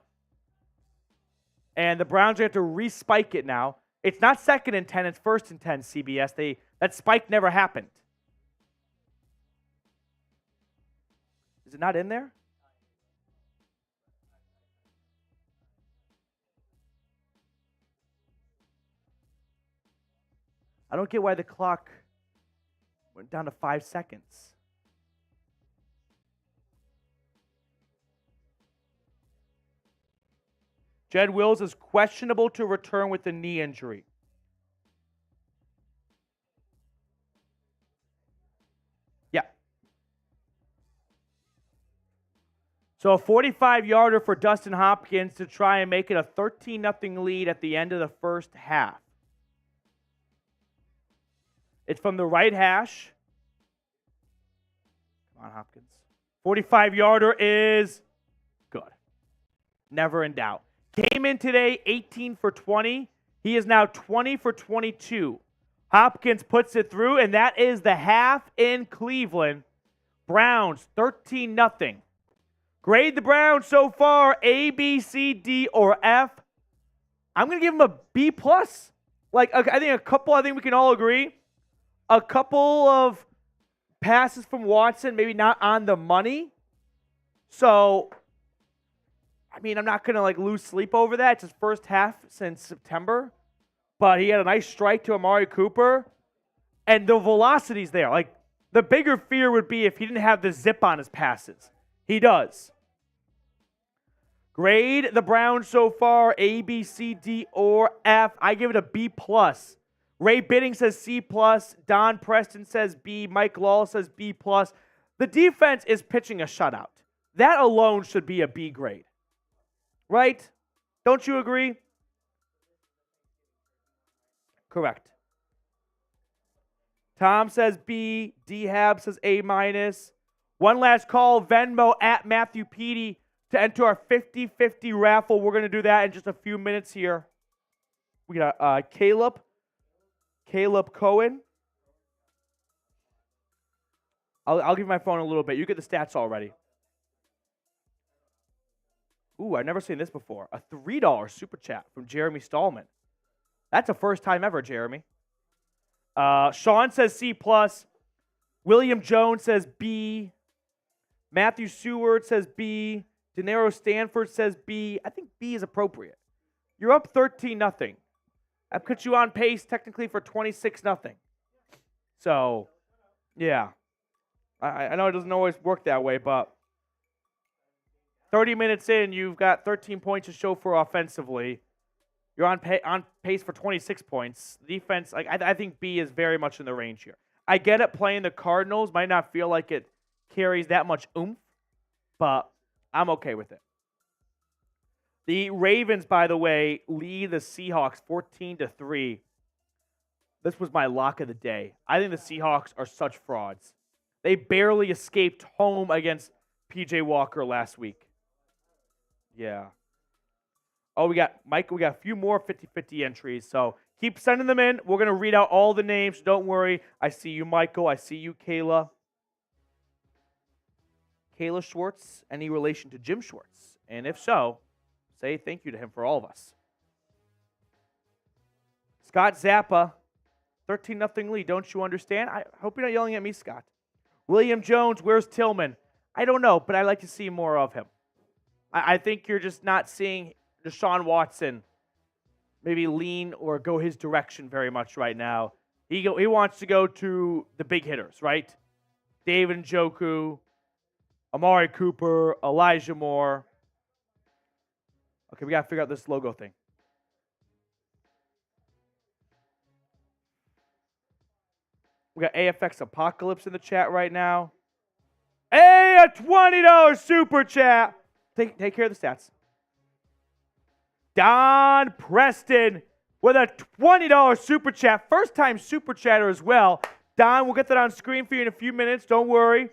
And the Browns have to respike it now. It's not 2nd and 10, it's 1st and 10, CBS. That spike never happened. Is it not in there? I don't get why the clock went down to 5 seconds. Jed Wills is questionable to return with a knee injury. Yeah. So a 45-yarder for Dustin Hopkins to try and make it a 13-0 lead at the end of the first half. It's from the right hash. Come on, Hopkins. 45-yarder is good. Never in doubt. Came in today 18 for 20. He is now 20 for 22. Hopkins puts it through, and that is the half in Cleveland. Browns 13-0. Grade the Browns so far, A, B, C, D, or F. I'm going to give them a B+. I think we can all agree. A couple of passes from Watson, maybe not on the money. So, I'm not going to lose sleep over that. It's his first half since September. But he had a nice strike to Amari Cooper. And the velocity's there. The bigger fear would be if he didn't have the zip on his passes. He does. Grade the Browns so far, A, B, C, D, or F. I give it a B+. Ray Bidding says C+. Don Preston says B. Mike Lawler says B+. The defense is pitching a shutout. That alone should be a B grade. Right? Don't you agree? Correct. Tom says B. D-Hab says A-. One last call, Venmo at Matthew Petey to enter our 50-50 raffle. We're going to do that in just a few minutes here. We got Caleb Cohen. I'll give you my phone in a little bit. You get the stats already. Ooh, I've never seen this before. A $3 super chat from Jeremy Stallman. That's a first time ever, Jeremy. Sean says C+. William Jones says B. Matthew Seward says B. Denaro Stanford says B. I think B is appropriate. You're up 13-0. That puts you on pace technically for 26-0. So, yeah. I know it doesn't always work that way, but 30 minutes in, you've got 13 points to show for offensively. You're on pace for 26 points. Defense, I think B is very much in the range here. I get it, playing the Cardinals might not feel like it carries that much oomph, but I'm okay with it. The Ravens, by the way, lead the Seahawks 14-3. This was my lock of the day. I think the Seahawks are such frauds. They barely escaped home against P.J. Walker last week. Yeah. Oh, we got a few more 50-50 entries, so keep sending them in. We're going to read out all the names. Don't worry. I see you, Michael. I see you, Kayla. Kayla Schwartz, any relation to Jim Schwartz? And if so, say thank you to him for all of us. Scott Zappa, 13-0 lead. Don't you understand? I hope you're not yelling at me, Scott. William Jones, where's Tillman? I don't know, but I'd like to see more of him. I think you're just not seeing Deshaun Watson maybe lean or go his direction very much right now. He wants to go to the big hitters, right? David Njoku, Amari Cooper, Elijah Moore. Okay, we got to figure out this logo thing. We got AFX Apocalypse in the chat right now. Hey, a $20 super chat. Take care of the stats. Don Preston with a $20 super chat. First time super chatter as well. Don, we'll get that on screen for you in a few minutes. Don't worry.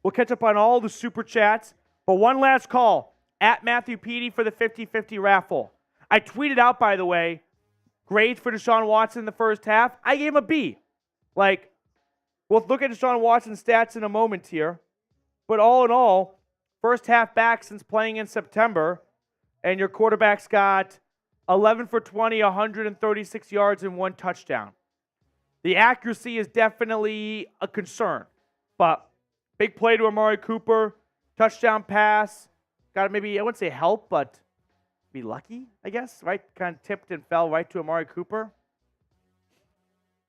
We'll catch up on all the super chats. But one last call. At Matthew Petey for the 50-50 raffle. I tweeted out, by the way, grades for Deshaun Watson in the first half. I gave him a B. We'll look at Deshaun Watson's stats in a moment here. But all in all, first half back since playing in September, and your quarterback's got 11 for 20, 136 yards, and 1 touchdown. The accuracy is definitely a concern, but big play to Amari Cooper, touchdown pass, got maybe, I wouldn't say help, but be lucky, I guess, right? Kind of tipped and fell right to Amari Cooper.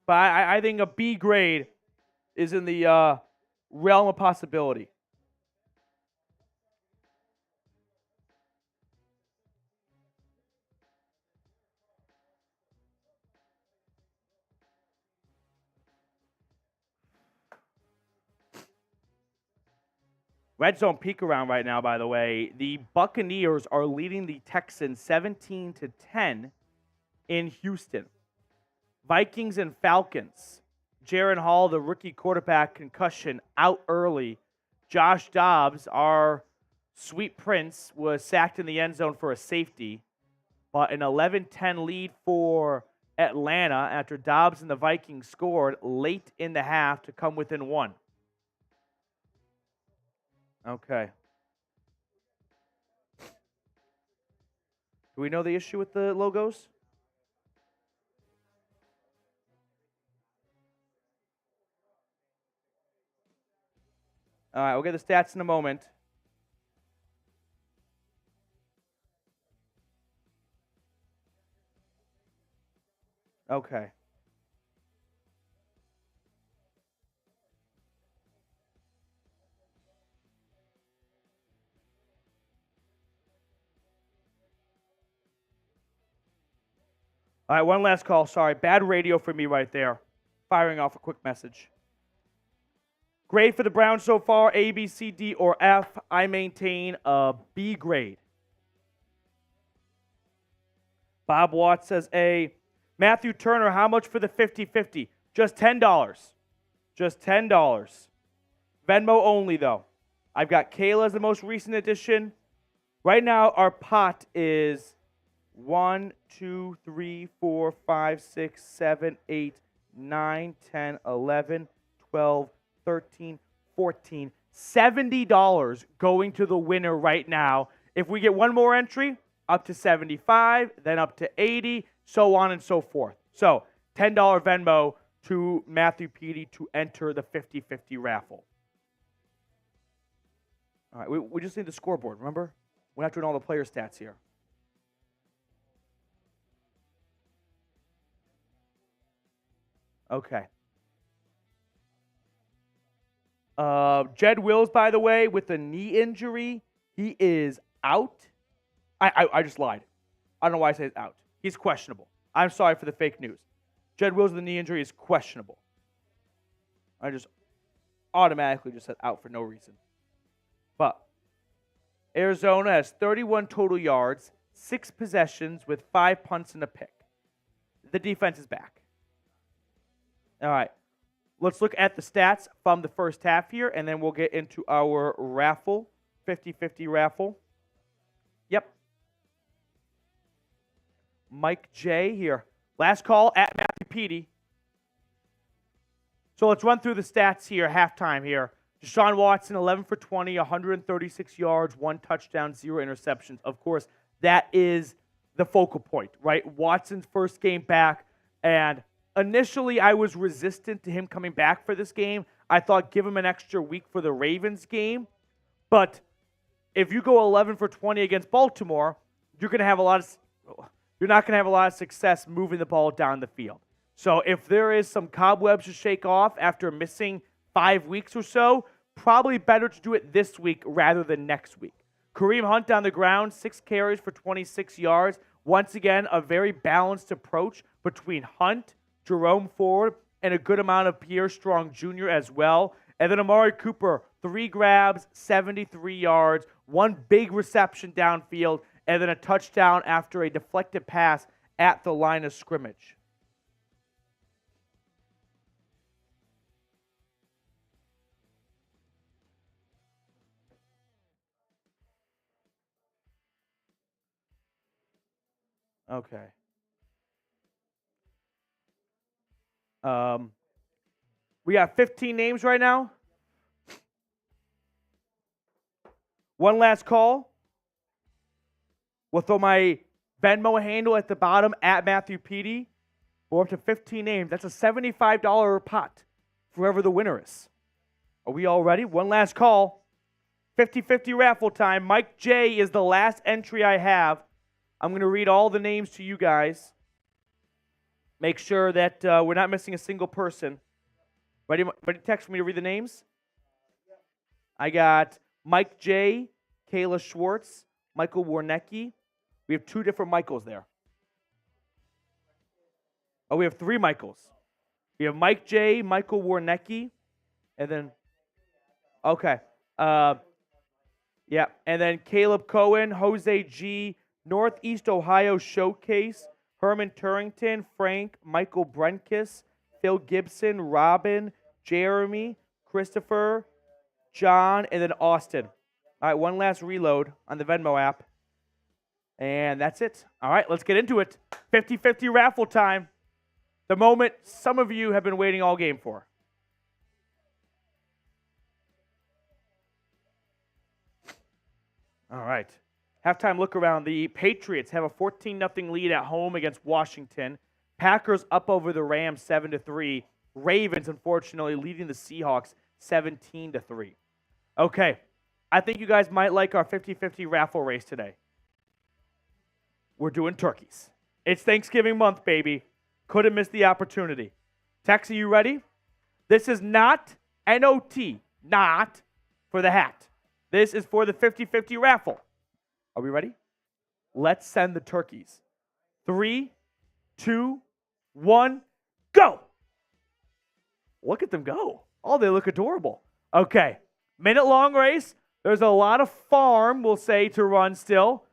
But I think a B grade is in the realm of possibility. Red zone peek around right now, by the way. The Buccaneers are leading the Texans 17-10 in Houston. Vikings and Falcons. Jaren Hall, the rookie quarterback, concussion, out early. Josh Dobbs, our sweet prince, was sacked in the end zone for a safety. But an 11-10 lead for Atlanta after Dobbs and the Vikings scored late in the half to come within 1. Okay. Do we know the issue with the logos? All right, we'll get the stats in a moment. Okay. All right, one last call. Sorry, bad radio for me right there. Firing off a quick message. Grade for the Browns so far, A, B, C, D, or F. I maintain a B grade. Bob Watts says A. Matthew Turner, how much for the 50-50? Just $10. Just $10. Venmo only, though. I've got Kayla as the most recent addition. Right now, our pot is 1, 2, 3, 4, 5, 6, 7, 8, 9, 10, 11, 12, 13, 14. $70 going to the winner right now. If we get one more entry, up to 75, then up to 80, so on and so forth. So $10 Venmo to Matthew Petey to enter the 50-50 raffle. All right, we just need the scoreboard, remember? We're not doing all the player stats here. Okay. Jed Wills, by the way, with a knee injury, he is out. I just lied. I don't know why I say it's out. He's questionable. I'm sorry for the fake news. Jed Wills with a knee injury is questionable. I just automatically just said out for no reason. But Arizona has 31 total yards, 6 possessions with 5 punts and a pick. The defense is back. All right. Let's look at the stats from the first half here, and then we'll get into our raffle, 50-50 raffle. Yep. Mike J here. Last call at Matthew Petey. So let's run through the stats here, halftime here. Deshaun Watson, 11 for 20, 136 yards, 1 touchdown, 0 interceptions. Of course, that is the focal point, right? Watson's first game back, and initially I was resistant to him coming back for this game. I thought give him an extra week for the Ravens game. But if you go 11 for 20 against Baltimore, you're not going to have a lot of success moving the ball down the field. So if there is some cobwebs to shake off after missing 5 weeks or so, probably better to do it this week rather than next week. Kareem Hunt on the ground, 6 carries for 26 yards. Once again, a very balanced approach between Hunt, Jerome Ford, and a good amount of Pierre Strong Jr. as well. And then Amari Cooper, 3 grabs, 73 yards, 1 big reception downfield, and then a touchdown after a deflected pass at the line of scrimmage. Okay. We got 15 names right now. One last call. We'll throw my Venmo handle at the bottom, at Matthew Petey. We're up to 15 names. That's a $75 pot for whoever the winner is. Are we all ready? One last call. 50-50 raffle time. Mike J is the last entry I have. I'm going to read all the names to you guys. Make sure that we're not missing a single person. Ready to text for me to read the names? I got Mike J, Kayla Schwartz, Michael Warnecki. We have 2 different Michaels there. Oh, we have 3 Michaels. We have Mike J, Michael Warnecki, and then, okay. Yeah, and then Caleb Cohen, Jose G, Northeast Ohio Showcase, Herman Turrington, Frank, Michael Brenkus, Phil Gibson, Robin, Jeremy, Christopher, John, and then Austin. All right, one last reload on the Venmo app. And that's it. All right, let's get into it. 50-50 raffle time. The moment some of you have been waiting all game for. All right. Halftime look around. The Patriots have a 14-0 lead at home against Washington. Packers up over the Rams 7-3. Ravens, unfortunately, leading the Seahawks 17-3. Okay. I think you guys might like our 50-50 raffle race today. We're doing turkeys. It's Thanksgiving month, baby. Couldn't miss the opportunity. Tex, are you ready? This is not N-O-T, not for the hat. This is for the 50-50 raffle. Are we ready? Let's send the turkeys. 3, 2, 1, go! Look at them go. Oh, they look adorable. Okay, minute-long race. There's a lot of farm, we'll say, to run still.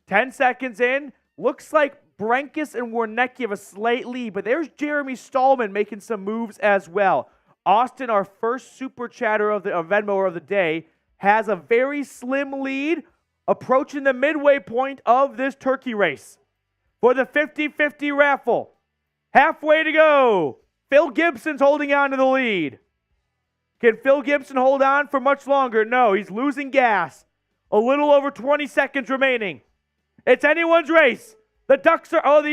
10 seconds in. Looks like Brenkus and Warnecki have a slight lead, but there's Jeremy Stallman making some moves as well. Austin, our first super chatter of the Venmoer of the day, has a very slim lead approaching the midway point of this turkey race for the 50-50 raffle. Halfway to go. Phil Gibson's holding on to the lead. Can Phil Gibson hold on for much longer? No, he's losing gas. A little over 20 seconds remaining. It's anyone's race. The ducks are,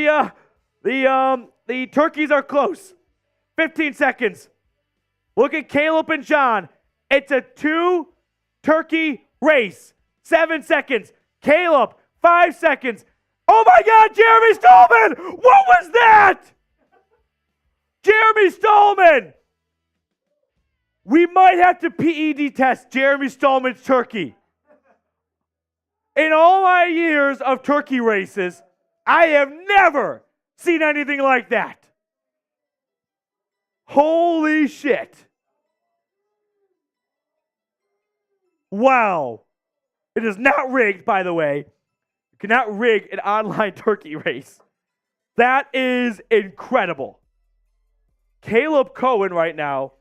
the turkeys are close. 15 seconds. Look at Caleb and John. It's a 2-turkey race. 7 seconds. Caleb, 5 seconds. Oh my God, Jeremy Stallman! What was that? Jeremy Stallman! We might have to PED test Jeremy Stallman's turkey. In all my years of turkey races, I have never seen anything like that. Holy shit. Wow. It is not rigged, by the way. cannot rig an online turkey race. That is incredible. Caleb Cohen right now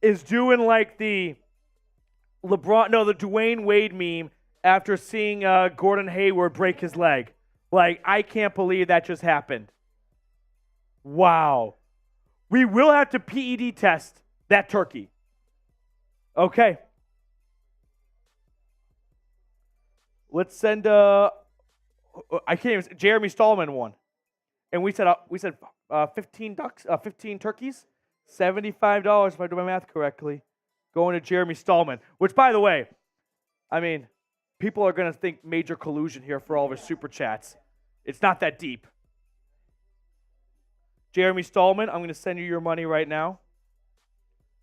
is doing like the the Dwayne Wade meme after seeing Gordon Hayward break his leg. Like, I can't believe that just happened. Wow. We will have to PED test that turkey. Okay. Let's send I can't even. Jeremy Stallman won, and we said 15 turkeys, $75 if I do my math correctly, going to Jeremy Stallman. Which, by the way, I mean, people are going to think major collusion here for all of his super chats. It's not that deep. Jeremy Stallman, I'm going to send you your money right now.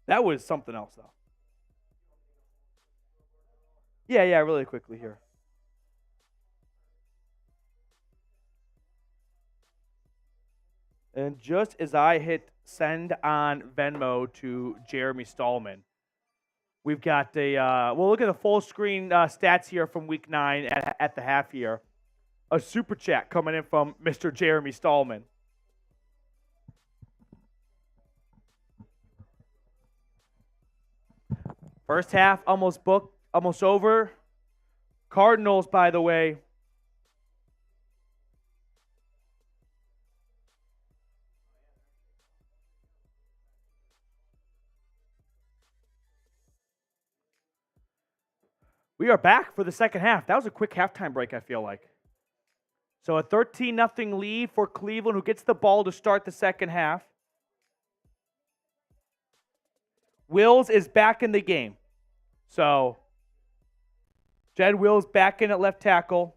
That was something else, though. Yeah, really quickly here. And just as I hit send on Venmo to Jeremy Stallman, we've got we'll look at the full screen stats here from week 9 at the half year. A super chat coming in from Mr. Jeremy Stallman. First half almost booked, almost over. Cardinals, by the way, we are back for the second half. That was a quick halftime break, I feel like. So a 13-0 lead for Cleveland, who gets the ball to start the second half. Wills is back in the game. So Jed Wills back in at left tackle.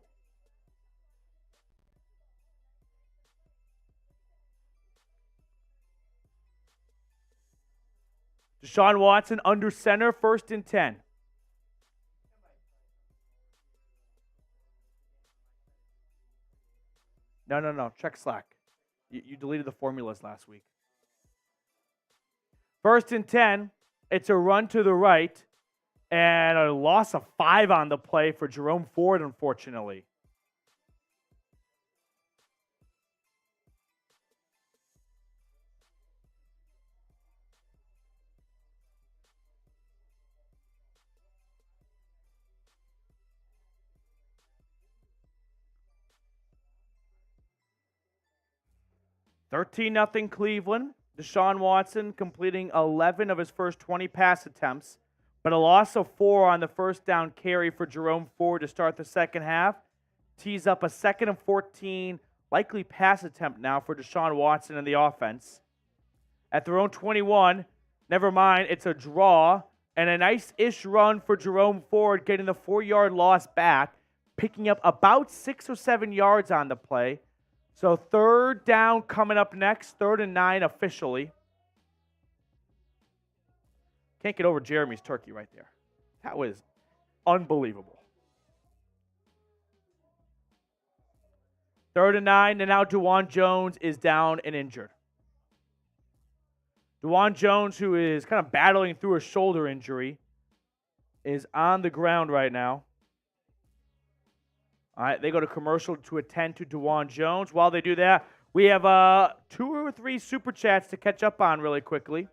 Deshaun Watson under center, 1st and 10. No. Check Slack. You deleted the formulas last week. 1st and 10. It's a run to the right. And a loss of 5 on the play for Jerome Ford, unfortunately. $13-0 Cleveland. Deshaun Watson completing 11 of his first 20 pass attempts, but a loss of 4 on the first down carry for Jerome Ford to start the second half. Tees up a 2nd and 14, likely pass attempt now for Deshaun Watson and the offense. At their own 21, never mind, it's a draw, and a nice-ish run for Jerome Ford, getting the 4-yard loss back, picking up about 6 or 7 yards on the play. So 3rd down coming up next, 3rd and 9 officially. Can't get over Jeremy's turkey right there. That was unbelievable. 3rd and 9, and now DeJuan Jones is down and injured. DeJuan Jones, who is kind of battling through a shoulder injury, is on the ground right now. All right, they go to commercial to attend to DeJuan Jones. While they do that, we have 2 or 3 super chats to catch up on really quickly.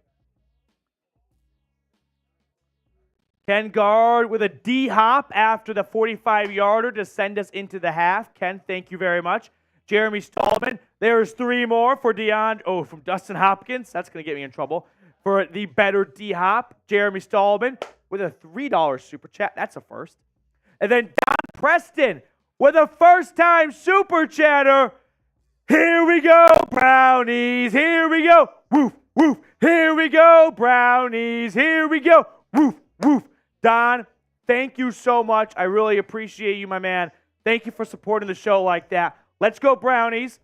Ken Guard with a D-hop after the 45-yarder to send us into the half. Ken, thank you very much. Jeremy Stallman, there's 3 more for from Dustin Hopkins. That's going to get me in trouble. For the better D-hop, Jeremy Stallman with a $3 super chat. That's a first. And then Don Preston with a first-time super chatter. Here we go, Brownies. Here we go. Woof, woof. Here we go, Brownies. Here we go. Woof, woof. Don, thank you so much. I really appreciate you, my man. Thank you for supporting the show like that. Let's go, Brownies.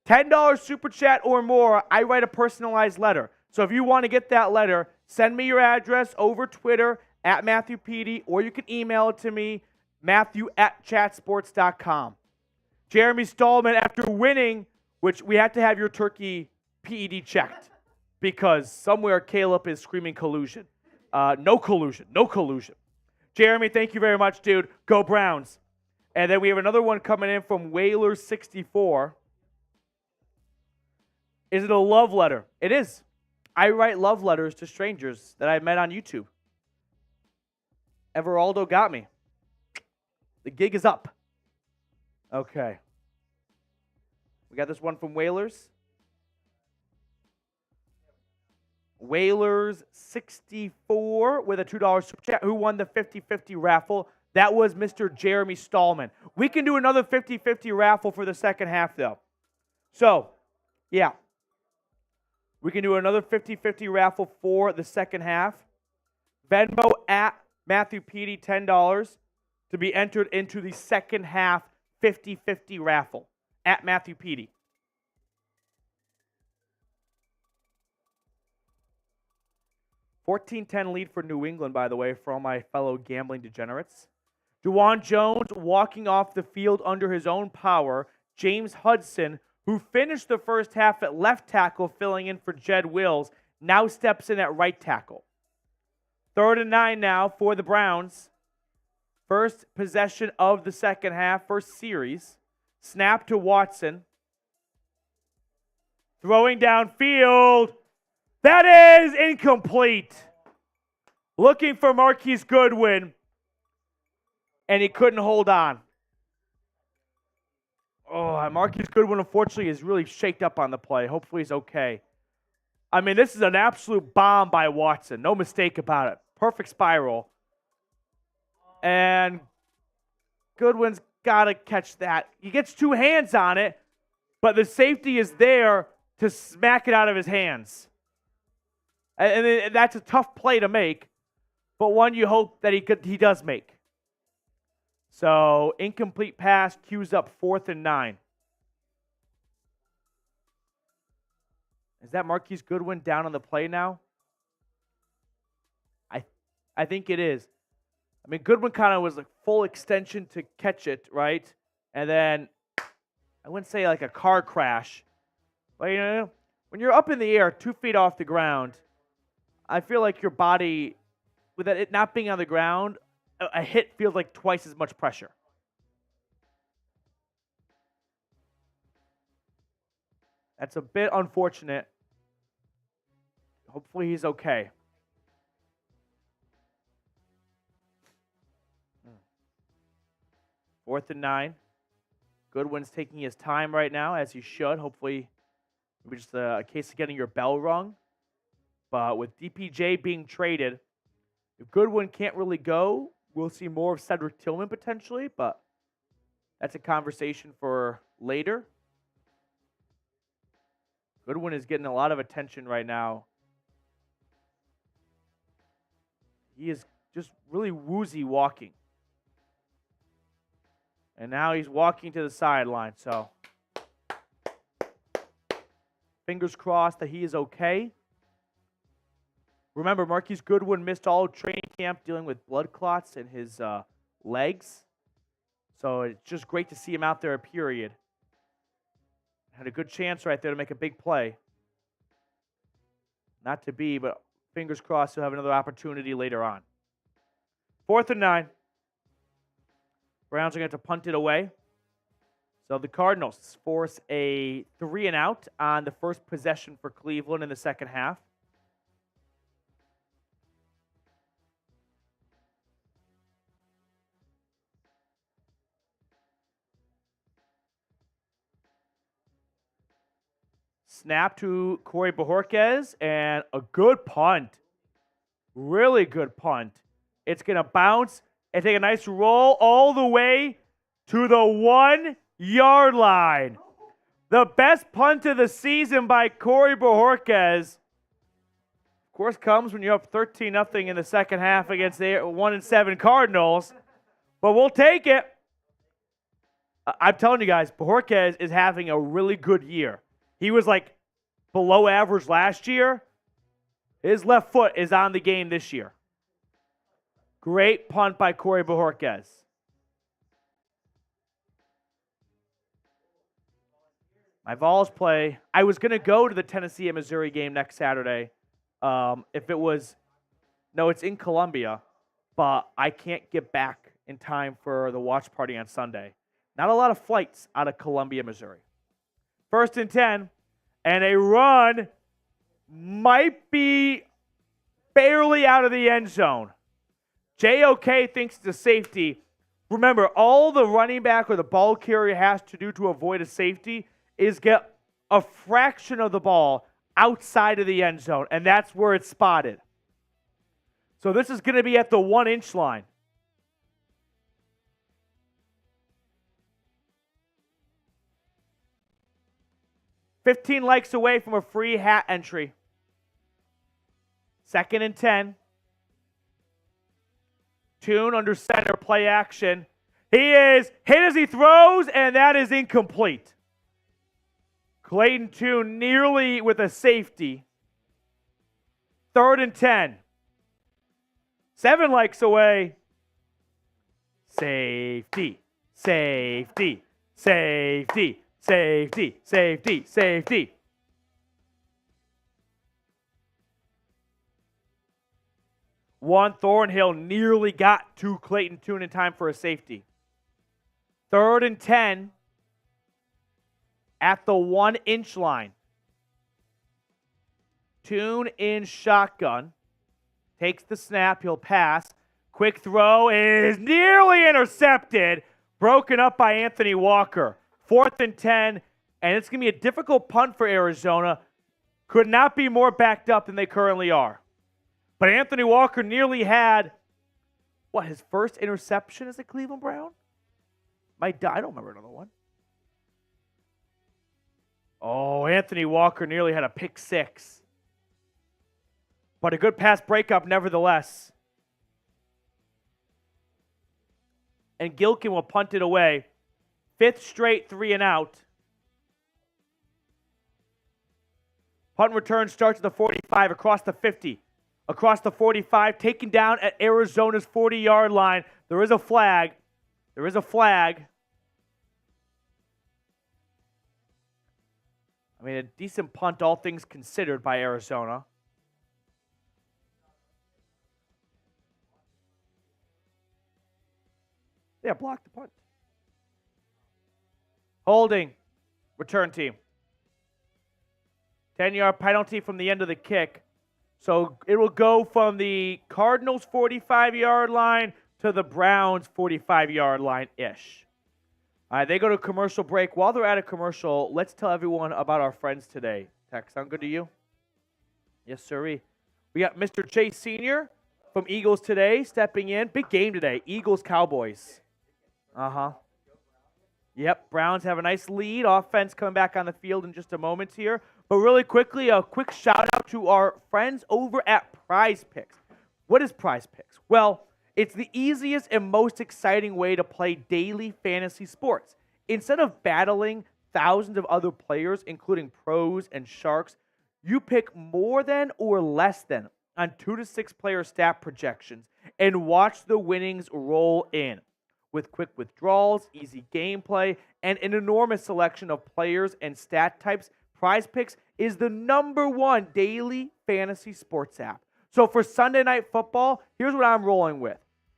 $10 super chat or more, I write a personalized letter. So if you want to get that letter, send me your address over Twitter at Matthew Petey, or you can email it to me, Matthew@chatsports.com. Jeremy Stallman, after winning, which we had to have your turkey PED checked because somewhere Caleb is screaming collusion. No collusion. Jeremy, thank you very much, dude. Go Browns. And then we have another one coming in from Whalers64. Is it a love letter? It is. I write love letters to strangers that I met on YouTube. Everaldo got me. The gig is up. Okay. We got this one from Whalers. Whalers 64 with a $2 super chat. Who won the 50-50 raffle? That was Mr. Jeremy Stallman. We can do another 50-50 raffle for the second half, though. So, yeah. We can do another 50-50 raffle for the second half. Venmo at Matthew Petey, $10 to be entered into the second half 50-50 raffle at Matthew Petey. $14-10 lead for New England, by the way, for all my fellow gambling degenerates. DeJuan Jones walking off the field under his own power. James Hudson, who finished the first half at left tackle, filling in for Jed Wills, now steps in at right tackle. 3rd and 9 now for the Browns. First possession of the second half, first series. Snap to Watson. Throwing downfield. That is incomplete. Looking for Marquise Goodwin, and he couldn't hold on. Oh, Marquise Goodwin, unfortunately, is really shaked up on the play. Hopefully he's okay. I mean, this is an absolute bomb by Watson. No mistake about it. Perfect spiral. And Goodwin's got to catch that. He gets 2 hands on it, but the safety is there to smack it out of his hands. And that's a tough play to make, but one you hope that he does make. So, incomplete pass, cues up 4th and 9. Is that Marquise Goodwin down on the play now? I think it is. I mean, Goodwin kind of was a full extension to catch it, right? And then, I wouldn't say like a car crash, but you know, when you're up in the air 2 feet off the ground, I feel like your body, with it not being on the ground, a hit feels like twice as much pressure. That's a bit unfortunate. Hopefully he's okay. Fourth and 9. Goodwin's taking his time right now, as he should. Hopefully, maybe just a case of getting your bell rung. But with DPJ being traded, if Goodwin can't really go, we'll see more of Cedric Tillman potentially, but that's a conversation for later. Goodwin is getting a lot of attention right now. He is just really woozy walking. And now he's walking to the sideline, so fingers crossed that he is okay. Remember, Marquise Goodwin missed all training camp dealing with blood clots in his legs. So it's just great to see him out there, period. Had a good chance right there to make a big play. Not to be, but fingers crossed he'll have another opportunity later on. 4th and 9. Browns are going to have to punt it away. So the Cardinals force a 3-and-out on the first possession for Cleveland in the second half. Snap to Corey Bojorquez, and a good punt. Really good punt. It's going to bounce and take a nice roll all the way to the 1-yard line. The best punt of the season by Corey Bojorquez. Of course, comes when you're up 13-0 in the second half against the 1-7 Cardinals. But we'll take it. I'm telling you guys, Bojorquez is having a really good year. He was like below average last year. His left foot is on the game this year. Great punt by Corey Bojorquez. My Vols play. I was going to go to the Tennessee and Missouri game next Saturday. If it was, no, it's in Columbia, but I can't get back in time for the watch party on Sunday. Not a lot of flights out of Columbia, Missouri. 1st and 10, and a run might be barely out of the end zone. JOK thinks it's a safety. Remember, all the running back or the ball carrier has to do to avoid a safety is get a fraction of the ball outside of the end zone, and that's where it's spotted. So this is going to be at the 1-inch line. $15 likes away from a free hat entry. 2nd and 10. Tune under center, play action. He is hit as he throws, and that is incomplete. Clayton Tune nearly with a safety. 3rd and 10. 7 likes away. Safety, safety, safety, safety, safety, safety. One Thornhill nearly got to Clayton Tune in time for a safety. 3rd and 10 at the 1-inch line. Tune in shotgun. Takes the snap. He'll pass. Quick throw is nearly intercepted. Broken up by Anthony Walker. 4th and 10. And it's going to be a difficult punt for Arizona. Could not be more backed up than they currently are. But Anthony Walker nearly had, his first interception as a Cleveland Brown? I don't remember another one. Oh, Anthony Walker nearly had a pick 6. But a good pass breakup nevertheless. And Gilkin will punt it away. 5th straight 3 and out. Punt return starts at the 45 across the 50. Across the 45, taken down at Arizona's 40-yard line. There is a flag. There is a flag. I mean, a decent punt, all things considered, by Arizona. Yeah, block the punt. Holding. Return team. 10-yard penalty from the end of the kick. So it will go from the Cardinals' 45-yard line to the Browns' 45-yard line-ish. All right, they go to commercial break. While they're at a commercial, let's tell everyone about our friends today. Tech, sound good to you? Yes, sirree. We got Mr. Chase Sr. from Eagles Today stepping in. Big game today. Eagles-Cowboys. Uh-huh. Yep, Browns have a nice lead. Offense coming back on the field in just a moment here. But really quickly, a quick shout-out to our friends over at Prize Picks. What is Prize Picks? Well, it's the easiest and most exciting way to play daily fantasy sports. Instead of battling thousands of other players, including pros and sharks, you pick more than or less than on 2 to 6 player stat projections and watch the winnings roll in. With quick withdrawals, easy gameplay, and an enormous selection of players and stat types, Prize Picks is the #1 daily fantasy sports app. So for Sunday Night Football, here's what I'm rolling with.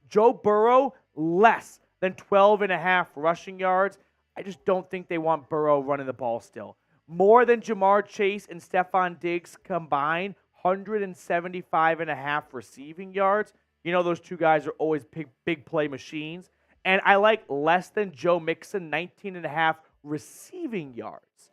Joe Burrow, less than 12.5 rushing yards. I just don't think they want Burrow running the ball still. More than Jamar Chase and Stephon Diggs combined, 175.5 receiving yards. You know those two guys are always big play machines. And I like less than Joe Mixon, 19.5 receiving yards.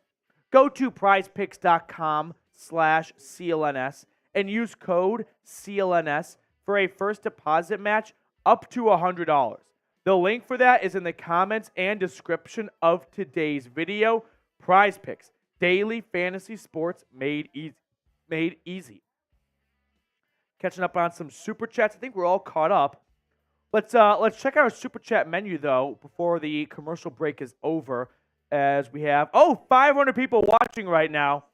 Go to prizepicks.com/CLNS and use code CLNS for a first deposit match up to $100. The link for that is in the comments and description of today's video. Prize Picks, daily fantasy sports made easy. Catching up on some super chats. I think we're all caught up. Let's check out our super chat menu though before the commercial break is over. As we have 500 people watching right now.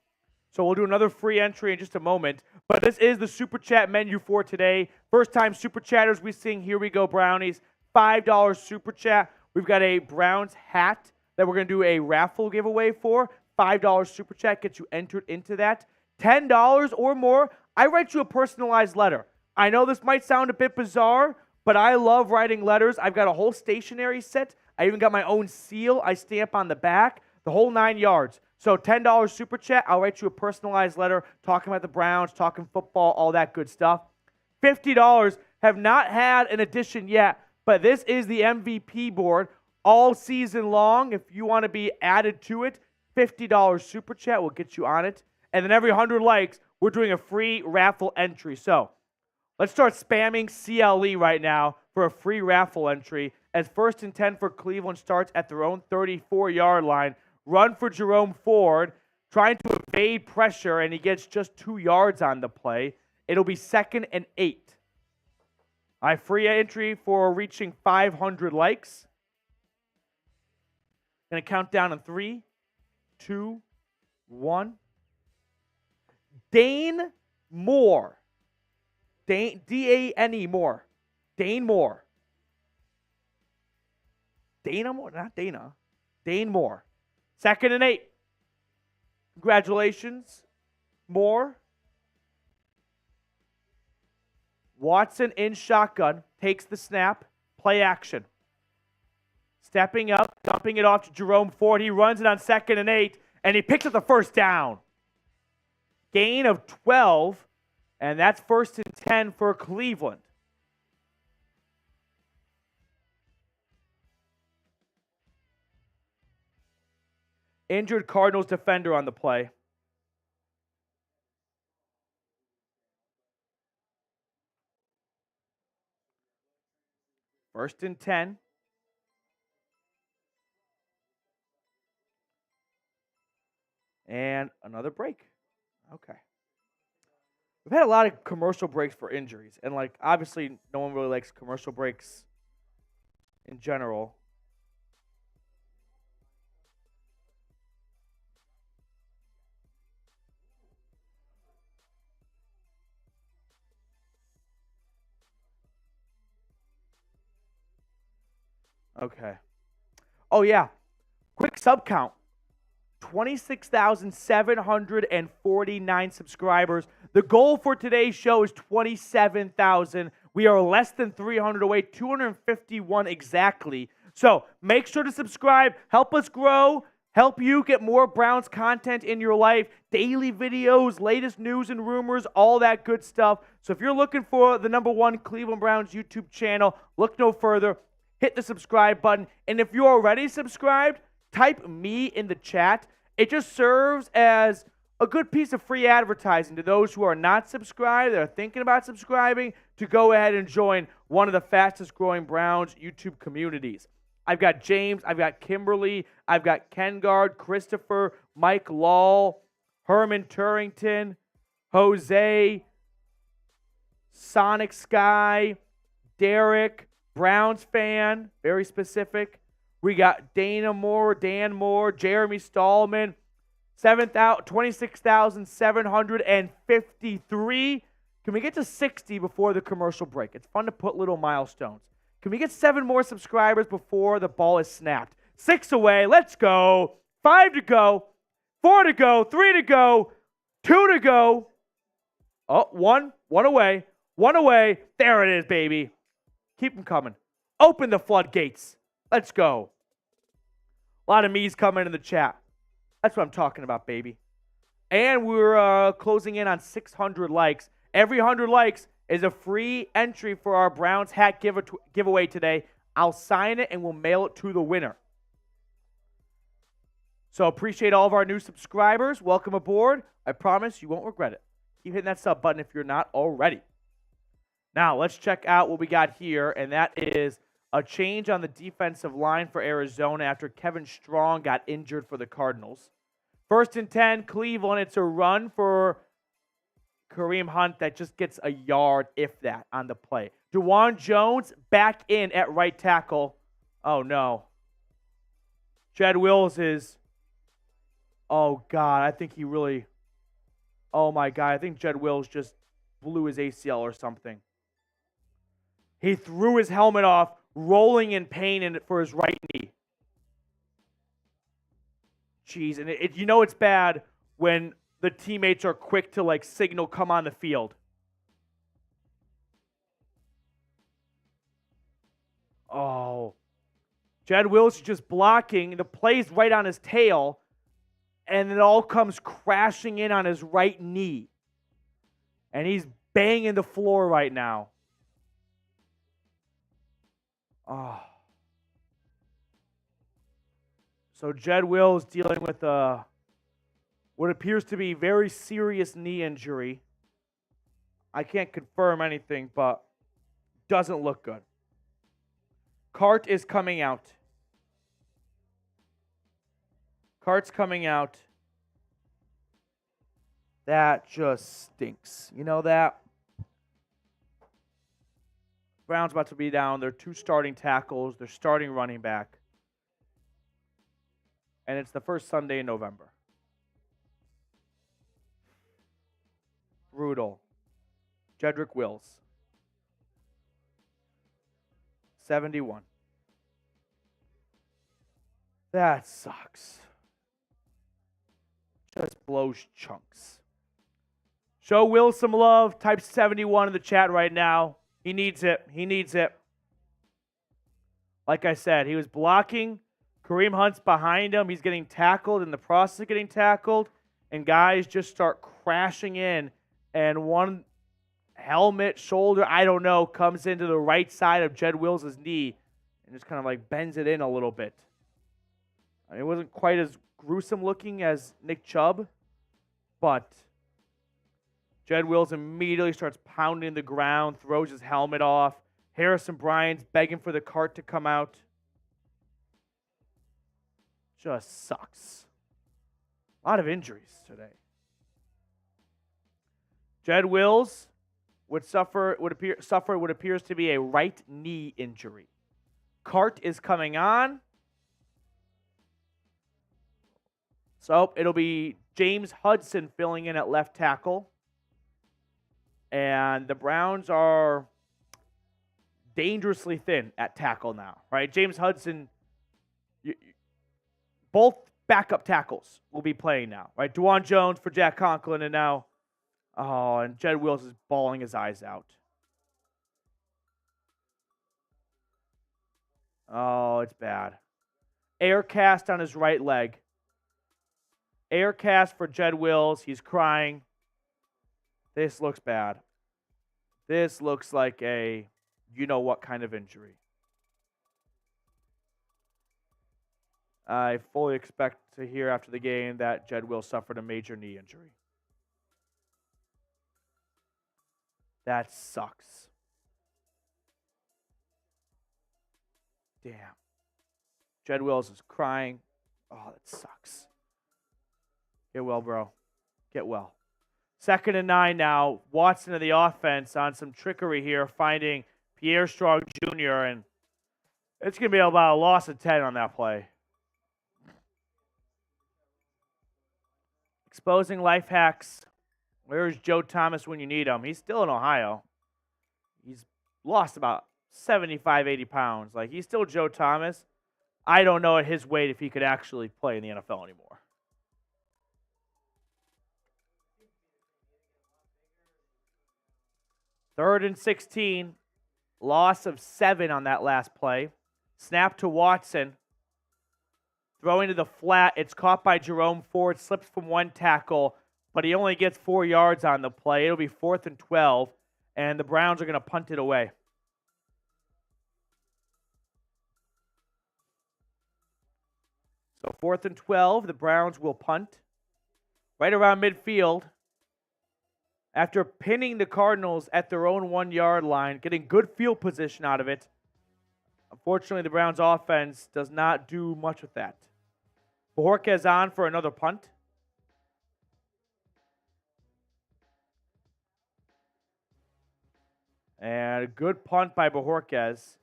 So we'll do another free entry in just a moment. But this is the super chat menu for today. First time super chatters we sing Here We Go Brownies. $5 super chat. We've got a Browns hat that we're going to do a raffle giveaway for. $5 super chat gets you entered into that. $10 or more, I write you a personalized letter. I know this might sound a bit bizarre, But I love writing letters. I've got a whole stationery set. I even got my own seal I stamp on the back, the whole 9 yards. So $10 super chat, I'll write you a personalized letter talking about the Browns, talking football, all that good stuff. $50, have not had an edition yet, but this is the MVP board all season long. If you want to be added to it, $50 super chat will get you on it. And then every 100 likes, we're doing a free raffle entry. So let's start spamming CLE right now for a free raffle entry as 1st and 10 for Cleveland starts at their own 34-yard line. Run for Jerome Ford, trying to evade pressure, and he gets just 2 yards on the play. It'll be 2nd and 8. I free entry for reaching 500 likes. Going to count down in 3, 2, 1. Dane Moore. D-A-N-E Moore. Dane Moore. Dana Moore? Not Dana. Dane Moore. 2nd and 8. Congratulations, Moore. Watson in shotgun. Takes the snap. Play action. Stepping up. Dumping it off to Jerome Ford. He runs it on 2nd and 8. And he picks up the first down. Gain of 12. And that's 1st and 10 for Cleveland. Injured Cardinals defender on the play. First and 10. And another break. Okay. We've had a lot of commercial breaks for injuries. And, obviously, no one really likes commercial breaks in general. Okay. Oh, yeah. Quick sub count. 26,749 subscribers. The goal for today's show is 27,000. We are less than 300 away, 251 exactly. So make sure to subscribe. Help us grow. Help you get more Browns content in your life. Daily videos, latest news and rumors, all that good stuff. So if you're looking for the #1 Cleveland Browns YouTube channel, look no further. Hit the subscribe button. And if you're already subscribed, type me in the chat. It just serves as a good piece of free advertising to those who are not subscribed, that are thinking about subscribing, to go ahead and join one of the fastest growing Browns YouTube communities. I've got James, I've got Kimberly, I've got Kengard, Christopher, Mike Lall, Herman Turrington, Jose, Sonic Sky, Derek, Browns fan, very specific. We got Dana Moore, Dan Moore, Jeremy Stallman, 26,753. Can we get to 60 before the commercial break? It's fun to put little milestones. Can we get 7 more subscribers before the ball is snapped? 6 away. Let's go. 5 to go. 4 to go. 3 to go. 2 to go. Oh, 1. 1 away. 1 away. There it is, baby. Keep them coming. Open the floodgates. Let's go. A lot of me's coming in the chat. That's what I'm talking about, baby. And we're closing in on 600 likes. Every 100 likes is a free entry for our Browns hat giveaway today. I'll sign it and we'll mail it to the winner. So appreciate all of our new subscribers. Welcome aboard. I promise you won't regret it. Keep hitting that sub button if you're not already. Now, let's check out what we got here, and that is a change on the defensive line for Arizona after Kevin Strong got injured for the Cardinals. 1st and 10, Cleveland. It's a run for Kareem Hunt that just gets a yard, if that, on the play. DeJuan Jones back in at right tackle. Oh, no. Jed Wills is, oh, God, I think he really, oh, my God, I think Jed Wills just blew his ACL or something. He threw his helmet off, rolling in pain for his right knee. Jeez, and you know it's bad when the teammates are quick to signal come on the field. Jed Wills is just blocking. The play's right on his tail, and it all comes crashing in on his right knee. And he's banging the floor right now. Oh. So Jed Wills dealing with what appears to be very serious knee injury. I can't confirm anything, but doesn't look good. Cart is coming out. Cart's coming out. That just stinks. You know that? Browns about to be down. They're 2 starting tackles. They're starting running back. And it's the first Sunday in November. Brutal. Jedrick Wills. 71. That sucks. Just blows chunks. Show Will some love. Type 71 in the chat right now. He needs it. He needs it. Like I said, he was blocking. Kareem Hunt's behind him. He's getting tackled in the process of getting tackled. And guys just start crashing in. And one helmet, shoulder, I don't know, comes into the right side of Jed Wills' knee and just kind of like bends it in a little bit. I mean, it wasn't quite as gruesome looking as Nick Chubb, but Jed Wills immediately starts pounding the ground, throws his helmet off. Harrison Bryant's begging for the cart to come out. Just sucks. A lot of injuries today. Jed Wills would suffer what appears to be a right knee injury. Cart is coming on. So it'll be James Hudson filling in at left tackle. And the Browns are dangerously thin at tackle now, right? James Hudson, both backup tackles will be playing now, right? DeJuan Jones for Jack Conklin, and now, and Jed Wills is bawling his eyes out. Oh, it's bad. Air cast on his right leg. Air cast for Jed Wills. He's crying. This looks bad. This looks like a you-know-what kind of injury. I fully expect to hear after the game that Jed Wills suffered a major knee injury. That sucks. Damn. Jed Wills is crying. Oh, that sucks. Get well, bro. Get well. 2nd and 9 now. Watson of the offense on some trickery here, finding Pierre Strong Jr., and it's going to be about a loss of 10 on that play. Exposing life hacks. Where's Joe Thomas when you need him? He's still in Ohio. He's lost about 75, 80 pounds. Like, he's still Joe Thomas. I don't know at his weight if he could actually play in the NFL anymore. 3rd and 16. Loss of 7 on that last play. Snap to Watson. Throwing to the flat. It's caught by Jerome Ford. Slips from one tackle, but he only gets 4 yards on the play. It'll be 4th and 12, and the Browns are going to punt it away. So 4th and 12, the Browns will punt. Right around midfield. After pinning the Cardinals at their own 1-yard line, getting good field position out of it. Unfortunately, the Browns offense does not do much with that. Bojorquez on for another punt. And a good punt by Bojorquez.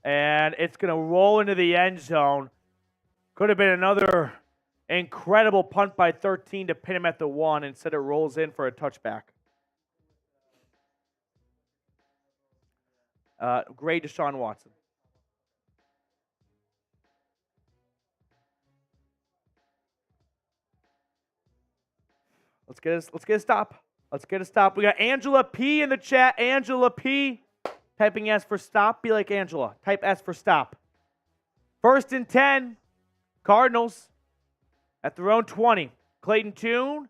And it's going to roll into the end zone. Could have been another incredible punt by 13 to pin him at the 1. Instead, it rolls in for a touchback. Great Deshaun Watson. Let's get a stop. Let's get a stop. We got Angela P in the chat. Angela P. Typing S for stop, be like Angela. Type S for stop. 1st and 10, Cardinals at their own 20. Clayton Tune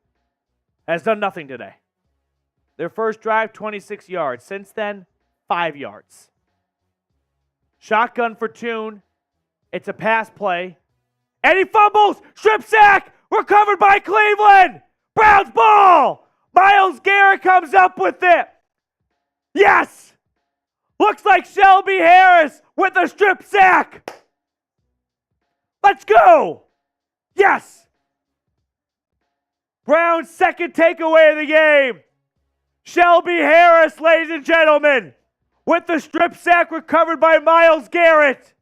has done nothing today. Their first drive, 26 yards. Since then, 5 yards. Shotgun for Tune. It's a pass play. And he fumbles. Strip sack. Recovered by Cleveland. Browns ball. Myles Garrett comes up with it. Yes. Looks like Shelby Harris with a strip sack. Let's go. Yes. Browns' second takeaway of the game. Shelby Harris, ladies and gentlemen, with the strip sack recovered by Myles Garrett.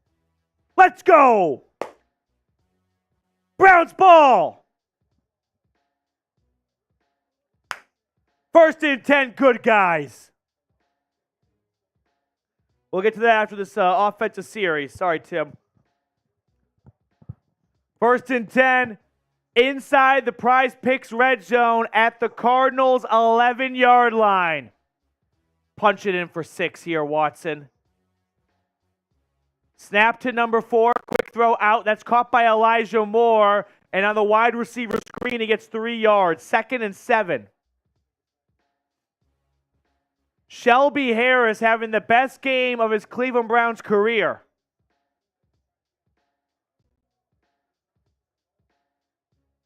Let's go. Browns ball. 1st and 10, good guys. We'll get to that after this offensive series. Sorry, Tim. 1st and 10, inside the Prize Picks red zone at the Cardinals' 11-yard line. Punch it in for 6 here, Watson. Snap to number 4, quick throw out. That's caught by Elijah Moore. And on the wide receiver screen, he gets 3 yards. 2nd and 7. Shelby Harris having the best game of his Cleveland Browns career.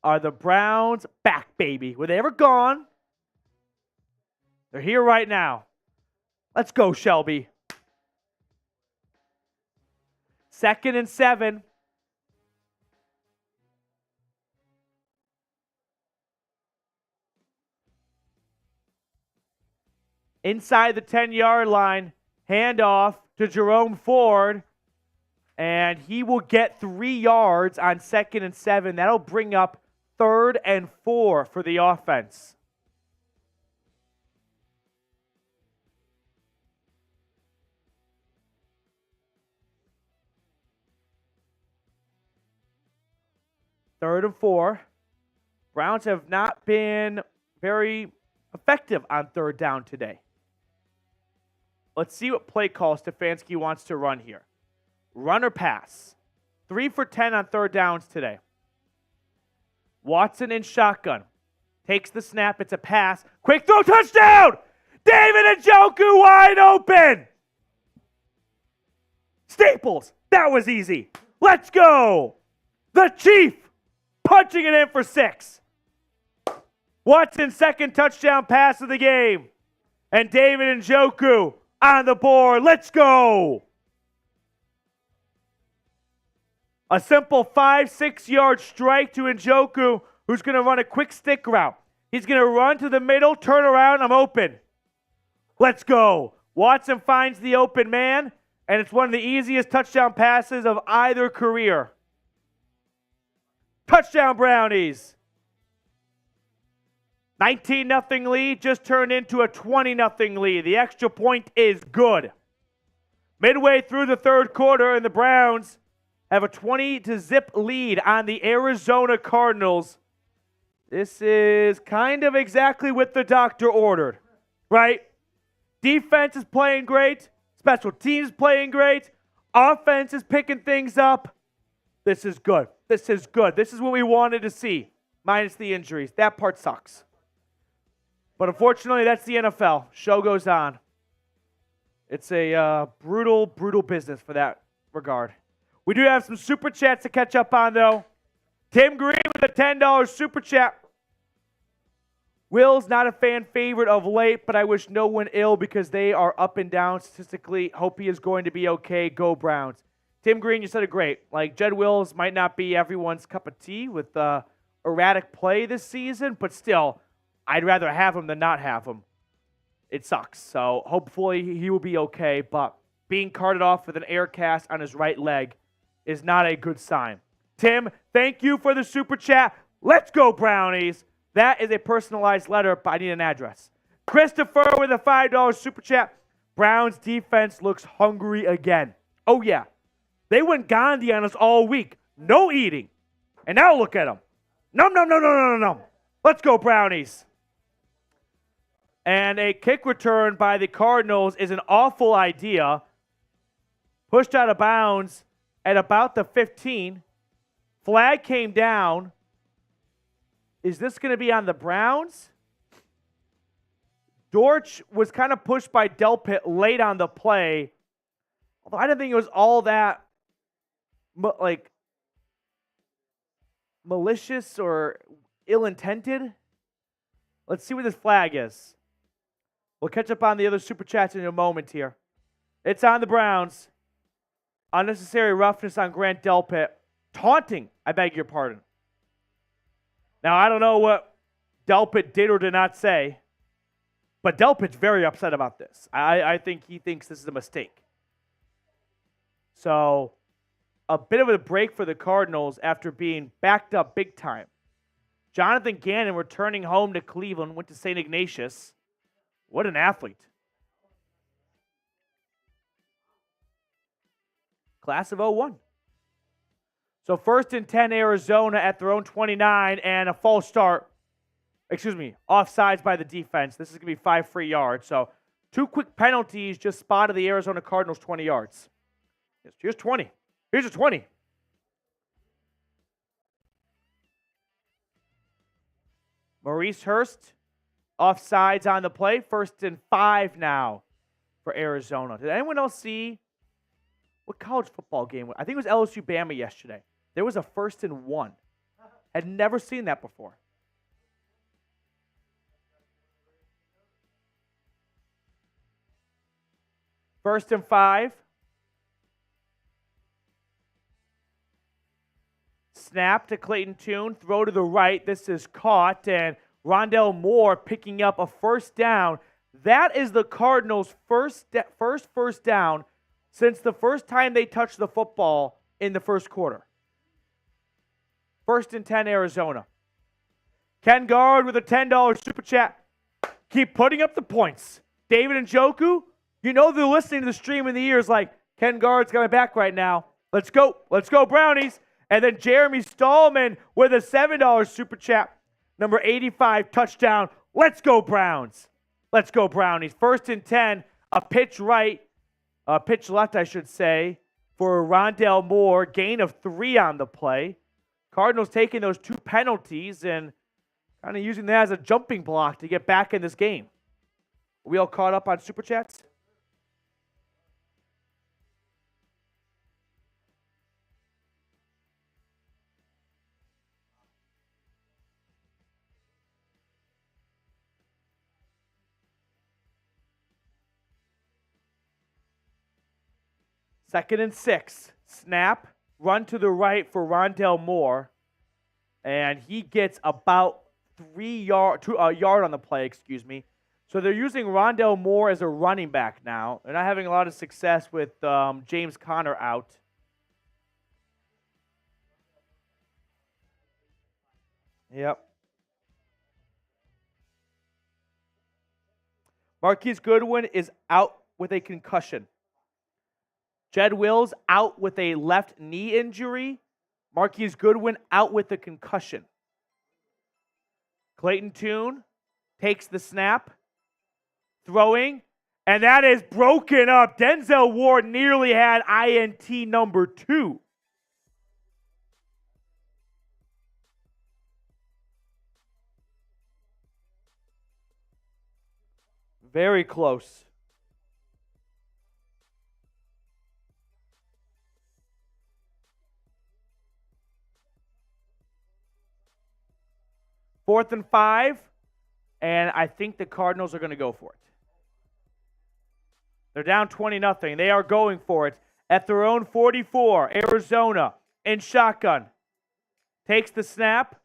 Are the Browns back, baby? Were they ever gone? They're here right now. Let's go, Shelby. 2nd and 7. Inside the 10-yard line, handoff to Jerome Ford, and he will get 3 yards on 2nd and 7. That'll bring up 3rd and 4 for the offense. Third and 4. Browns have not been very effective on 3rd down today. Let's see what play call Stefanski wants to run here. Run or pass. 3 for 10 on 3rd downs today. Watson in shotgun. Takes the snap. It's a pass. Quick throw. Touchdown! David Njoku wide open! Staples. That was easy. Let's go! The Chief punching it in for 6. Watson's second touchdown pass of the game. And David Njoku on the board. Let's go! A simple 5-6 yard strike to Njoku, who's going to run a quick stick route. He's going to run to the middle, turn around, I'm open. Let's go. Watson finds the open man, and it's one of the easiest touchdown passes of either career. Touchdown, Brownies. 19-0 lead just turned into a 20-0 lead. The extra point is good. Midway through the 3rd quarter, and the Browns have a 20-0 lead on the Arizona Cardinals. This is kind of exactly what the doctor ordered, right? Defense is playing great. Special teams playing great. Offense is picking things up. This is good. This is good. This is what we wanted to see, minus the injuries. That part sucks. But unfortunately, that's the NFL. Show goes on. It's a brutal, brutal business for that regard. We do have some super chats to catch up on, though. Tim Green with a $10 super chat. Will's not a fan favorite of late, but I wish no one ill because they are up and down statistically. Hope he is going to be okay. Go Browns. Tim Green, you said it great. Like, Jed Wills might not be everyone's cup of tea with erratic play this season, but still, I'd rather have him than not have him. It sucks. So hopefully he will be okay, but being carted off with an air cast on his right leg is not a good sign. Tim, thank you for the super chat. Let's go, Brownies. That is a personalized letter, but I need an address. Christopher with a $5 super chat. Browns defense looks hungry again. Oh, yeah. They went Gandhi on us all week. No eating. And now look at them. Nom, nom, nom, nom, nom, nom. Let's go, Brownies. And a kick return by the Cardinals is an awful idea. Pushed out of bounds at about the 15. Flag came down. Is this going to be on the Browns? Dortch was kind of pushed by Delpit late on the play. Although I didn't think it was all that malicious or ill-intended. Let's see what this flag is. We'll catch up on the other Super Chats in a moment here. It's on the Browns. Unnecessary roughness on Grant Delpit. Taunting, I beg your pardon. Now, I don't know what Delpit did or did not say, but Delpit's very upset about this. I think he thinks this is a mistake. So, a bit of a break for the Cardinals after being backed up big time. Jonathan Gannon returning home to Cleveland, went to St. Ignatius. What an athlete. Class of 01. So 1st and 10 Arizona at their own 29 and a false start. Offsides by the defense. This is going to be 5 free yards. So 2 quick penalties just spotted the Arizona Cardinals 20 yards. Here's 20. Here's a 20. Maurice Hurst, offsides on the play. 1st and 5 now for Arizona. Did anyone else see what college football game? I think it was LSU Bama yesterday. There was a 1st and 1. Had never seen that before. First and 5. Snap to Clayton Tune. Throw to the right. This is caught. And Rondell Moore picking up a first down. That is the Cardinals' first first down since the first time they touched the football in the first quarter. 1st and 10 Arizona. Ken Guard with a $10 super chat. Keep putting up the points. David and Njoku, you know they're listening to the stream in the ears like, Ken Guard's got my back right now. Let's go. Let's go, Brownies. And then Jeremy Stallman with a $7 super chat. Number 85, touchdown. Let's go, Browns. Let's go, Brownies. 1st and 10, a pitch left, I should say, for Rondell Moore. Gain of 3 on the play. Cardinals taking those 2 penalties and kind of using that as a jumping block to get back in this game. Are we all caught up on Super Chats? Second and 6. Snap. Run to the right for Rondell Moore. And he gets about a yard on the play, So they're using Rondell Moore as a running back now. They're not having a lot of success with James Conner out. Yep. Marquise Goodwin is out with a concussion. Jed Wills out with a left knee injury. Marquise Goodwin out with a concussion. Clayton Tune takes the snap. Throwing. And that is broken up. Denzel Ward nearly had INT number 2. Very close. Fourth and 5, and I think the Cardinals are going to go for it. They're down 20-0. They are going for it at their own 44. Arizona in shotgun. Takes the snap.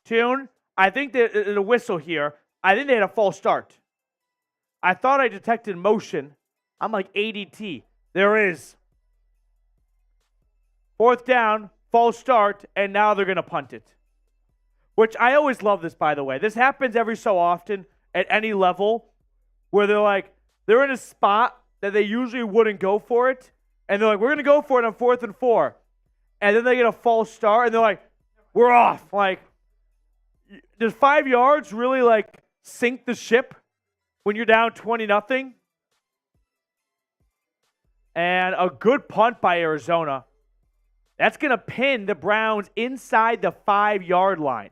Tune. I think the whistle here. I think they had a false start. I thought I detected motion. I'm like ADT. There is. 4th down, false start, and now they're going to punt it. Which I always love this, by the way. This happens every so often at any level where they're in a spot that they usually wouldn't go for it. And they're like, we're going to go for it on 4th and 4. And then they get a false start and they're like, we're off. Like, does 5 yards really sink the ship? when you're down 20-0. And a good punt by Arizona. That's going to pin the Browns inside the 5-yard line.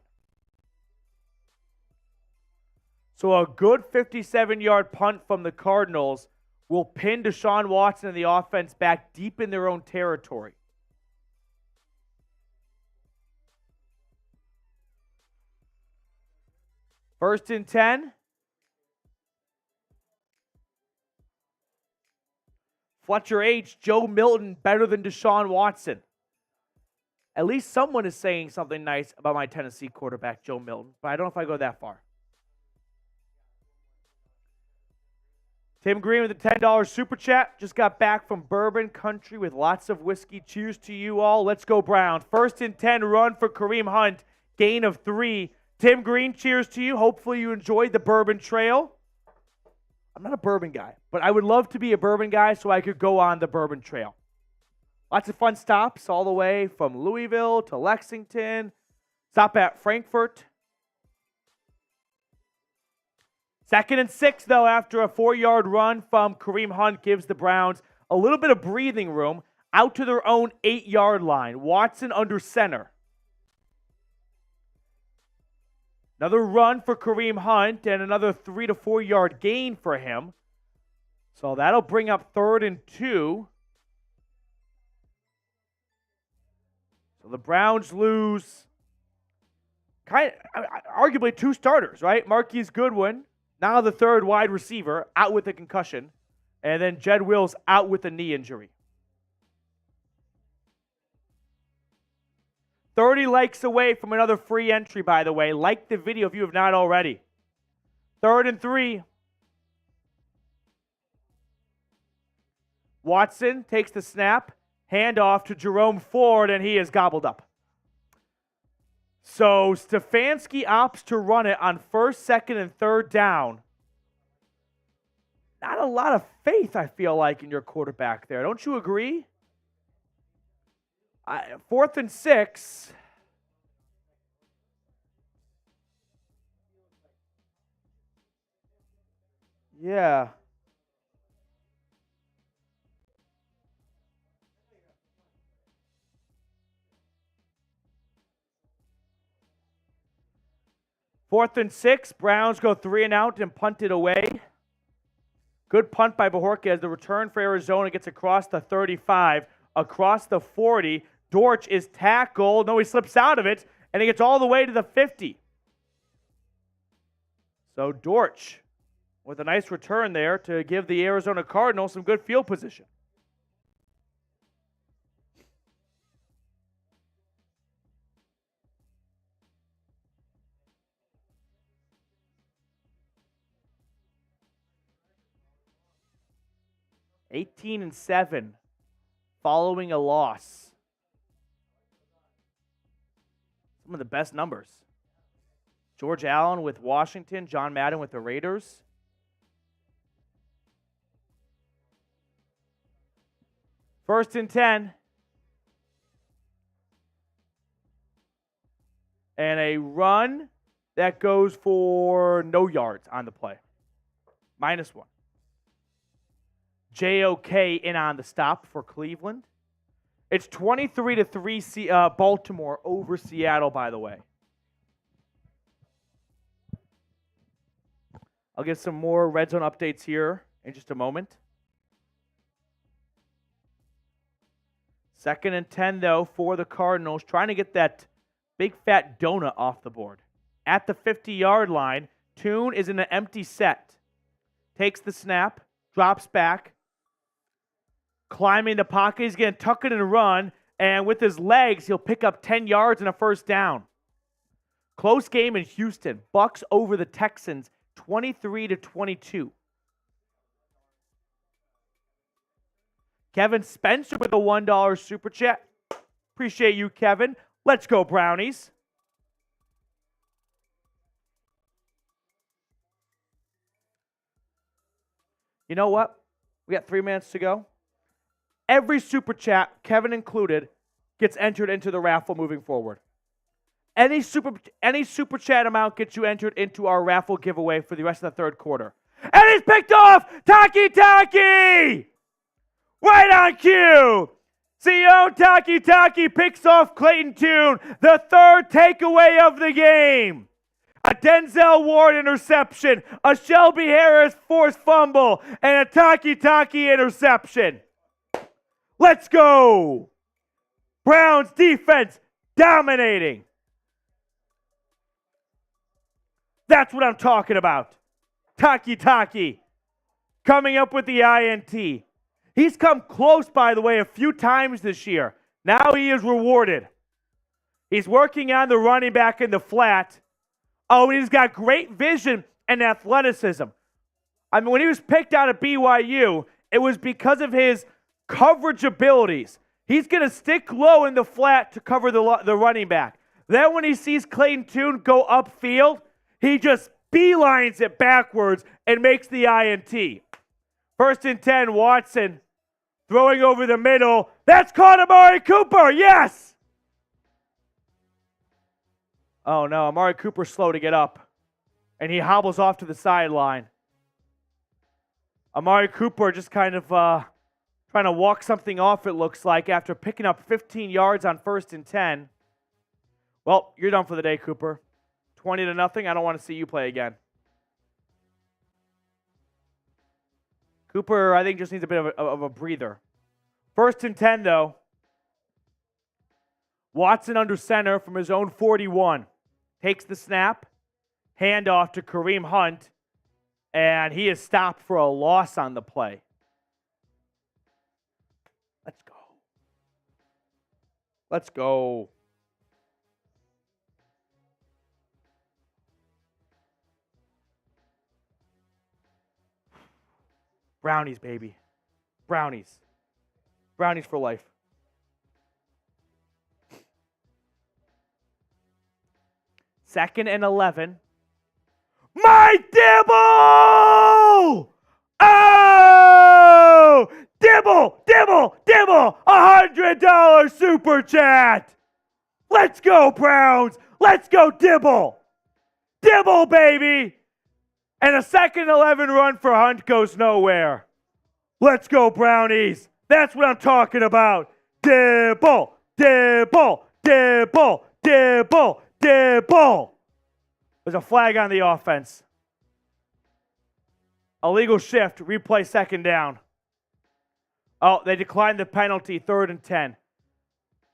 So a good 57-yard punt from the Cardinals will pin Deshaun Watson and the offense back deep in their own territory. First and 10. Fletcher H., Joe Milton better than Deshaun Watson. At least someone is saying something nice about my Tennessee quarterback, Joe Milton, but I don't know if I go that far. Tim Green with the $10 super chat. Just got back from Bourbon Country with lots of whiskey. Cheers to you all. Let's go Browns. First and 10 run for Kareem Hunt. Gain of 3. Tim Green, cheers to you. Hopefully you enjoyed the Bourbon Trail. I'm not a bourbon guy, but I would love to be a bourbon guy so I could go on the Bourbon Trail. Lots of fun stops all the way from Louisville to Lexington. Stop at Frankfurt. Second and 6, though, after a 4-yard run from Kareem Hunt gives the Browns a little bit of breathing room out to their own 8-yard line. Watson under center. Another run for Kareem Hunt and another 3 to 4 yard gain for him. So that'll bring up 3rd and 2. So the Browns lose arguably 2 starters, right? Marquise Goodwin, now the 3rd wide receiver, out with a concussion. And then Jed Wills out with a knee injury. 30 likes away from another free entry, by the way. Like the video if you have not already. 3rd and 3. Watson takes the snap. Handoff to Jerome Ford, and he is gobbled up. So Stefanski opts to run it on 1st, 2nd, and 3rd down. Not a lot of faith, I feel like, in your quarterback there. Don't you agree? 4th and 6. Yeah. Fourth and 6. Browns go 3 and out and punt it away. Good punt by Bajorquez. The return for Arizona gets across the 35, across the 40. Dortch is tackled. No, he slips out of it, and he gets all the way to the 50. So Dortch with a nice return there to give the Arizona Cardinals some good field position. (18-7) following a loss. Some of the best numbers. George Allen with Washington, John Madden with the Raiders. First and 10. And a run that goes for no yards on the play. -1. JOK in on the stop for Cleveland. It's 23-3 Baltimore over Seattle, by the way. I'll get some more red zone updates here in just a moment. 2nd and 10, though, for the Cardinals, trying to get that big fat donut off the board. At the 50-yard line, Tune is in an empty set. Takes the snap, drops back, climbing the pocket. He's going to tuck it and run, and with his legs, he'll pick up 10 yards and a first down. Close game in Houston. Bucks over the Texans, 23-22. Kevin Spencer with a $1 super chat. Appreciate you, Kevin. Let's go, Brownies. You know what? We got 3 minutes to go. Every super chat, Kevin included, gets entered into the raffle moving forward. Any super chat amount gets you entered into our raffle giveaway for the rest of the 3rd quarter. And he's picked off. Taki! Right on cue. Sion Taki picks off Clayton Tune, the third takeaway of the game. A Denzel Ward interception, a Shelby Harris forced fumble, and a Taki interception. Let's go. Browns defense dominating. That's what I'm talking about. Taki coming up with the INT. He's come close, by the way, a few times this year. Now he is rewarded. He's working on the running back in the flat. Oh, and he's got great vision and athleticism. I mean, when he was picked out of BYU, it was because of his coverage abilities. He's going to stick low in the flat to cover the running back. Then when he sees Clayton Tune go upfield, he just beelines it backwards and makes the INT. 1st and 10, Watson throwing over the middle. That's caught Amari Cooper. Yes! Oh, no. Amari Cooper's slow to get up. And he hobbles off to the sideline. Amari Cooper just kind of trying to walk something off, it looks like, after picking up 15 yards on 1st and 10. Well, you're done for the day, Cooper. 20-0. I don't want to see you play again. Cooper, I think, just needs a bit of a breather. 1st and 10, though. Watson under center from his own 41. Takes the snap. Handoff to Kareem Hunt. And he is stopped for a loss on the play. Let's go. Let's go. Brownies, baby. Brownies. Brownies for life. Second and 11. Mike Dibble! Oh! Dibble! $100 super chat! Let's go, Browns! Let's go, Dibble! Dibble, baby! And a 2nd and 11 run for Hunt goes nowhere. Let's go, Brownies! That's what I'm talking about! Dibble! There's a flag on the offense. Illegal shift, replay 2nd down. Oh, they declined the penalty, 3rd and 10.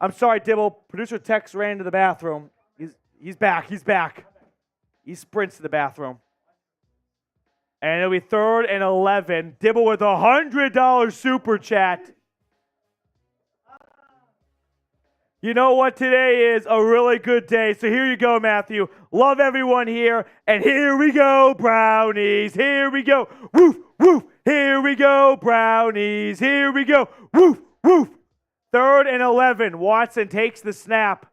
I'm sorry, Dibble. Producer Tex ran to the bathroom. He's back. He sprints to the bathroom. And it'll be 3rd and 11. Dibble with $100 super chat. You know what? Today is a really good day. So here you go, Matthew. Love everyone here. And here we go, Brownies. Here we go. Woof, woof. Here we go, Brownies. Here we go. Woof, woof. 3rd and 11. Watson takes the snap.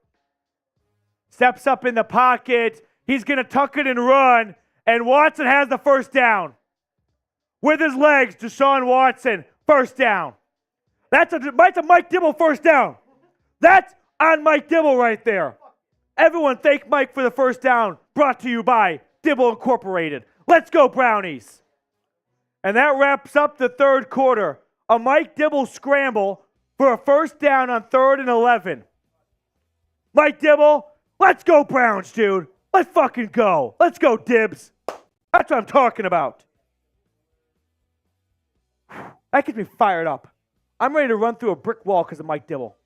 Steps up in the pocket. He's going to tuck it and run. And Watson has the 1st down. With his legs, Deshaun Watson, 1st down. That's a Mike Dibble 1st down. That's on Mike Dibble right there. Everyone thank Mike for the 1st down, brought to you by Dibble Incorporated. Let's go, Brownies. And that wraps up the 3rd quarter. A Mike Dibble scramble for a 1st down on 3rd and 11. Mike Dibble, let's go, Browns, dude. Let's fucking go. Let's go, Dibs. That's what I'm talking about. That gets me fired up. I'm ready to run through a brick wall because of Mike Dibble.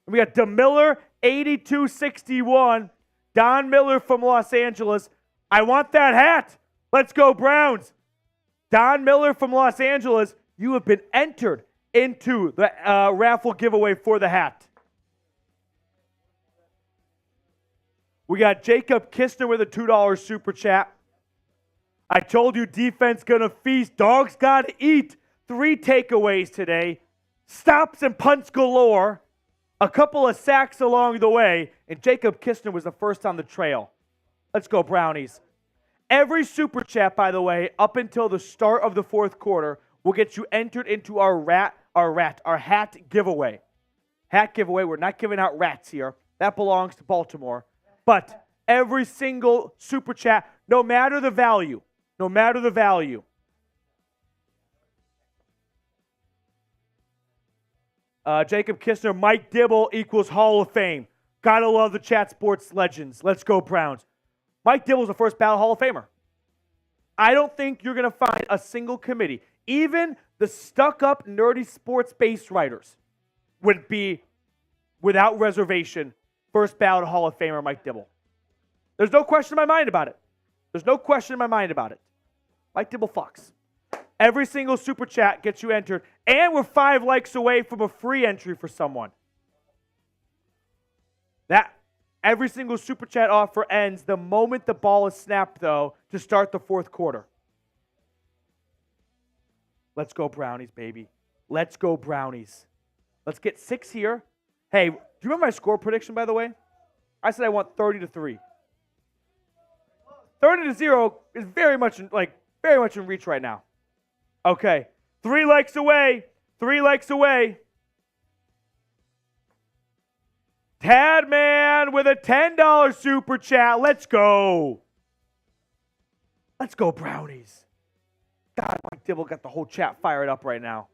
And we got DeMiller, 82-61. Don Miller from Los Angeles. I want that hat. Let's go, Browns. Don Miller from Los Angeles, you have been entered into the raffle giveaway for the hat. We got Jacob Kistner with a $2 super chat. I told you defense gonna feast. Dogs gotta eat. 3 takeaways today. Stops and punts galore. A couple of sacks along the way. And Jacob Kistner was the first on the trail. Let's go, Brownies. Every super chat, by the way, up until the start of the 4th quarter, will get you entered into our hat giveaway. Hat giveaway. We're not giving out rats here. That belongs to Baltimore. But every single super chat, no matter the value, no matter the value. Jacob Kistner, Mike Dibble equals Hall of Fame. Gotta love the chat sports legends. Let's go Browns. Mike Dibble's the first ballot Hall of Famer. I don't think you're going to find a single committee, even the stuck-up, nerdy sports-based writers, would be, without reservation, first ballot Hall of Famer Mike Dibble. There's no question in my mind about it. There's no question in my mind about it. Mike Dibble fucks. Every single super chat gets you entered, and we're 5 likes away from a free entry for someone. Every single super chat offer ends the moment the ball is snapped, though, to start the fourth quarter. Let's go Brownies, baby. Let's go Brownies. Let's get 6 here. Hey, do you remember my score prediction, by the way? I said I want 30-3. 30-0 is very much in reach right now. Okay, 3 likes away. 3 likes away. Tadman with a $10 super chat. Let's go. Let's go, Brownies. God, Mike Dibble got the whole chat fired up right now.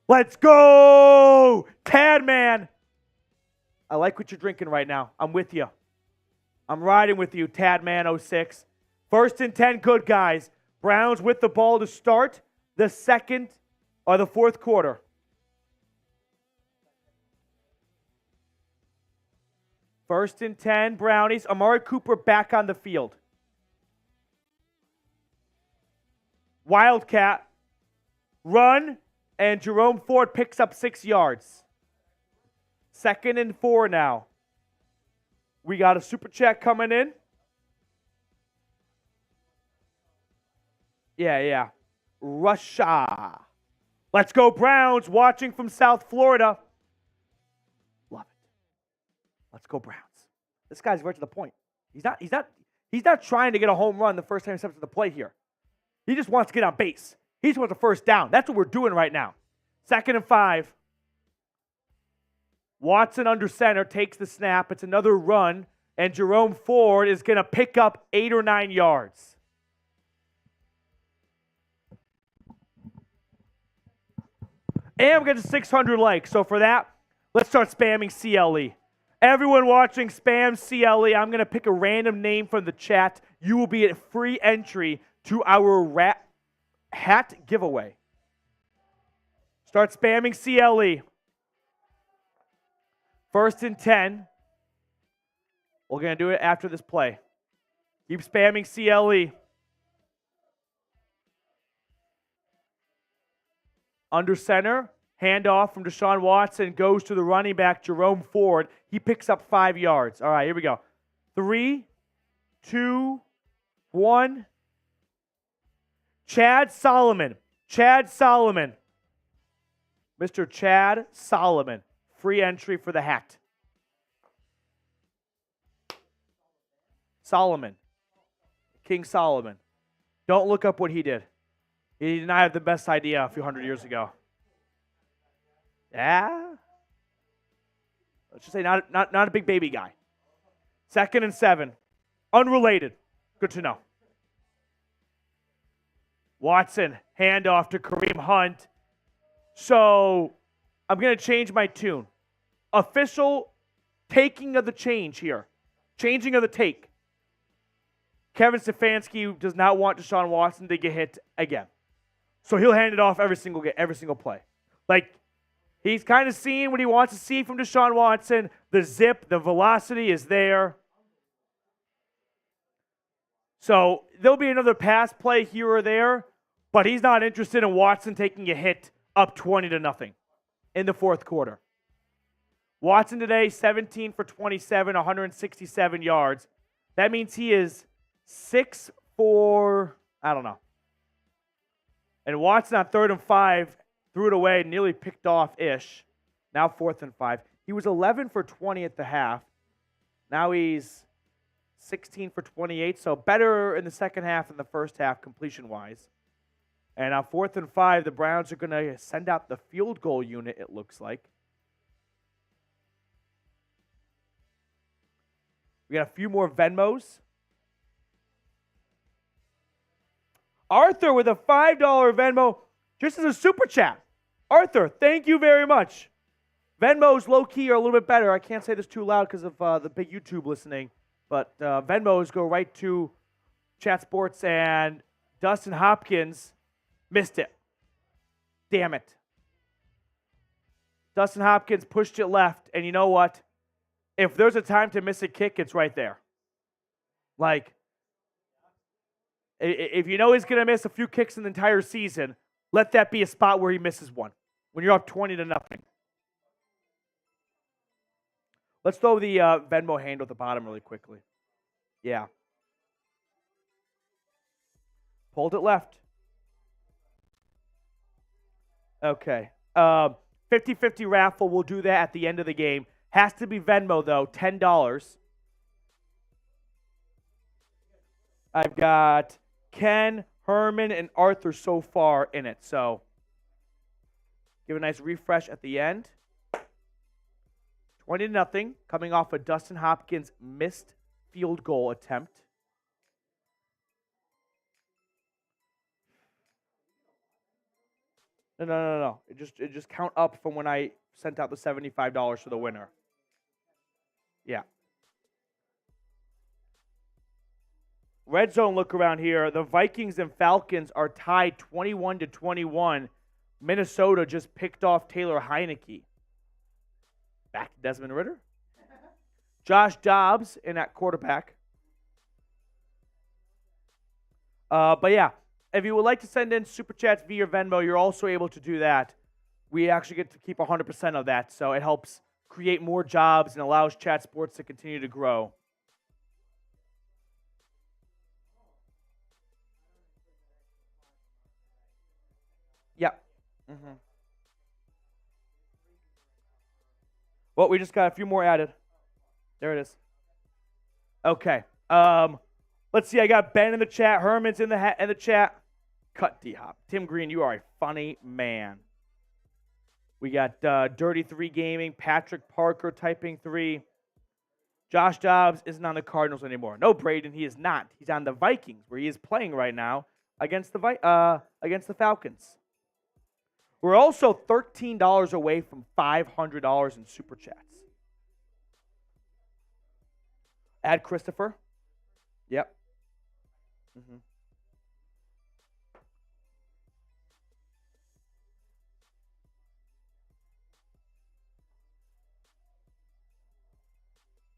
Let's go, Tadman. I like what you're drinking right now. I'm with you. I'm riding with you, Tadman06. 1st and 10, good guys. Browns with the ball to start the second or the fourth quarter. First and 10, Brownies. Amari Cooper back on the field. Wildcat. Run, and Jerome Ford picks up 6 yards. 2nd and 4 now. We got a super chat coming in. Yeah. Russia. Let's go Browns, watching from South Florida. Love it. Let's go Browns. This guy's right to the point. He's not trying to get a home run the first time he steps to the plate here. He just wants to get on base. He just wants a first down. That's what we're doing right now. 2nd and 5. Watson under center takes the snap. It's another run, and Jerome Ford is going to pick up 8 or 9 yards. And we get to 600 likes. So for that, let's start spamming CLE. Everyone watching, spam CLE. I'm going to pick a random name from the chat. You will be a free entry to our hat giveaway. Start spamming CLE. 1st and 10. We're going to do it after this play. Keep spamming CLE. Under center, handoff from Deshaun Watson goes to the running back, Jerome Ford. He picks up 5 yards. All right, here we go. 3, 2, 1. Chad Solomon. Mr. Chad Solomon. Free entry for the hat. Solomon. King Solomon. Don't look up what he did. He did not have the best idea a few hundred years ago. Yeah? Let's just say not a big baby guy. 2nd and 7. Unrelated. Good to know. Watson, handoff to Kareem Hunt. So I'm going to change my tune. Official taking of the change here. Changing of the take. Kevin Stefanski does not want Deshaun Watson to get hit again. So he'll hand it off every single play. Like, he's kind of seeing what he wants to see from Deshaun Watson. The zip, the velocity is there. So there'll be another pass play here or there, but he's not interested in Watson taking a hit up 20-0 in the fourth quarter. Watson today, 17 for 27, 167 yards. That means he is 6 for, I don't know. And Watson on 3rd and 5 threw it away, nearly picked off-ish. Now 4th and 5. He was 11 for 20 at the half. Now he's 16 for 28, so better in the second half than the first half completion-wise. And on 4th and 5, the Browns are going to send out the field goal unit, it looks like. We got a few more Venmos. Arthur with a $5 Venmo, just as a super chat. Arthur, thank you very much. Venmos low-key are a little bit better. I can't say this too loud because of the big YouTube listening. But Venmos go right to Chat Sports, and Dustin Hopkins missed it. Damn it. Dustin Hopkins pushed it left, and you know what? If there's a time to miss a kick, it's right there. Like, if you know he's going to miss a few kicks in the entire season, let that be a spot where he misses one when you're up 20-0. Let's throw the Venmo handle at the bottom really quickly. Yeah. Pulled it left. Okay. 50-50 raffle. We'll do that at the end of the game. Has to be Venmo, though. $10. I've got Ken, Herman, and Arthur so far in it. So give a nice refresh at the end. 20-0, coming off a Dustin Hopkins missed field goal attempt. No. It just count up from when I sent out the $75 for the winner. Yeah. Red zone look around here. The Vikings and Falcons are tied 21-21. Minnesota just picked off Taylor Heineke. Back to Desmond Ridder. Josh Dobbs in at quarterback. But yeah, if you would like to send in Super Chats via Venmo, you're also able to do that. We actually get to keep 100% of that, so it helps create more jobs and allows Chat Sports to continue to grow. Yep. Mm-hmm. Well, we just got a few more added. There it is. Okay. Let's see. I got Ben in the chat. Herman's in the chat. Cut D-Hop. Tim Green, you are a funny man. We got Dirty 3 Gaming. Patrick Parker typing 3. Josh Dobbs isn't on the Cardinals anymore. No, Braden, he is not. He's on the Vikings, where he is playing right now against the Falcons. We're also $13 away from $500 in Super Chats. Add Christopher. Yep. Mm-hmm.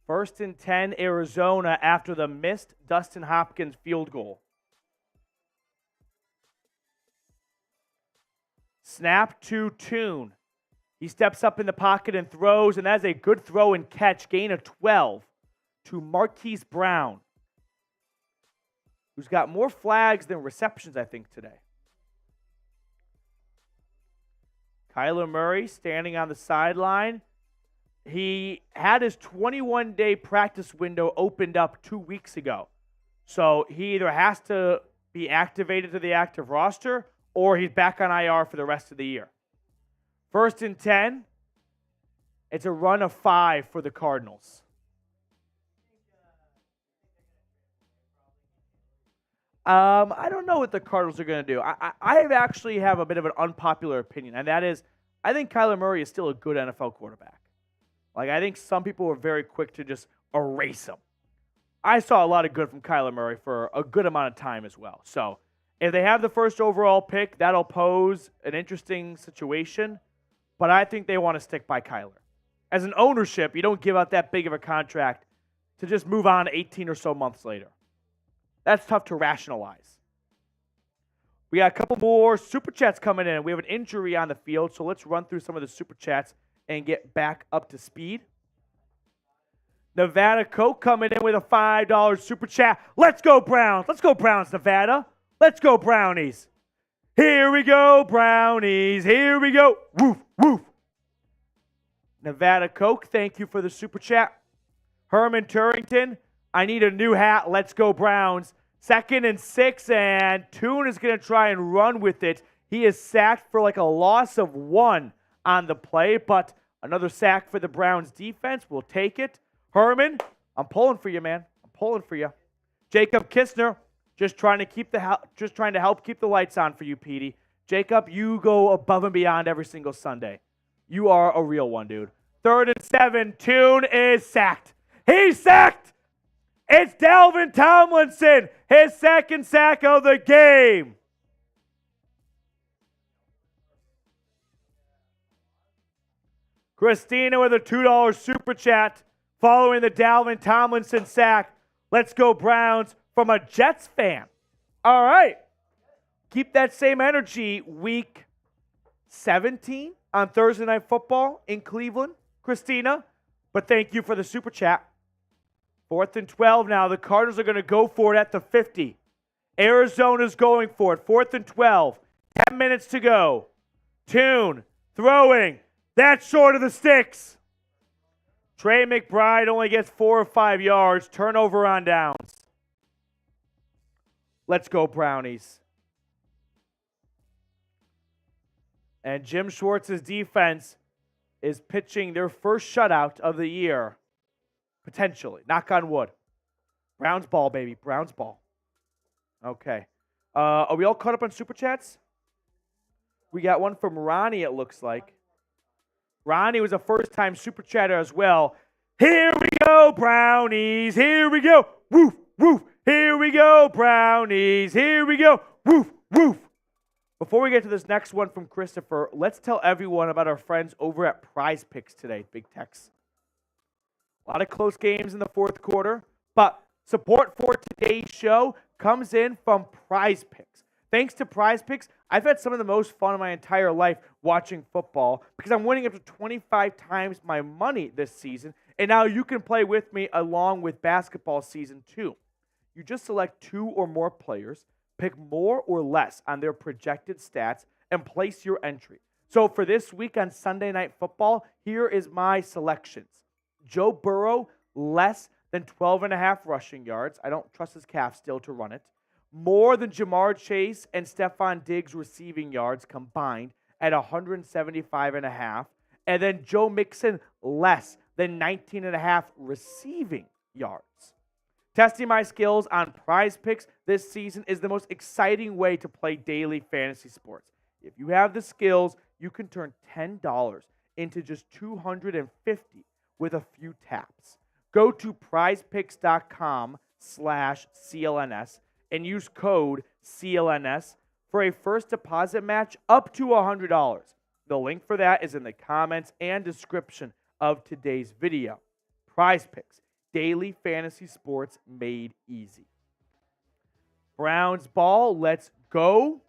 First and 10, Arizona after the missed Dustin Hopkins field goal. Snap to Tune. He steps up in the pocket and throws, and that's a good throw and catch. Gain of 12 to Marquise Brown, who's got more flags than receptions, I think, today. Kyler Murray standing on the sideline. He had his 21-day practice window opened up 2 weeks ago. So he either has to be activated to the active roster or he's back on IR for the rest of the year. First and 10. It's a run of 5 for the Cardinals. I don't know what the Cardinals are going to do. I actually have a bit of an unpopular opinion, and that is I think Kyler Murray is still a good NFL quarterback. Like, I think some people were very quick to just erase him. I saw a lot of good from Kyler Murray for a good amount of time as well. So if they have the first overall pick, that'll pose an interesting situation. But I think they want to stick by Kyler. As an ownership, you don't give out that big of a contract to just move on 18 or so months later. That's tough to rationalize. We got a couple more Super Chats coming in. We have an injury on the field, so let's run through some of the Super Chats and get back up to speed. Nevada Coke coming in with a $5 Super Chat. Let's go, Browns. Let's go, Browns, Nevada. Let's go, Brownies. Here we go, Brownies. Here we go. Woof, woof. Nevada Coke, thank you for the Super Chat. Herman Turrington, I need a new hat. Let's go, Browns. 2nd and 6, and Tune is going to try and run with it. He is sacked for like a loss of 1 on the play, but another sack for the Browns defense. We'll take it. Herman, I'm pulling for you, man. I'm pulling for you. Jacob Kistner, Just trying to help keep the lights on for you, Petey. Jacob, you go above and beyond every single Sunday. You are a real one, dude. 3rd and 7. Tune is sacked. He's sacked. It's Dalvin Tomlinson, his second sack of the game. Christina with a $2 super chat following the Dalvin Tomlinson sack. Let's go Browns from a Jets fan. All right. Keep that same energy week 17 on Thursday Night Football in Cleveland, Christina. But thank you for the super chat. 4th and 12 now. The Cardinals are going to go for it at the 50. Arizona's going for it. 4th and 12. 10 minutes to go. Tune throwing. That's short of the sticks. Trey McBride only gets 4 or 5 yards. Turnover on downs. Let's go Brownies. And Jim Schwartz's defense is pitching their first shutout of the year. Potentially. Knock on wood. Browns ball, baby. Browns ball. Okay. Are we all caught up on Super Chats? We got one from Ronnie, it looks like. Ronnie was a first-time Super Chatter as well. Here we go, Brownies. Here we go. Woof, woof. Here we go, Brownies. Here we go. Woof, woof. Before we get to this next one from Christopher, let's tell everyone about our friends over at Prize Picks today, Big Tex. A lot of close games in the fourth quarter, but support for today's show comes in from Prize Picks. Thanks to Prize Picks, I've had some of the most fun in my entire life watching football because I'm winning up to 25 times my money this season, and now you can play with me along with basketball season 2. You just select 2 or more players, pick more or less on their projected stats, and place your entry. So for this week on Sunday Night Football, here is my selections. Joe Burrow, less than 12.5 rushing yards. I don't trust his calf still to run it. More than Jamar Chase and Stephon Diggs receiving yards combined at 175.5. And then Joe Mixon, less than 19.5 receiving yards. Testing my skills on Prize Picks this season is the most exciting way to play daily fantasy sports. If you have the skills, you can turn $10 into just $250 with a few taps. Go to prizepicks.com/CLNS and use code CLNS for a first deposit match up to $100. The link for that is in the comments and description of today's video. Prize Picks, daily fantasy sports made easy. Browns ball, let's go.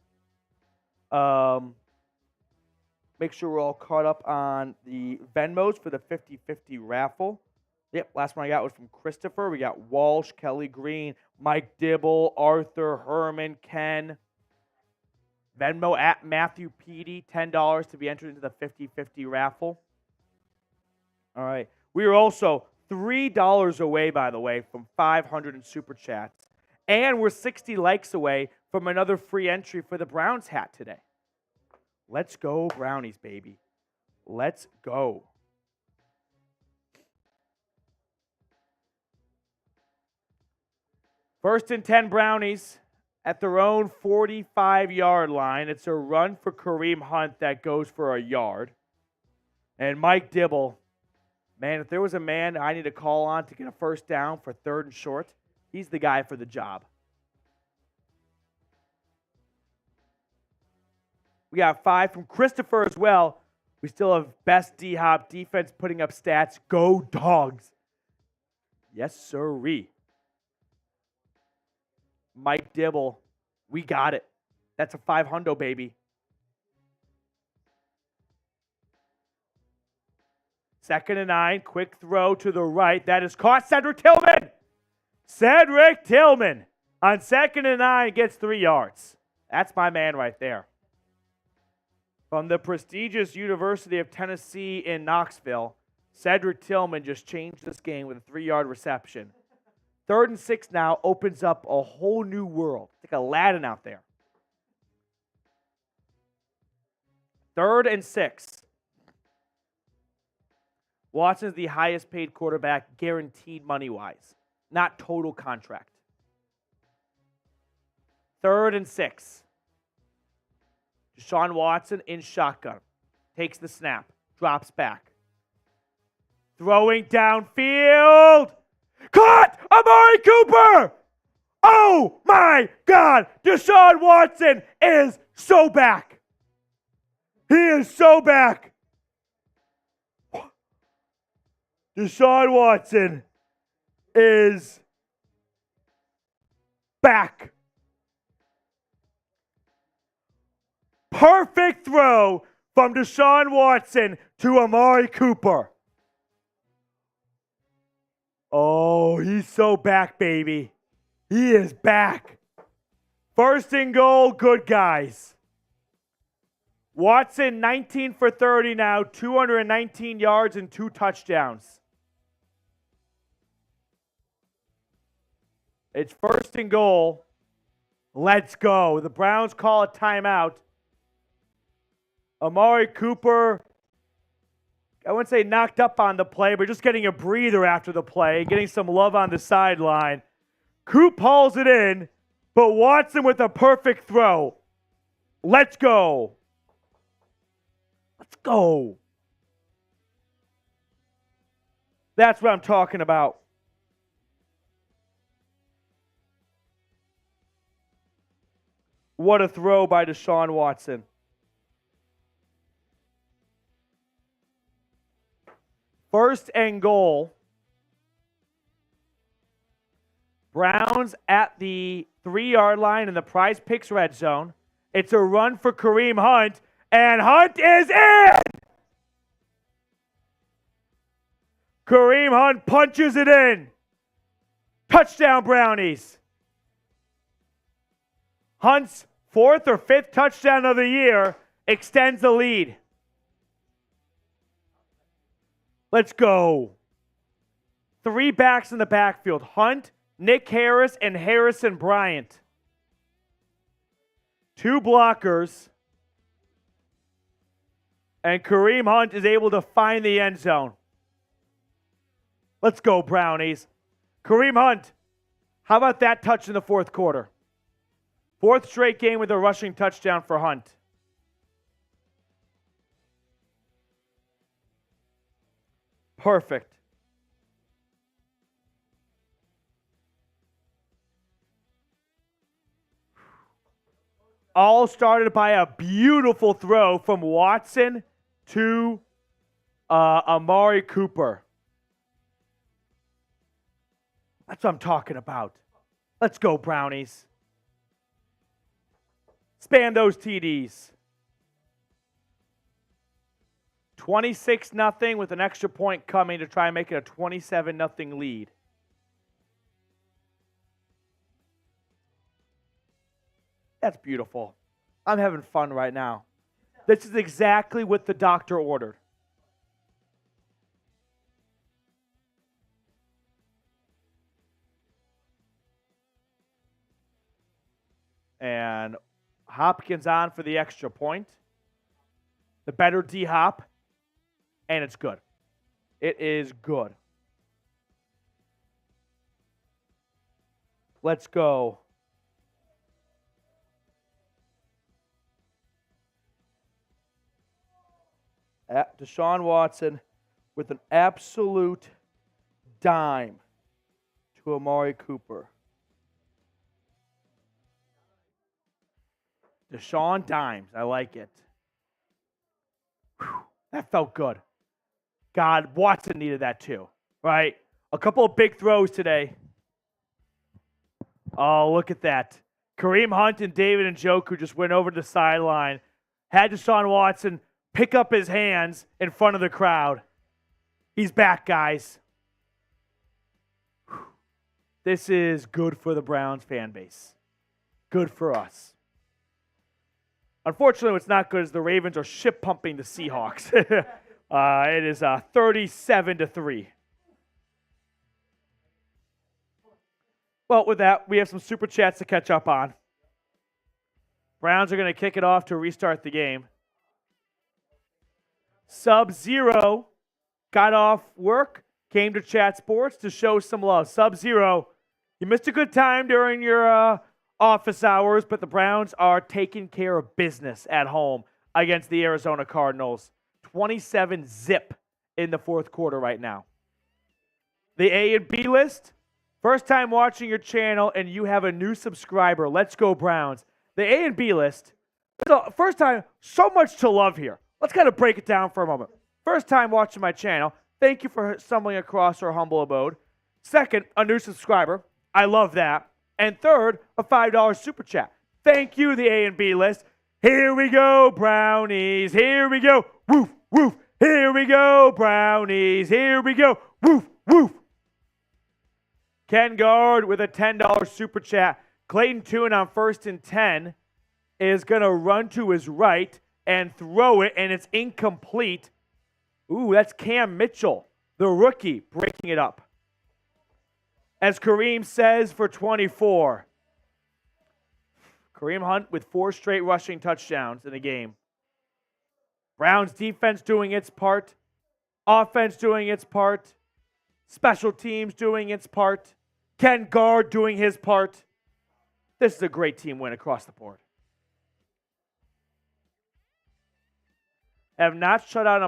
Make sure we're all caught up on the Venmos for the 50-50 raffle. Yep, last one I got was from Christopher. We got Walsh, Kelly Green, Mike Dibble, Arthur, Herman, Ken. Venmo at Matthew Petey, $10 to be entered into the 50-50 raffle. All right. We are also $3 away, by the way, from 500 in Super Chats. And we're 60 likes away from another free entry for the Browns hat today. Let's go, Brownies, baby. Let's go. First and 10 Brownies at their own 45-yard line. It's a run for Kareem Hunt that goes for a yard. And Mike Dibble, man, if there was a man I need to call on to get a first down for 3rd and short, he's the guy for the job. We got 5 from Christopher as well. We still have best D-Hop defense putting up stats. Go Dogs. Yes, sirree. Mike Dibble, we got it. That's a 500, baby. Second and 9, quick throw to the right. That is caught. Cedric Tillman. Cedric Tillman on 2nd and 9 gets 3 yards. That's my man right there. From the prestigious University of Tennessee in Knoxville, Cedric Tillman just changed this game with a 3-yard reception. 3rd and 6 now opens up a whole new world. It's like Aladdin out there. 3rd and 6. Watson's the highest paid quarterback, guaranteed money-wise, not total contract. 3rd and 6. Deshaun Watson in shotgun. Takes the snap. Drops back. Throwing downfield. Caught! Amari Cooper! Oh my God! Deshaun Watson is so back. He is so back. Deshaun Watson is back. Perfect throw from Deshaun Watson to Amari Cooper. Oh, he's so back, baby. He is back. 1st and goal, good guys. Watson, 19 for 30 now, 219 yards and 2 touchdowns. It's 1st and goal. Let's go. The Browns call a timeout. Amari Cooper, I wouldn't say knocked up on the play, but just getting a breather after the play, getting some love on the sideline. Coop hauls it in, but Watson with a perfect throw. Let's go. Let's go. That's what I'm talking about. What a throw by Deshaun Watson. First and goal. Browns at the 3-yard line in the Prize Picks red zone. It's a run for Kareem Hunt, and Hunt is in! Kareem Hunt punches it in. Touchdown, Brownies. Hunt's 4th or 5th touchdown of the year extends the lead. Let's go. 3 backs in the backfield. Hunt, Nick Harris, and Harrison Bryant. 2 blockers. And Kareem Hunt is able to find the end zone. Let's go, Brownies. Kareem Hunt, how about that touch in the 4th quarter? 4th straight game with a rushing touchdown for Hunt. Perfect. All started by a beautiful throw from Watson to Amari Cooper. That's what I'm talking about. Let's go, Brownies. Span those TDs. 26-0 with an extra point coming to try and make it a 27-0 lead. That's beautiful. I'm having fun right now. This is exactly what the doctor ordered. And Hopkins on for the extra point. The better D-Hop. And it's good. It is good. Let's go. Deshaun Watson with an absolute dime to Amari Cooper. Deshaun dimes. I like it. Whew, that felt good. God, Watson needed that too, right? A couple of big throws today. Oh, look at that. Kareem Hunt and David Njoku just went over to the sideline. Had Deshaun Watson pick up his hands in front of the crowd. He's back, guys. Whew. This is good for the Browns fan base. Good for us. Unfortunately, what's not good is the Ravens are ship pumping the Seahawks. It is 37-3. Well, with that, we have some super chats to catch up on. Browns are going to kick it off to restart the game. Sub-Zero got off work, came to Chat Sports to show some love. Sub-Zero, you missed a good time during your office hours, but the Browns are taking care of business at home against the Arizona Cardinals. 27-0 in the fourth quarter right now. The A and B list. First time watching your channel and you have a new subscriber. Let's go Browns. The A and B list. First time, so much to love here. Let's kind of break it down for a moment. First time watching my channel. Thank you for stumbling across our humble abode. Second, a new subscriber. I love that. And third, a $5 super chat. Thank you, the A and B list. Here we go, Brownies. Here we go. Woof, woof. Here we go, Brownies. Here we go. Woof, woof. Ken Guard with a $10 super chat. Clayton Tune on 1st and 10 is going to run to his right and throw it, and it's incomplete. Ooh, that's Cam Mitchell, the rookie, breaking it up. As Kareem says for 24. Kareem Hunt with 4 straight rushing touchdowns in the game. Browns defense doing its part. Offense doing its part. Special teams doing its part. Ken Guard doing his part. This is a great team win across the board. Have not shut out an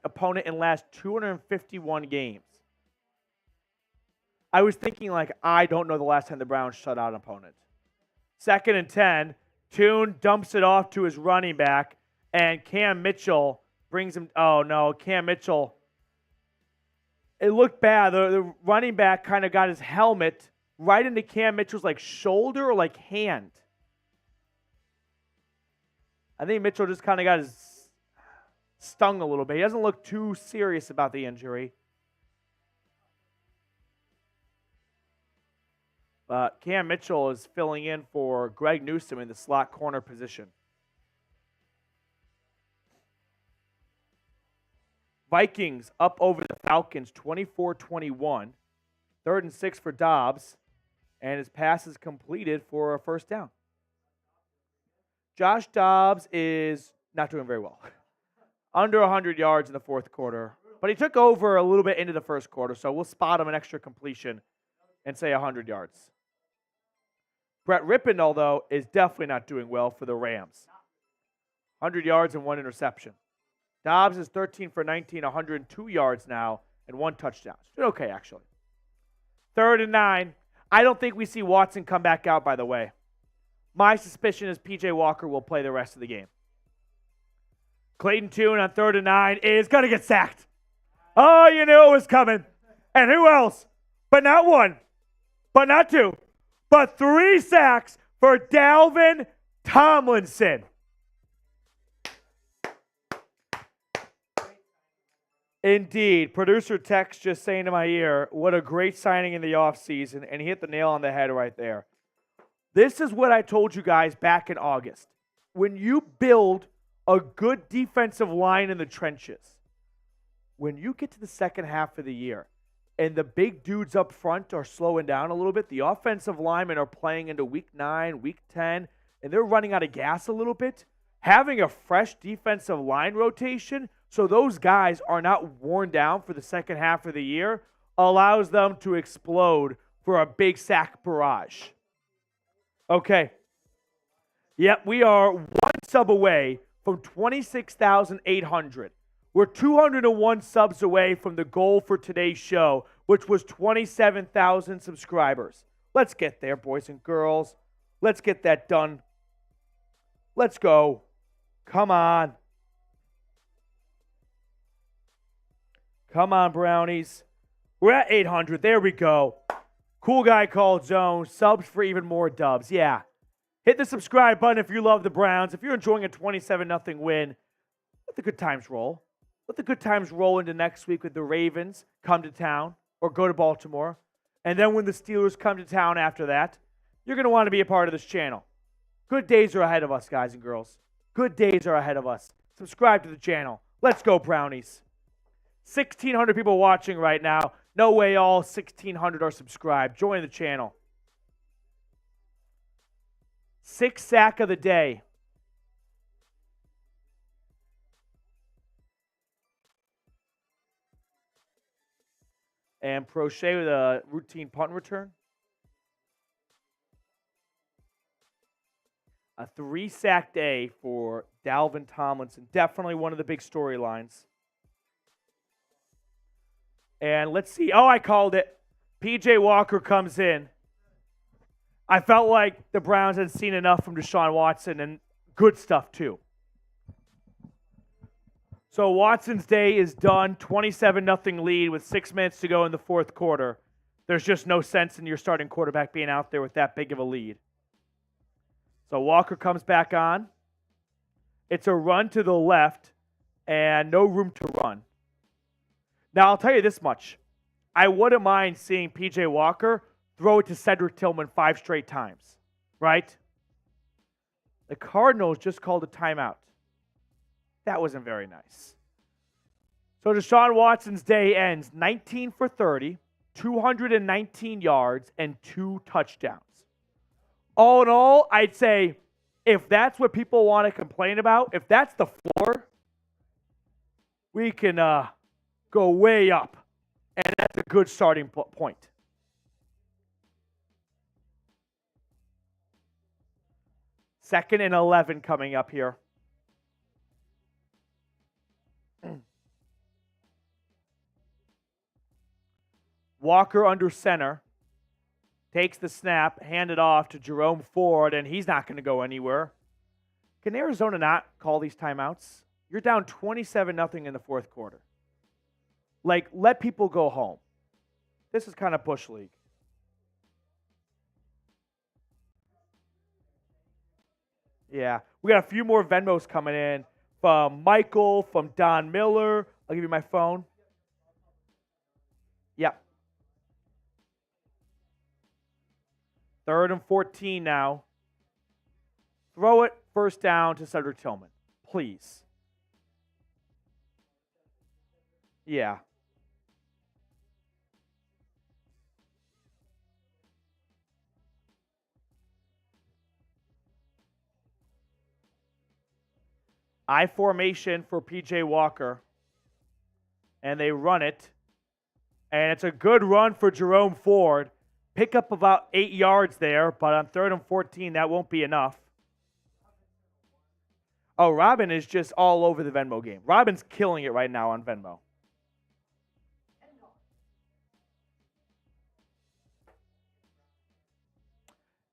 opponent in the last 251 games. I was thinking, I don't know the last time the Browns shut out an opponent. 2nd and 10. Tune dumps it off to his running back, and Cam Mitchell brings him. Oh, no. Cam Mitchell. It looked bad. The running back kind of got his helmet right into Cam Mitchell's shoulder or hand. I think Mitchell just kind of got his stung a little bit. He doesn't look too serious about the injury. But Cam Mitchell is filling in for Greg Newsome in the slot corner position. Vikings up over the Falcons 24-21. 3rd and 6 for Dobbs. And his pass is completed for a first down. Josh Dobbs is not doing very well. Under 100 yards in the fourth quarter. But he took over a little bit into the first quarter, so we'll spot him an extra completion and say 100 yards. Brett Rippon, though, is definitely not doing well for the Rams. 100 yards and 1 interception. Dobbs is 13 for 19, 102 yards now, and 1 touchdown. It's okay, actually. 3rd and 9. I don't think we see Watson come back out, by the way. My suspicion is P.J. Walker will play the rest of the game. Clayton Tune on 3rd and 9 is going to get sacked. Oh, you knew it was coming. And who else? But not 1. But not 2. But 3 sacks for Dalvin Tomlinson. Indeed. Producer Tex just saying to my ear, what a great signing in the offseason, and he hit the nail on the head right there. This is what I told you guys back in August. When you build a good defensive line in the trenches, when you get to the second half of the year, and the big dudes up front are slowing down a little bit, the offensive linemen are playing into week 9, week 10, and they're running out of gas a little bit, having a fresh defensive line rotation so those guys are not worn down for the second half of the year allows them to explode for a big sack barrage. Okay. Yep, we are 1 sub away from 26,800. We're 201 subs away from the goal for today's show, which was 27,000 subscribers. Let's get there, boys and girls. Let's get that done. Let's go. Come on. Come on, Brownies. We're at 800. There we go. Cool guy called Zone. Subs for even more dubs. Yeah. Hit the subscribe button if you love the Browns. If you're enjoying a 27-0 win, let the good times roll. Let the good times roll into next week with the Ravens come to town or go to Baltimore. And then when the Steelers come to town after that, you're going to want to be a part of this channel. Good days are ahead of us, guys and girls. Good days are ahead of us. Subscribe to the channel. Let's go, Brownies. 1,600 people watching right now. No way all 1,600 are subscribed. Join the channel. 6th sack of the day. And Prochet with a routine punt return. A 3-sack day for Dalvin Tomlinson. Definitely one of the big storylines. And let's see. Oh, I called it. P.J. Walker comes in. I felt like the Browns had seen enough from Deshaun Watson, and good stuff too. So Watson's day is done. 27-0 lead with 6 minutes to go in the fourth quarter. There's just no sense in your starting quarterback being out there with that big of a lead. So Walker comes back on. It's a run to the left and no room to run. Now, I'll tell you this much. I wouldn't mind seeing P.J. Walker throw it to Cedric Tillman 5 straight times, right? The Cardinals just called a timeout. That wasn't very nice. So Deshaun Watson's day ends 19 for 30, 219 yards, and 2 touchdowns. All in all, I'd say if that's what people want to complain about, if that's the floor, we can go way up. And that's a good starting point. Second and 11 coming up here. Walker under center. Takes the snap, hand it off to Jerome Ford, and he's not going to go anywhere. Can Arizona not call these timeouts? You're down 27-0 in the fourth quarter. Like, let people go home. This is kind of Bush League. Yeah. We got a few more Venmos coming in from Michael, from Don Miller. I'll give you my phone. Yep. 3rd and 14 now. Throw it first down to Cedric Tillman. Please. Yeah. I formation for P.J. Walker. And they run it. And it's a good run for Jerome Ford. Pick up about 8 yards there, but on 3rd and 14, that won't be enough. Oh, Robin is just all over the Venmo game. Robin's killing it right now on Venmo.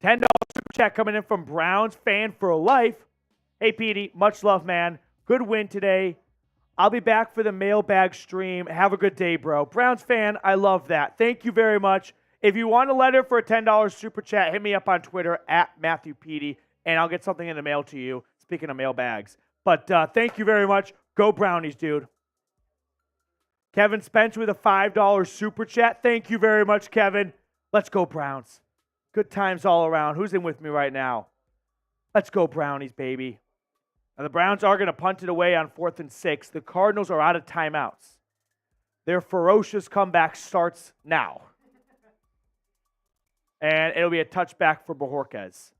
$10 super chat coming in from Browns fan for life. Hey, Petey, much love, man. Good win today. I'll be back for the mailbag stream. Have a good day, bro. Browns fan, I love that. Thank you very much. If you want a letter for a $10 super chat, hit me up on Twitter at Matthew Petey, and I'll get something in the mail to you. Speaking of mailbags. But thank you very much. Go Brownies, dude. Kevin Spence with a $5 super chat. Thank you very much, Kevin. Let's go Browns. Good times all around. Who's in with me right now? Let's go Brownies, baby. And the Browns are going to punt it away on 4th and 6. The Cardinals are out of timeouts. Their ferocious comeback starts now. And it'll be a touchback for Bojorquez.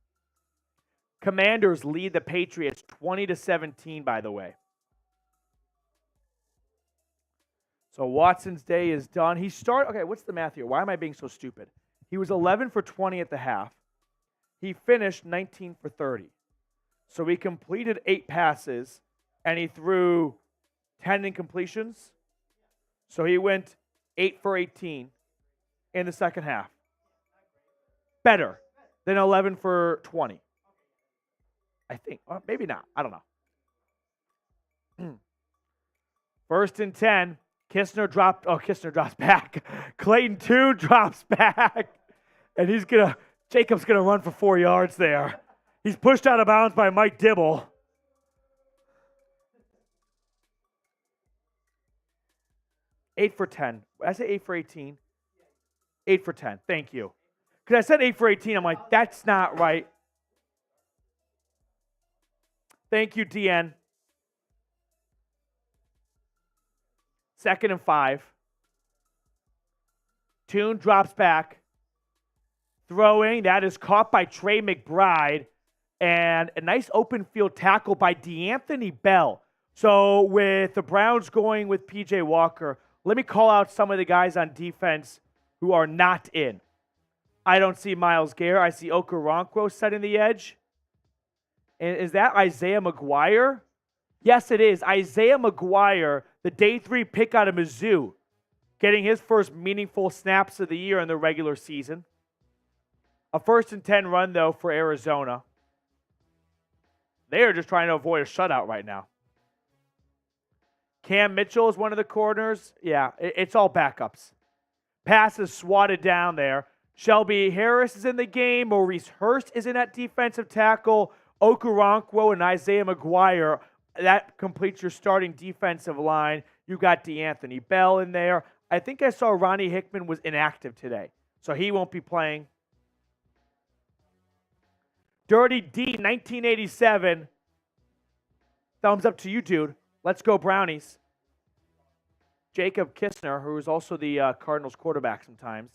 Commanders lead the Patriots 20-17, by the way. So Watson's day is done. Okay, what's the math here? Why am I being so stupid? He was 11 for 20 at the half. He finished 19 for 30. So he completed 8 passes, and he threw 10 incompletions. So he went 8 for 18 in the second half. Better than 11 for 20. I think. Or maybe not. I don't know. 1st and 10. Kistner drops back. Clayton Tune drops back. And Jacob's going to run for 4 yards there. He's pushed out of bounds by Mike Dibble. Eight for 10. I say 8 for 18. 8 for 10. Thank you. Because I said 8 for 18. I'm like, that's not right. Thank you, DN. 2nd and 5. Tune drops back. Throwing. That is caught by Trey McBride. And a nice open field tackle by DeAnthony Bell. So with the Browns going with P.J. Walker, let me call out some of the guys on defense who are not in. I don't see Myles Garrett. I see Okoronkwo setting the edge. And is that Isaiah McGuire? Yes, it is. Isaiah McGuire, the day 3 pick out of Mizzou, getting his first meaningful snaps of the year in the regular season. A 1st and 10 run, though, for Arizona. They are just trying to avoid a shutout right now. Cam Mitchell is one of the corners. Yeah, it's all backups. Pass is swatted down there. Shelby Harris is in the game. Maurice Hurst is in at defensive tackle. Okoronkwo and Isaiah McGuire. That completes your starting defensive line. You got DeAnthony Bell in there. I think I saw Ronnie Hickman was inactive today, so he won't be playing. Dirty D, 1987. Thumbs up to you, dude. Let's go Brownies. Jacob Kistner, who is also the Cardinals quarterback sometimes.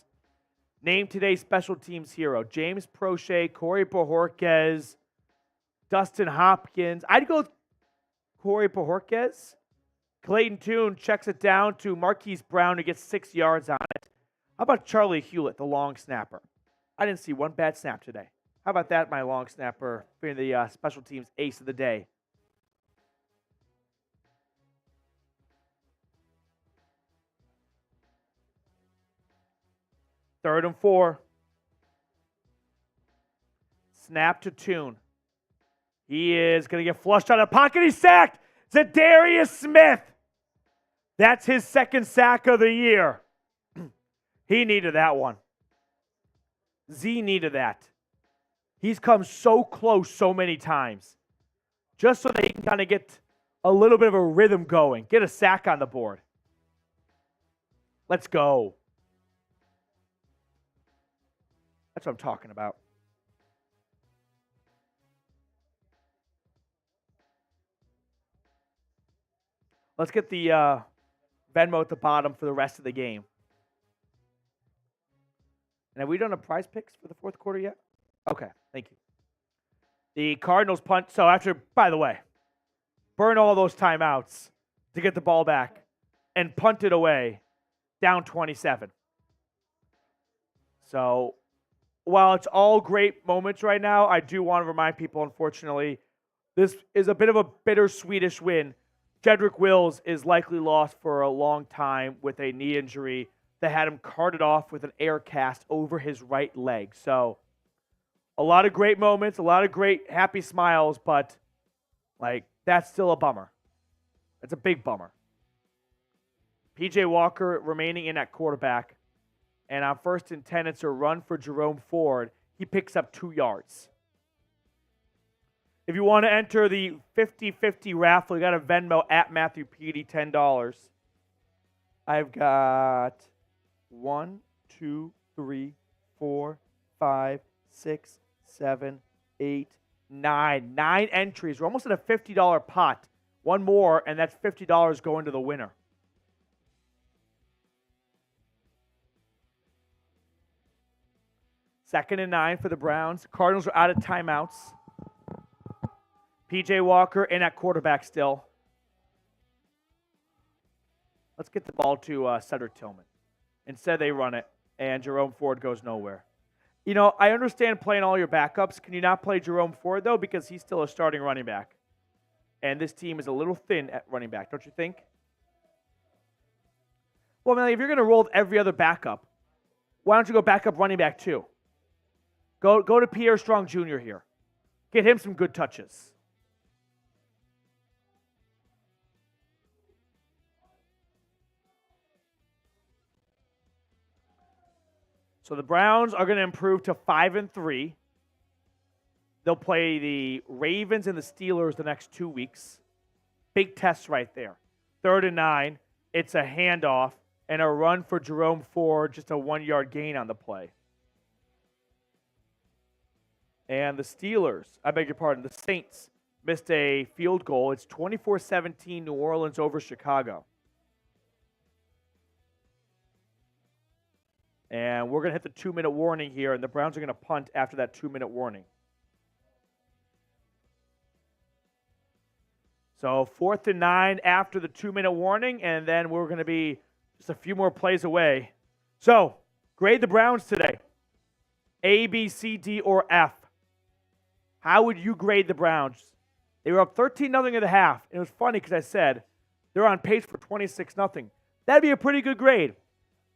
Named today's special teams hero. James Prochet, Corey Bojorquez, Dustin Hopkins. I'd go with Corey Bojorquez. Clayton Tune checks it down to Marquise Brown, who gets 6 yards on it. How about Charlie Hewlett, the long snapper? I didn't see one bad snap today. How about that, my long snapper, being the special teams ace of the day? Third and 4. Snap to Tune. He is going to get flushed out of the pocket. He's sacked. Zadarius Smith. That's his 2nd sack of the year. He needed that one. Z needed that. He's come so close so many times. Just so that he can kind of get a little bit of a rhythm going. Get a sack on the board. Let's go. That's what I'm talking about. Let's get the Venmo at the bottom for the rest of the game. And have we done a prize picks for the 4th quarter yet? Okay, thank you. The Cardinals punt. So after, by the way, burn all those timeouts to get the ball back and punt it away down 27. So while it's all great moments right now, I do want to remind people, unfortunately, this is a bit of a bittersweetish win. Jedrick Wills is likely lost for a long time with a knee injury that had him carted off with an air cast over his right leg. So a lot of great moments, a lot of great happy smiles, but that's still a bummer. It's a big bummer. PJ Walker remaining in at quarterback. And on 1st and 10, it's a run for Jerome Ford. He picks up 2 yards. If you want to enter the 50-50 raffle, you got a Venmo at Matthew Petey, $10. I've got 1, 2, 3, 4, 5, 6, 7, 8, 9. 9 entries. We're almost at a $50 pot. One more, and that's $50 going to the winner. Second and 9 for the Browns. Cardinals are out of timeouts. PJ Walker in at quarterback still. Let's get the ball to Cedric Tillman. Instead, they run it, and Jerome Ford goes nowhere. You know, I understand playing all your backups. Can you not play Jerome Ford, though? Because he's still a starting running back. And this team is a little thin at running back, don't you think? Well, man, if you're going to roll with every other backup, why don't you go backup running back, too? Go to Pierre Strong Jr. here. Get him some good touches. So the Browns are going to improve to 5-3. They'll play the Ravens and the Steelers the next 2 weeks. Big tests right there. 3rd and 9. It's a handoff and a run for Jerome Ford, just a 1-yard gain on the play. And the Steelers, I beg your pardon, the Saints missed a field goal. It's 24-17 New Orleans over Chicago. And we're going to hit the 2-minute warning here, and the Browns are going to punt after that 2-minute warning. So 4th and 9 after the 2-minute warning, and then we're going to be just a few more plays away. So, grade the Browns today. A, B, C, D, or F. How would you grade the Browns? They were up 13-0 at the half. It was funny because I said they're on pace for 26-0. That'd be a pretty good grade.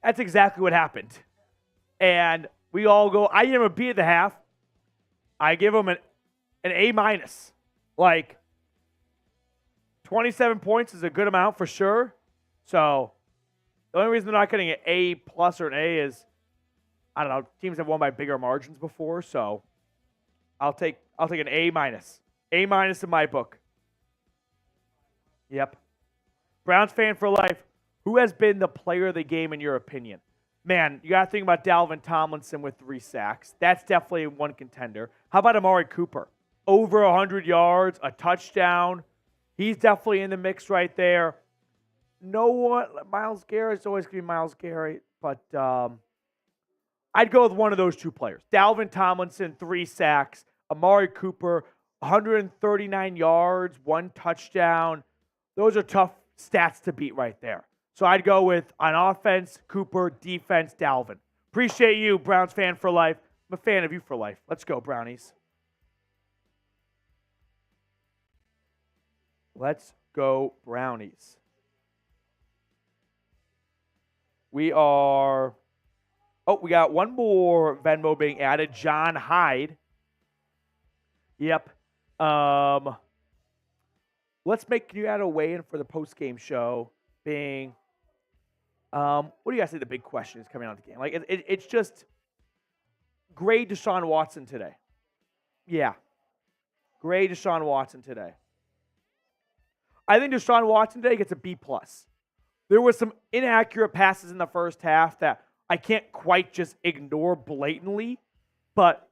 That's exactly what happened. And we all go, I give them a B at the half. I give them an A minus. Like, 27 points is a good amount for sure. So the only reason they're not getting an A plus or an A is, I don't know, teams have won by bigger margins before. So I'll take an A minus. A minus in my book. Yep. Browns fan for life. Who has been the player of the game in your opinion? Man, you got to think about Dalvin Tomlinson with 3 sacks. That's definitely one contender. How about Amari Cooper? Over 100 yards, a touchdown. He's definitely in the mix right there. No one, Myles Garrett's always going to be Myles Garrett, but I'd go with one of those 2 players. Dalvin Tomlinson, 3 sacks. Amari Cooper, 139 yards, 1 touchdown. Those are tough stats to beat right there. So I'd go with, on offense, Cooper, defense, Dalvin. Appreciate you, Browns fan for life. I'm a fan of you for life. Let's go, Brownies. Let's go, Brownies. We got one more Venmo being added. John Hyde. Yep. Can you add a weigh-in for the post-game show being, what do you guys think the big question is coming out of the game? Like, it's just grade Deshaun Watson today. Yeah. Grade Deshaun Watson today. I think Deshaun Watson today gets a B+. There were some inaccurate passes in the first half that I can't quite just ignore blatantly, but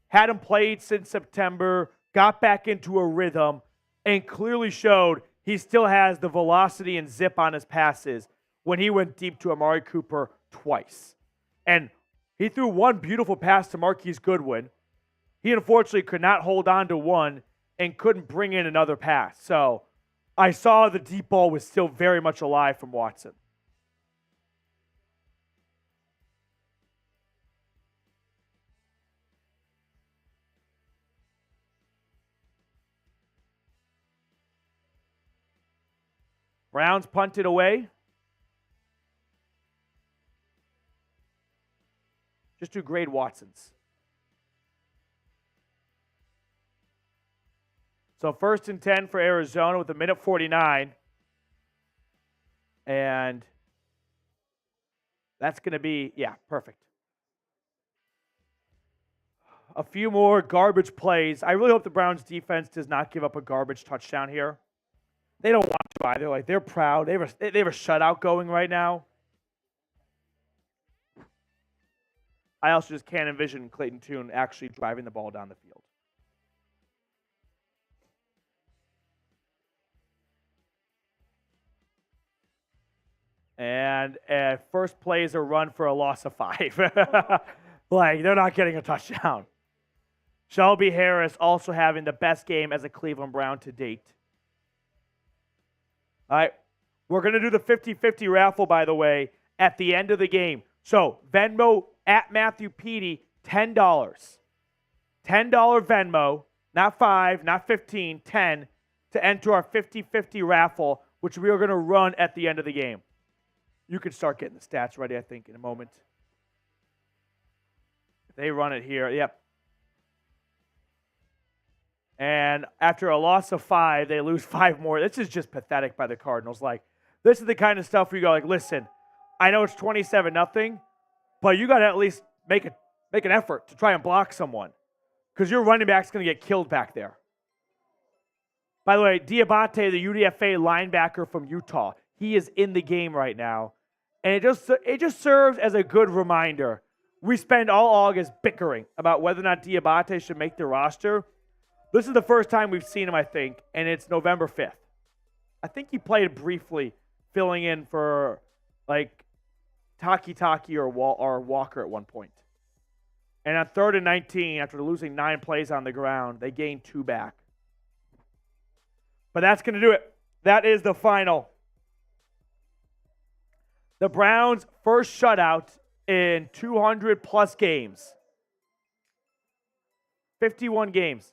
had him played since September, got back into a rhythm, and clearly showed he still has the velocity and zip on his passes when he went deep to Amari Cooper twice. And he threw one beautiful pass to Marquise Goodwin. He unfortunately could not hold on to one and couldn't bring in another pass. So I saw the deep ball was still very much alive from Watson. Browns punted away. Just do grade Watson's. So 1st and 10 for Arizona with 1:49. And that's going to be, perfect. A few more garbage plays. I really hope the Browns defense does not give up a garbage touchdown here. They don't want to either. Like, they're proud. They have a shutout going right now. I also just can't envision Clayton Tune actually driving the ball down the field. And first play is a run for a loss of 5. Like, they're not getting a touchdown. Shelby Harris also having the best game as a Cleveland Brown to date. All right, we're going to do the 50-50 raffle, by the way, at the end of the game. So, Venmo at Matthew Petey, $10. $10 Venmo, not 5, not 15, 10, to enter our 50-50 raffle, which we are going to run at the end of the game. You can start getting the stats ready, I think, in a moment. If they run it here, yep. And after a loss of 5, they lose 5 more. This is just pathetic by the Cardinals. Like, this is the kind of stuff where you go, like, listen, I know it's 27-0, but you got to at least make an effort to try and block someone because your running back's going to get killed back there. By the way, Diabate, the UDFA linebacker from Utah, he is in the game right now. And it just serves as a good reminder. We spend all August bickering about whether or not Diabate should make the roster. This is the first time we've seen him, I think, and it's November 5th. I think he played briefly, filling in for, like, Taki or Walker at one point. And on 3rd and 19, after losing 9 plays on the ground, they gained 2 back. But that's going to do it. That is the final. The Browns' first shutout in 200-plus games. 51 games.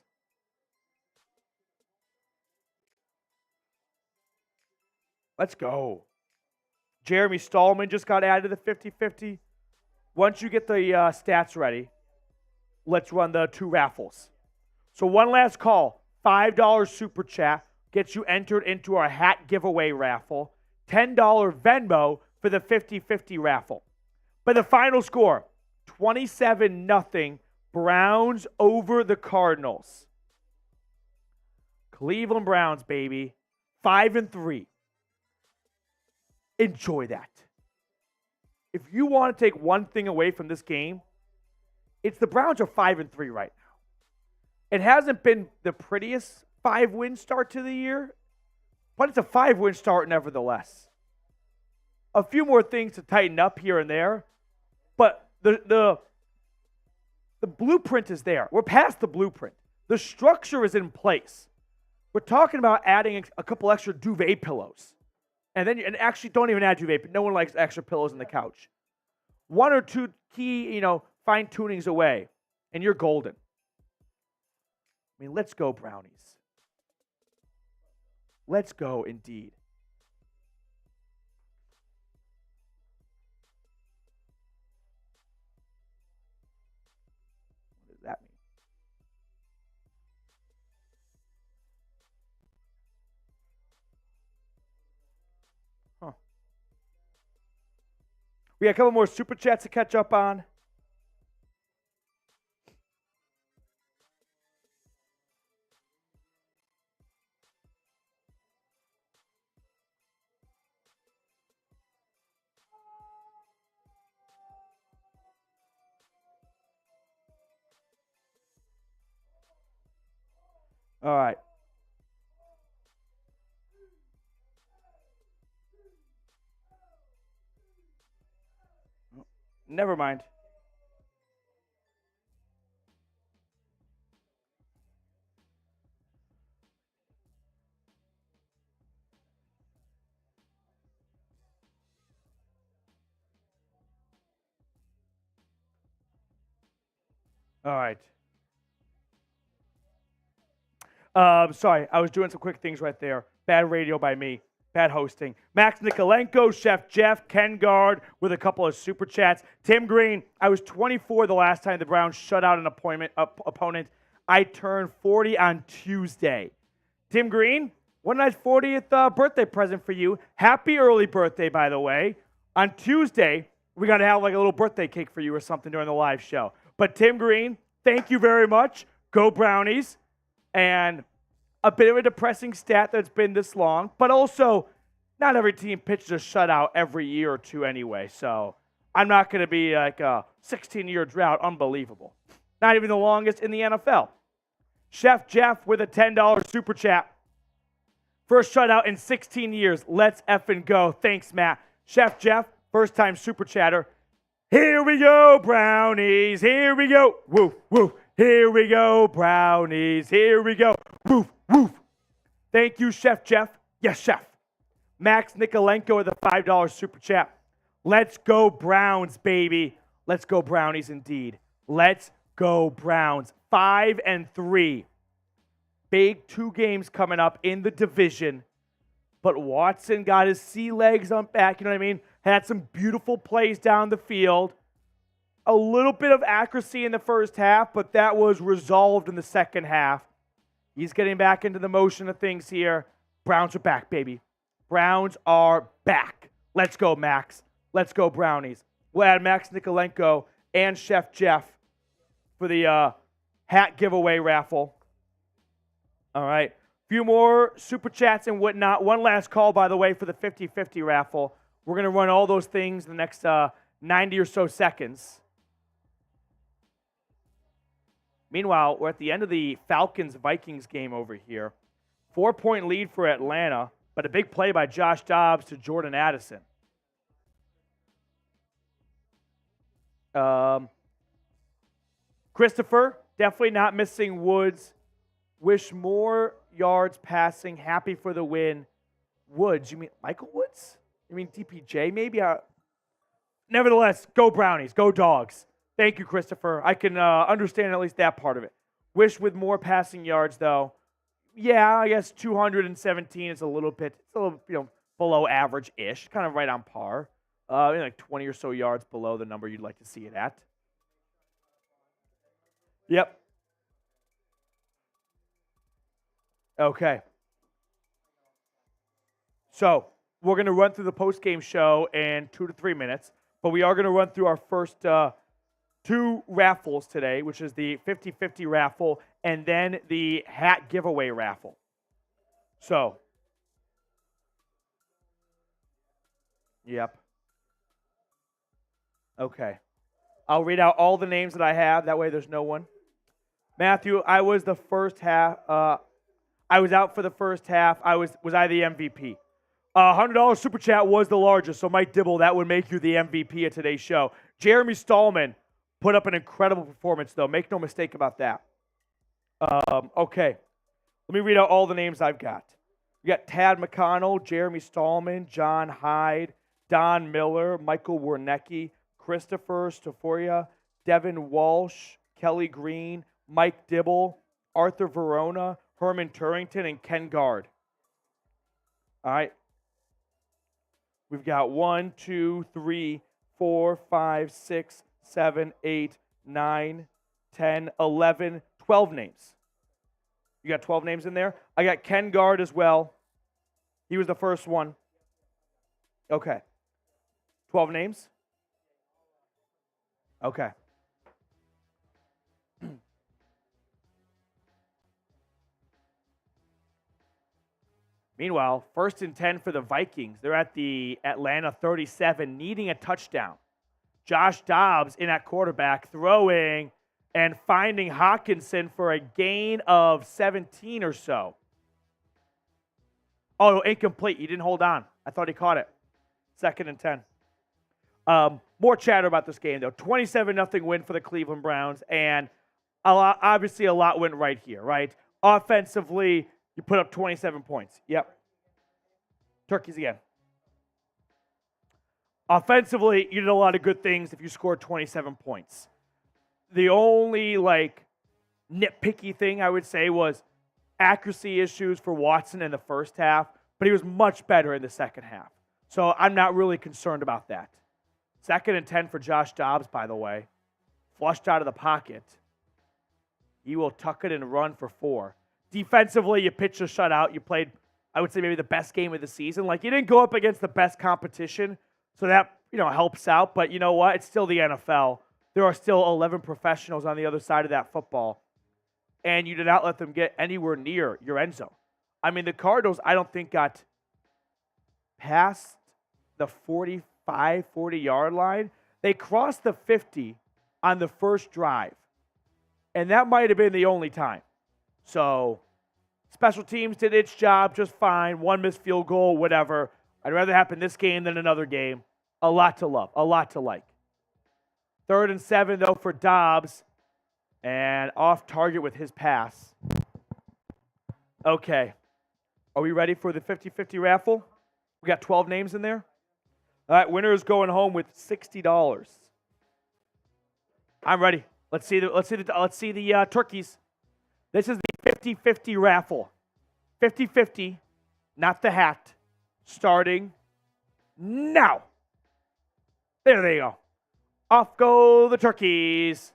Let's go. Jeremy Stallman just got added to the 50-50. Once you get the stats ready, let's run the 2 raffles. So one last call, $5 super chat gets you entered into our hat giveaway raffle, $10 Venmo for the 50-50 raffle. But the final score, 27-0 Browns over the Cardinals. Cleveland Browns, baby. 5-3. Enjoy that. If you want to take one thing away from this game, it's the Browns are 5-3 right now. It hasn't been the prettiest 5-win start to the year, but it's a 5-win start nevertheless. A few more things to tighten up here and there, but the blueprint is there. We're past the blueprint. The structure is in place. We're talking about adding a couple extra duvet pillows. And actually don't even add duvet, but no one likes extra pillows on the couch. 1 or 2 key, fine tunings away, and you're golden. I mean, let's go, Brownies. Let's go, indeed. What does that mean? Huh. We got a couple more super chats to catch up on. All right. Never mind. All right. Sorry, I was doing some quick things right there. Bad radio by me. Bad hosting. Max Nikolenko, Chef Jeff, Ken Guard with a couple of super chats. Tim Green, I was 24 the last time the Browns shut out an opponent. I turned 40 on Tuesday. Tim Green, what a nice 40th birthday present for you. Happy early birthday, by the way. On Tuesday, we got to have like a little birthday cake for you or something during the live show. But Tim Green, thank you very much. Go Brownies. And a bit of a depressing stat that's been this long, but also not every team pitches a shutout every year or two anyway. So I'm not going to be like a 16-year drought. Unbelievable. Not even the longest in the NFL. Chef Jeff with a $10 super chat. First shutout in 16 years. Let's effing go. Thanks, Matt. Chef Jeff, first time super chatter. Here we go, Brownies. Here we go. Woof, woof. Here we go, Brownies. Here we go. Woof, woof. Thank you, Chef Jeff. Yes, Chef. Max Nikolenko with a $5 super chat. Let's go, Browns, baby. Let's go, Brownies, indeed. Let's go, Browns. 5-3. Big 2 games coming up in the division. But Watson got his sea legs on back, you know what I mean? Had some beautiful plays down the field. A little bit of accuracy in the first half, but that was resolved in the second half. He's getting back into the motion of things here. Browns are back, baby. Browns are back. Let's go, Max. Let's go, Brownies. We'll add Max Nikolenko and Chef Jeff for the hat giveaway raffle. All right. Few more super chats and whatnot. One last call, by the way, for the 50-50 raffle. We're going to run all those things in the next 90 or so seconds. Meanwhile, we're at the end of the Falcons-Vikings game over here. 4-point lead for Atlanta, but a big play by Josh Dobbs to Jordan Addison. Christopher, definitely not missing Woods. Wish more yards passing. Happy for the win. Woods, you mean Michael Woods? You mean DPJ maybe? Nevertheless, go Brownies. Go Dogs. Thank you, Christopher. I can understand at least that part of it. Wish with more passing yards, though. Yeah, I guess 217 is a little bit, below average-ish, kind of right on par. Like 20 or so yards below the number you'd like to see it at. Yep. Okay. So we're going to run through the post-game show in 2 to 3 minutes, but we are going to run through our first two raffles today, which is the 50-50 raffle and then the hat giveaway raffle. So, yep. Okay. I'll read out all the names that I have. That way there's no one. Matthew, I was the first half. I was out for the first half. Was I the MVP? $100 super chat was the largest. So Mike Dibble, that would make you the MVP of today's show. Jeremy Stallman put up an incredible performance, though. Make no mistake about that. Okay. Let me read out all the names I've got. We got Tad McConnell, Jeremy Stallman, John Hyde, Don Miller, Michael Warnecki, Christopher Staforia, Devin Walsh, Kelly Green, Mike Dibble, Arthur Verona, Herman Turrington, and Ken Gard. All right. We've got 1, 2, 3, 4, 5, 6, 7, 8, 9, 10, 11, 12 names. You got 12 names in there? I got Ken Gard as well. He was the first one. Okay. 12 names? Okay. Meanwhile, 1st and 10 for the Vikings. They're at the Atlanta 37, needing a touchdown. Josh Dobbs in at quarterback, throwing and finding Hawkinson for a gain of 17 or so. Oh, incomplete. He didn't hold on. I thought he caught it. 2nd and 10. More chatter about this game, though. 27-0 win for the Cleveland Browns, and obviously a lot went right here, right? Offensively, you put up 27 points. Yep. Turkeys again. Offensively, you did a lot of good things if you scored 27 points. The only, nitpicky thing I would say was accuracy issues for Watson in the first half, but he was much better in the second half. So I'm not really concerned about that. 2nd and 10 for Josh Dobbs, by the way. Flushed out of the pocket. He will tuck it and run for 4. Defensively, you pitched a shutout. You played, I would say, maybe the best game of the season. You didn't go up against the best competition, so that, helps out. But you know what? It's still the NFL. There are still 11 professionals on the other side of that football, and you did not let them get anywhere near your end zone. I mean, the Cardinals, I don't think, got past the 45, 40-yard line. They crossed the 50 on the first drive, and that might have been the only time. So, special teams did its job just fine. 1 missed field goal, whatever. I'd rather happen this game than another game. A lot to love, a lot to like. 3rd and 7, though, for Dobbs. And off target with his pass. Okay. Are we ready for the 50-50 raffle? We got 12 names in there. All right, winner is going home with $60. I'm ready. Let's see the turkeys. This is the 50-50 raffle. 50-50, not the hat. Starting now. There they go. Off go the turkeys.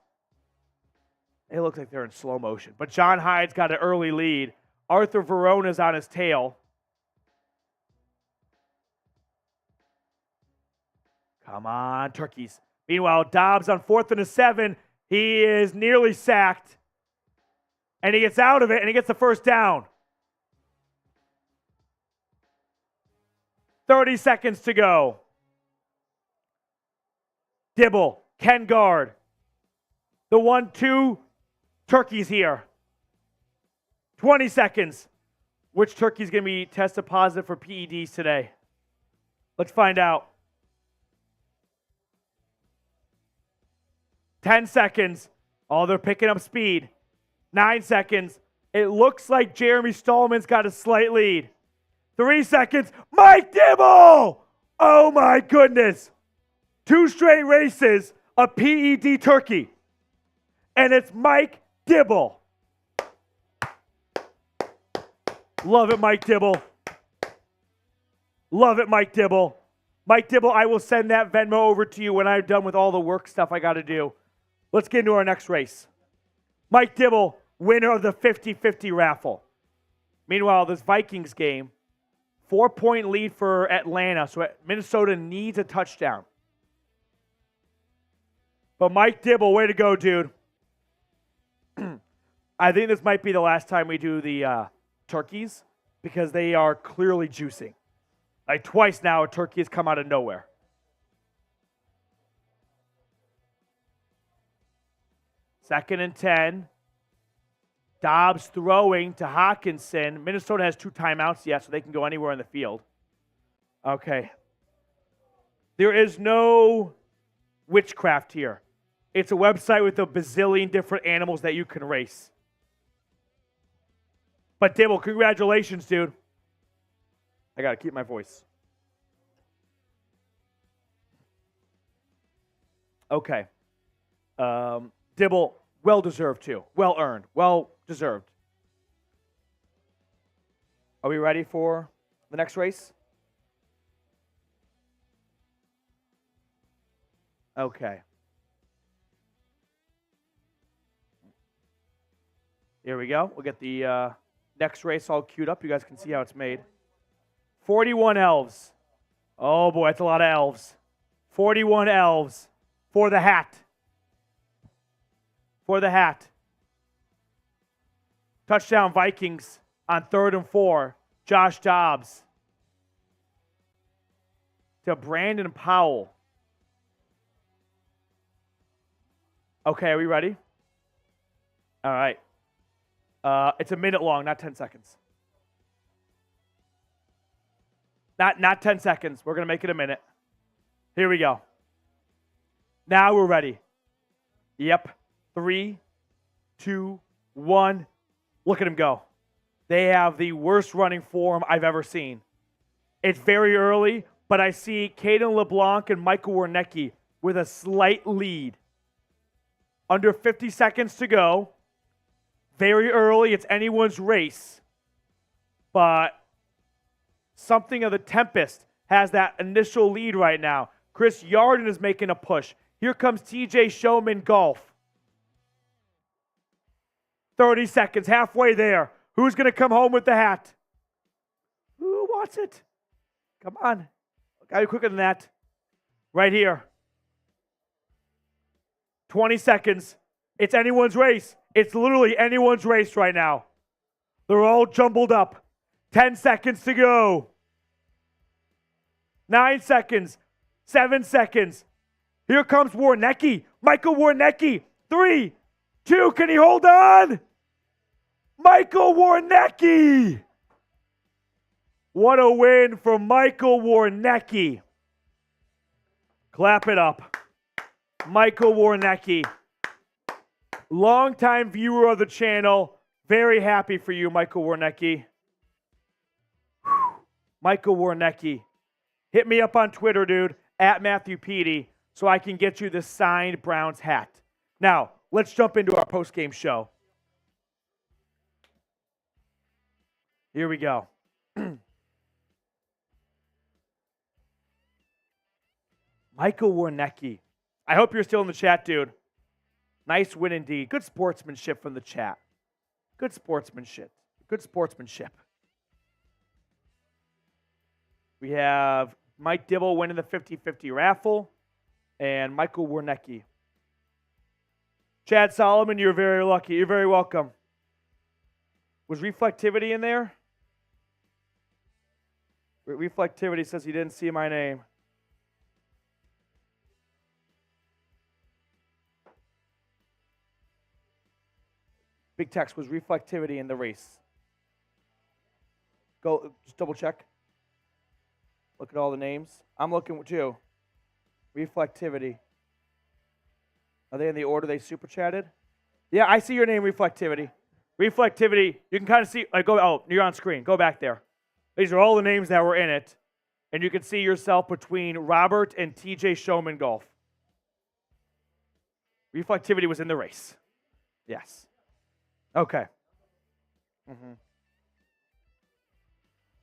It looks like they're in slow motion. But John Hyde's got an early lead. Arthur Verona's on his tail. Come on, turkeys. Meanwhile, Dobbs on 4th and 7. He is nearly sacked. And he gets out of it, and he gets the first down. 30 seconds to go. Dibble, Ken Gard. The 1-2 turkeys here. 20 seconds. Which turkey's going to be tested positive for PEDs today? Let's find out. 10 seconds. Oh, they're picking up speed. 9 seconds. It looks like Jeremy Stallman's got a slight lead. 3 seconds. Mike Dibble! Oh, my goodness. 2 straight races of PED turkey. And it's Mike Dibble. Love it, Mike Dibble. Love it, Mike Dibble. Mike Dibble, I will send that Venmo over to you when I'm done with all the work stuff I got to do. Let's get into our next race. Mike Dibble, winner of the 50-50 raffle. Meanwhile, this Vikings game, 4-point lead for Atlanta, so Minnesota needs a touchdown. But Mike Dibble, way to go, dude. I think this might be the last time we do the turkeys because they are clearly juicing. Like twice now, a turkey has come out of nowhere. Second and 10. Dobbs throwing to Hawkinson. Minnesota has 2 timeouts yet, so they can go anywhere in the field. Okay. There is no witchcraft here. It's a website with a bazillion different animals that you can race. But Dibble, congratulations, dude. I got to keep my voice. Okay. Dibble, well-deserved, too. Well-earned. Well-deserved. Are we ready for the next race? Okay. Here we go. We'll get the next race all queued up. You guys can see how it's made. 41 elves. Oh, boy, that's a lot of elves. 41 elves for the hat. For the hat. Touchdown Vikings on 3rd and 4. Josh Dobbs to Brandon Powell. Okay, are we ready? All right. It's a minute long, not 10 seconds. Not 10 seconds. We're going to make it a minute. Here we go. Now we're ready. Yep. 3, 2, 1. Look at him go. They have the worst running form I've ever seen. It's very early, but I see Caden LeBlanc and Michael Wernicke with a slight lead. Under 50 seconds to go. Very early. It's anyone's race. But something of the Tempest has that initial lead right now. Chris Yarden is making a push. Here comes TJ Showman Golf. 30 seconds, halfway there. Who's going to come home with the hat? Who wants it? Come on. Got you quicker than that. Right here. 20 seconds. It's anyone's race. It's literally anyone's race right now. They're all jumbled up. 10 seconds to go. 9 seconds. 7 seconds. Here comes Wernicke. Michael Wernicke. 3, 2. Can he hold on? Michael Wernicke. What a win for Michael Wernicke. Clap it up. Michael Wernicke. Longtime viewer of the channel. Very happy for you, Michael Wernicke. Michael Wernicke. Hit me up on Twitter, dude, at Matthew Petey, so I can get you the signed Browns hat. Now, let's jump into our postgame show. Here we go. Michael Wernicke. I hope you're still in the chat, dude. Nice win indeed. Good sportsmanship from the chat. Good sportsmanship. Good sportsmanship. We have Mike Dibble winning the 50-50 raffle and Michael Wernicke. Chad Solomon, you're very lucky. You're very welcome. Was reflectivity in there? Reflectivity says he didn't see my name. Big text, was reflectivity in the race? Go, just double check. Look at all the names. I'm looking too. Reflectivity. Are they in the order they super chatted? Yeah, I see your name, Reflectivity. Reflectivity, you can kind of see, you're on screen. Go back there. These are all the names that were in it. And you can see yourself between Robert and TJ Showman Golf. Reflectivity was in the race. Yes. Okay.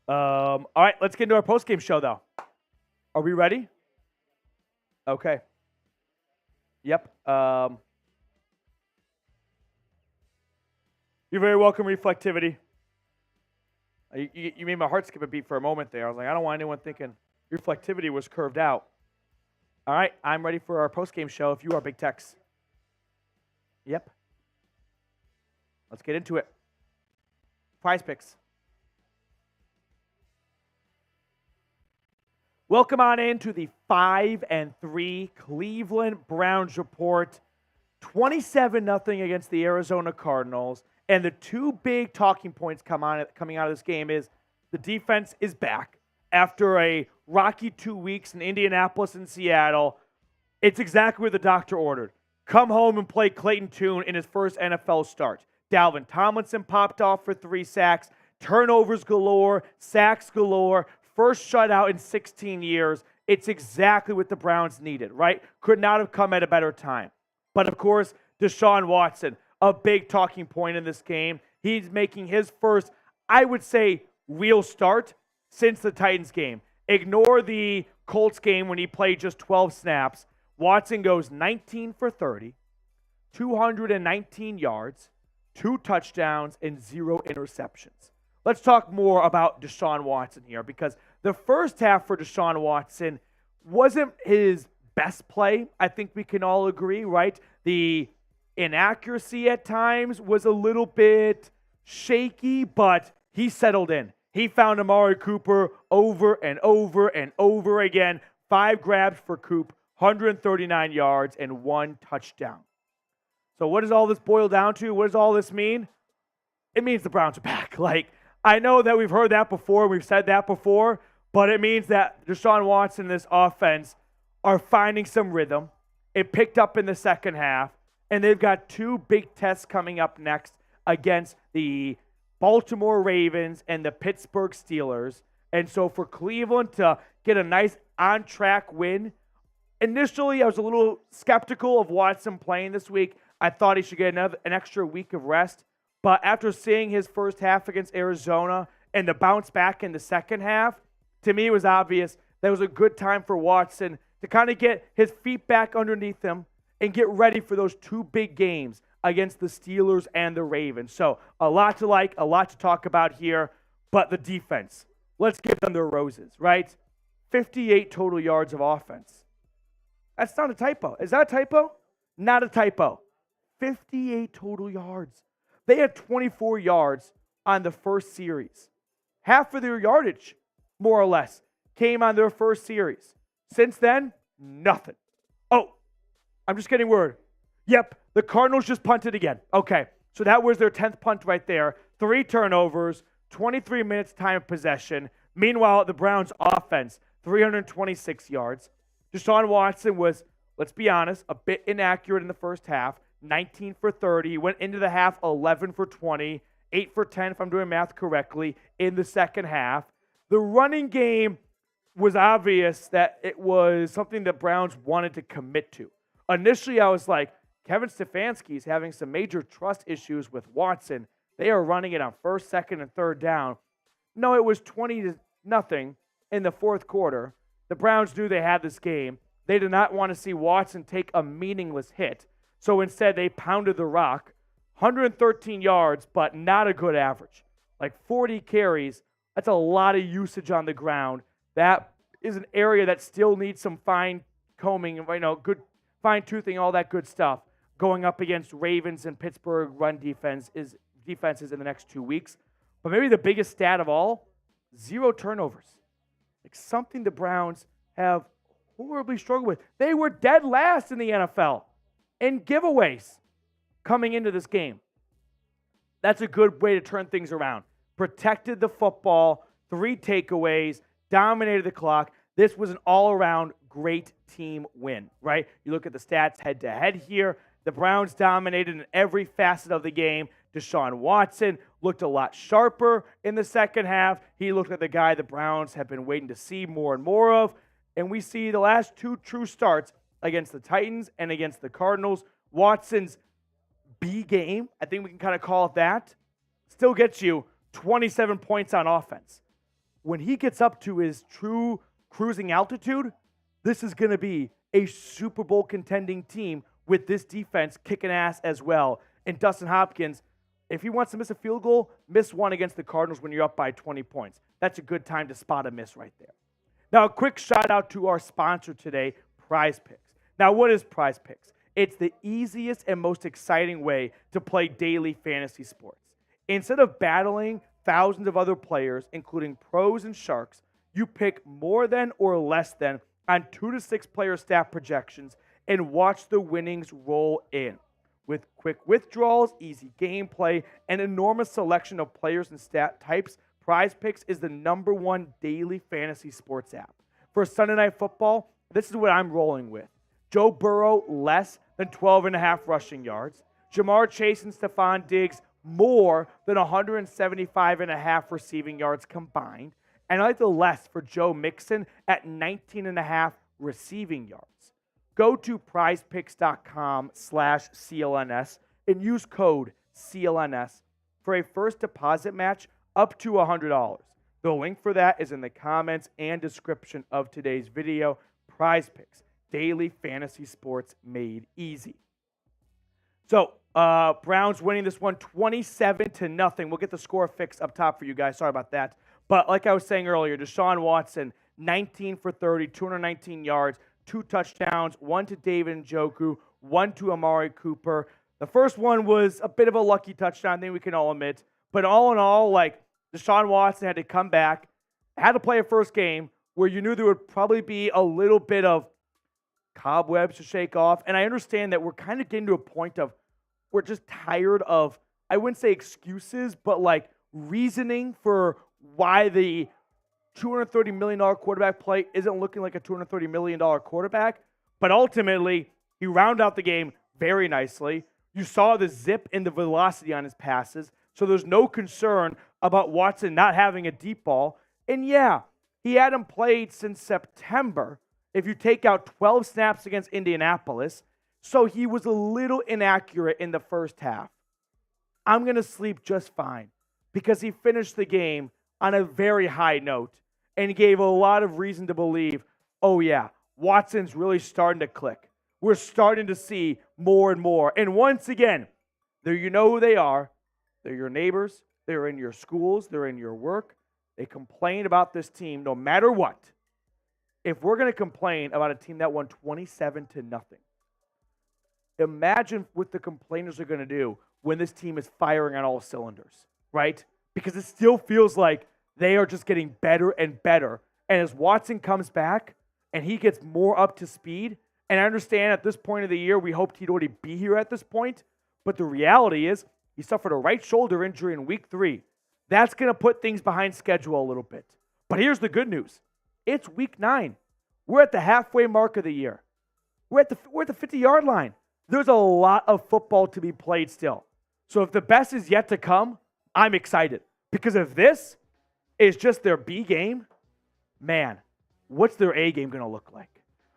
All right, let's get into our postgame show, though. Are we ready? Okay. Yep. You're very welcome, Reflectivity. You made my heart skip a beat for a moment there. I was like, I don't want anyone thinking Reflectivity was curved out. All right, I'm ready for our postgame show if you are, Big Tex. Yep. Let's get into it. Prize Picks. Welcome on into the 5-3 Cleveland Browns report. 27-0 against the Arizona Cardinals. And the two big talking points coming out of this game is the defense is back. After a rocky 2 weeks in Indianapolis and Seattle, it's exactly what the doctor ordered. Come home and play Clayton Tune in his first NFL start. Dalvin Tomlinson popped off for 3 sacks. Turnovers galore. Sacks galore. First shutout in 16 years. It's exactly what the Browns needed, right? Could not have come at a better time. But, of course, Deshaun Watson, a big talking point in this game. He's making his first, I would say, real start since the Titans game. Ignore the Colts game when he played just 12 snaps. Watson goes 19 for 30, 219 yards, 2 touchdowns, and 0 interceptions. Let's talk more about Deshaun Watson here because the first half for Deshaun Watson wasn't his best play. I think we can all agree, right? The inaccuracy at times was a little bit shaky, but he settled in. He found Amari Cooper over and over and over again. 5 grabs for Coop, 139 yards, and 1 touchdown. So what does all this boil down to? What does all this mean? It means the Browns are back. I know that we've heard that before, we've said that before, but it means that Deshaun Watson and this offense are finding some rhythm. It picked up in the second half, and they've got 2 big tests coming up next against the Baltimore Ravens and the Pittsburgh Steelers. And so for Cleveland to get a nice on-track win, initially I was a little skeptical of Watson playing this week. I thought he should get an extra week of rest. But after seeing his first half against Arizona and the bounce back in the second half, to me it was obvious that it was a good time for Watson to kind of get his feet back underneath him and get ready for those 2 big games against the Steelers and the Ravens. So a lot to like, a lot to talk about here, but the defense, let's give them their roses, right? 58 total yards of offense. That's not a typo. Is that a typo? Not a typo. 58 total yards. They had 24 yards on the first series. Half of their yardage, more or less, came on their first series. Since then, nothing. Oh, I'm just getting word. Yep, the Cardinals just punted again. Okay, so that was their 10th punt right there. 3 turnovers, 23 minutes time of possession. Meanwhile, the Browns offense, 326 yards. Deshaun Watson was, let's be honest, a bit inaccurate in the first half. 19 for 30. He went into the half 11 for 20, 8 for 10 if I'm doing math correctly in the second half. The running game was obvious that it was something that Browns wanted to commit to. Initially, I was like, Kevin Stefanski is having some major trust issues with Watson. They are running it on first, second, and third down. No, it was 20-0 in the fourth quarter. The Browns knew they had this game. They did not want to see Watson take a meaningless hit. So instead, they pounded the rock. 113 yards, but not a good average. 40 carries, that's a lot of usage on the ground. That is an area that still needs some fine-combing, good fine-toothing, all that good stuff. Going up against Ravens and Pittsburgh run defenses in the next 2 weeks. But maybe the biggest stat of all, 0 turnovers. Something the Browns have horribly struggled with. They were dead last in the NFL in giveaways coming into this game. That's a good way to turn things around. Protected the football, 3 takeaways, dominated the clock. This was an all-around great team win, right? You look at the stats head-to-head here. The Browns dominated in every facet of the game. Deshaun Watson looked a lot sharper in the second half. He looked like the guy the Browns have been waiting to see more and more of. And we see the last 2 true starts against the Titans and against the Cardinals. Watson's B game, I think we can kind of call it that, still gets you 27 points on offense. when he gets up to his true cruising altitude, this is going to be a Super Bowl contending team with this defense kicking ass as well. And Dustin Hopkins, if he wants to miss a field goal, miss one against the Cardinals when you're up by 20 points. That's a good time to spot a miss right there. Now, a quick shout out to our sponsor today, Prize Picks. Now, what is Prize Picks? It's the easiest and most exciting way to play daily fantasy sports. Instead of battling thousands of other players, including pros and sharks, you pick more than or less than on 2 to 6 player stat projections and watch the winnings roll in. With quick withdrawals, easy gameplay, and enormous selection of players and stat types, Prize Picks is the #1 daily fantasy sports app. For Sunday Night Football, this is what I'm rolling with. Joe Burrow, less than 12.5 rushing yards. Jamar Chase and Stephon Diggs, more than 175.5 receiving yards combined. And I like the less for Joe Mixon at 19.5 receiving yards. Go to prizepicks.com/CLNS and use code CLNS for a first deposit match up to $100. The link for that is in the comments and description of today's video. Prize Picks, daily fantasy sports made easy. So, Browns winning this one 27-0. We'll get the score fixed up top for you guys. Sorry about that. But like I was saying earlier, Deshaun Watson, 19 for 30, 219 yards, 2 touchdowns, 1 to David Njoku, 1 to Amari Cooper. The first one was a bit of a lucky touchdown, I think we can all admit. But all in all, like, Deshaun Watson had to come back, had to play a first game where you knew there would probably be a little bit of cobwebs to shake off. And I understand that we're kind of getting to a point of we're just tired of, I wouldn't say excuses, but like reasoning for why the $230 million quarterback play isn't looking like a $230 million quarterback. But ultimately, he rounded out the game very nicely. You saw the zip and the velocity on his passes. So there's no concern about Watson not having a deep ball. And yeah, he hadn't played since September, if you take out 12 snaps against Indianapolis. So he was a little inaccurate in the first half. I'm going to sleep just fine because he finished the game on a very high note and gave a lot of reason to believe, oh yeah, Watson's really starting to click. We're starting to see more and more. And once again, there you know who they are. They're your neighbors. They're in your schools. They're in your work. They complain about this team no matter what. If we're going to complain about a team that won 27-0, imagine what the complainers are going to do when this team is firing on all cylinders, right? Because it still feels like they are just getting better and better. And as Watson comes back and he gets more up to speed, and I understand at this point of the year, we hoped he'd already be here at this point, but the reality is he suffered a right shoulder injury in week 3. That's going to put things behind schedule a little bit. But here's the good news. It's week 9. We're at the halfway mark of the year. We're at the 50-yard line. There's a lot of football to be played still. So if the best is yet to come, I'm excited. Because if this is just their B game, man, what's their A game going to look like?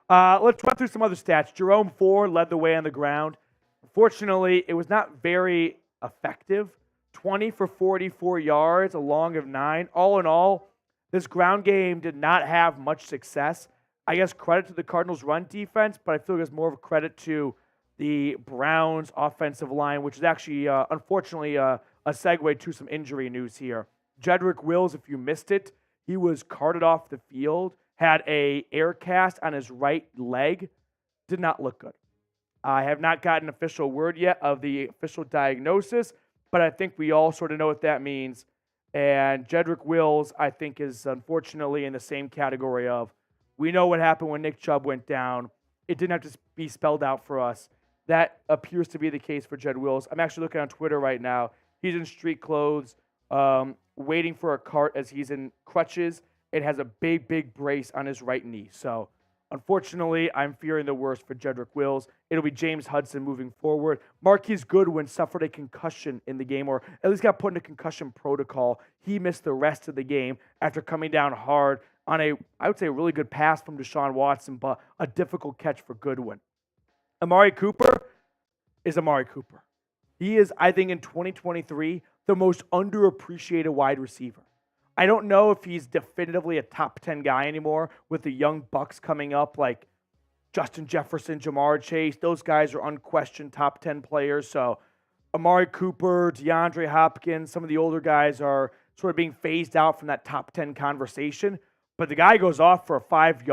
Let's run through some other stats. Jerome Ford led the way on the ground. Unfortunately, it was not very effective. 20 for 44 yards, a long of 9. All in all, this ground game did not have much success. I guess credit to the Cardinals' run defense, but I feel like it's more of a credit to the Browns' offensive line, which is actually, unfortunately, a segue to some injury news here. Jedrick Wills, if you missed it, he was carted off the field, had a air cast on his right leg, did not look good. I have not gotten official word yet of the official diagnosis, but I think we all sort of know what that means. And Jedrick Wills, I think, is unfortunately in the same category of, we know what happened when Nick Chubb went down. It didn't have to be spelled out for us. That appears to be the case for Jed Wills. I'm actually looking on Twitter right now. He's in street clothes, waiting for a cart as he's in crutches. It has a big, big brace on his right knee. So, unfortunately, I'm fearing the worst for Jedrick Wills. It'll be James Hudson moving forward. Marquise Goodwin suffered a concussion in the game, or at least got put in a concussion protocol. He missed the rest of the game after coming down hard on a, I would say, a really good pass from Deshaun Watson, but a difficult catch for Goodwin. Amari Cooper is Amari Cooper. He is, I think, in 2023, the most underappreciated wide receiver. I don't know if he's definitively a top 10 guy anymore with the young Bucks coming up like Justin Jefferson, Jamar Chase. Those guys are unquestioned top 10 players. So Amari Cooper, DeAndre Hopkins, some of the older guys are sort of being phased out from that top 10 conversation. But the guy goes off for 5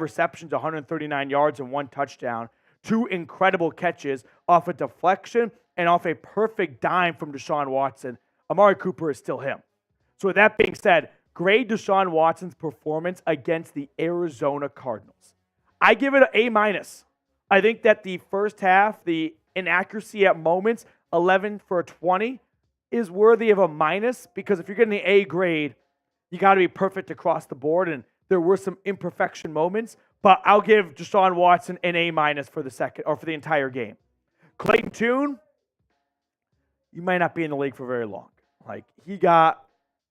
receptions, 139 yards, and 1 touchdown. 2 incredible catches off a deflection and off a perfect dime from Deshaun Watson. Amari Cooper is still him. So with that being said, grade Deshaun Watson's performance against the Arizona Cardinals. I give it an A-. I think that the first half, the inaccuracy at moments, 11 for 20, is worthy of a minus because if you're getting the A grade, you got to be perfect across the board, and there were some imperfection moments, but I'll give Deshaun Watson an A- for the entire game. Clayton Tune, you might not be in the league for very long. Like, he got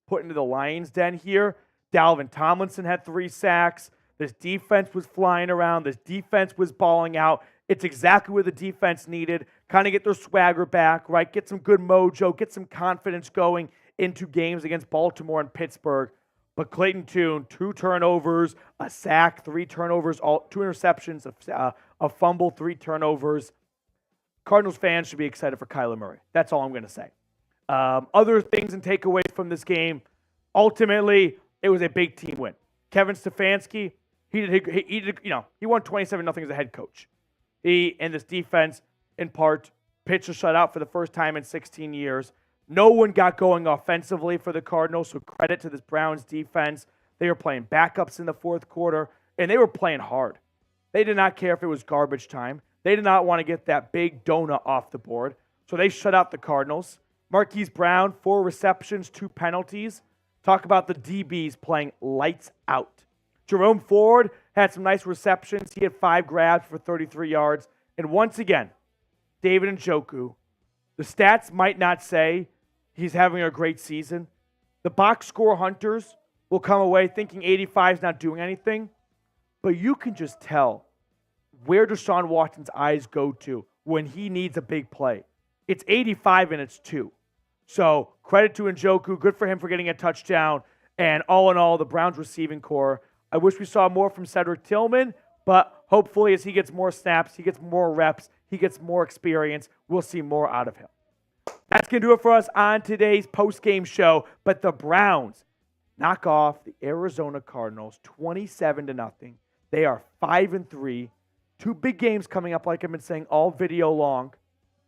put into the lion's den here. Dalvin Tomlinson had 3 sacks. This defense was flying around. This defense was balling out. It's exactly what the defense needed. Kind of get their swagger back, right? Get some good mojo, get some confidence going into games against Baltimore and Pittsburgh. But Clayton Tune, 2 turnovers, a sack, 3 turnovers, 2 interceptions, a fumble, 3 turnovers. Cardinals fans should be excited for Kyler Murray. That's all I'm going to say. Other things and takeaways from this game, ultimately, it was a big team win. Kevin Stefanski, he won 27-0 as a head coach. He and this defense, in part, pitched a shutout for the first time in 16 years. No one got going offensively for the Cardinals, so credit to this Browns defense. They were playing backups in the fourth quarter, and they were playing hard. They did not care if it was garbage time. They did not want to get that big donut off the board, so they shut out the Cardinals. Marquise Brown, 4 receptions, 2 penalties. Talk about the DBs playing lights out. Jerome Ford had some nice receptions. He had 5 grabs for 33 yards. And once again, David Njoku, the stats might not say he's having a great season. The box score hunters will come away thinking 85 is not doing anything. But you can just tell where Deshaun Watson's eyes go to when he needs a big play. It's 85 and it's 2. So credit to Njoku. Good for him for getting a touchdown. And all in all, the Browns receiving core. I wish we saw more from Cedric Tillman, but hopefully as he gets more snaps, he gets more reps, he gets more experience, we'll see more out of him. That's going to do it for us on today's postgame show. But the Browns knock off the Arizona Cardinals 27-0. They are 5-3. 2 big games coming up, like I've been saying all video long.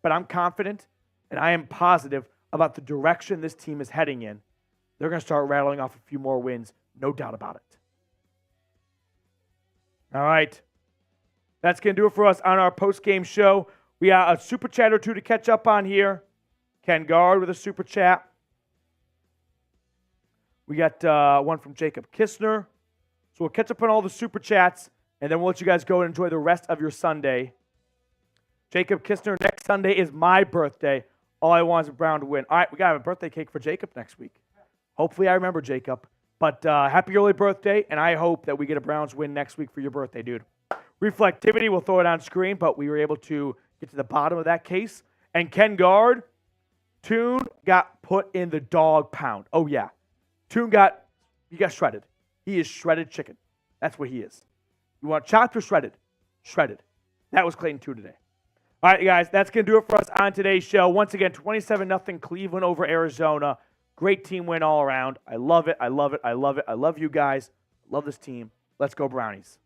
But I'm confident and I am positive about the direction this team is heading in. They're going to start rattling off a few more wins, no doubt about it. All right. That's going to do it for us on our post-game show. We got a super chat or 2 to catch up on here. Ken Guard with a super chat. We got one from Jacob Kistner. So we'll catch up on all the super chats, and then we'll let you guys go and enjoy the rest of your Sunday. Jacob Kistner, next Sunday is my birthday. All I want is a Brown to win. All right, we got to have a birthday cake for Jacob next week. Hopefully I remember Jacob. But happy early birthday, and I hope that we get a Browns win next week for your birthday, dude. Reflectivity, we'll throw it on screen, but we were able to get to the bottom of that case. And Ken Guard, Tune got put in the dog pound. Oh, yeah. Tune got shredded. He is shredded chicken. That's what he is. You want chopped or shredded? Shredded. That was Clayton Tune today. All right, guys, that's going to do it for us on today's show. Once again, 27-0 Cleveland over Arizona. Great team win all around. I love it. I love it. I love it. I love you guys. Love this team. Let's go Brownies.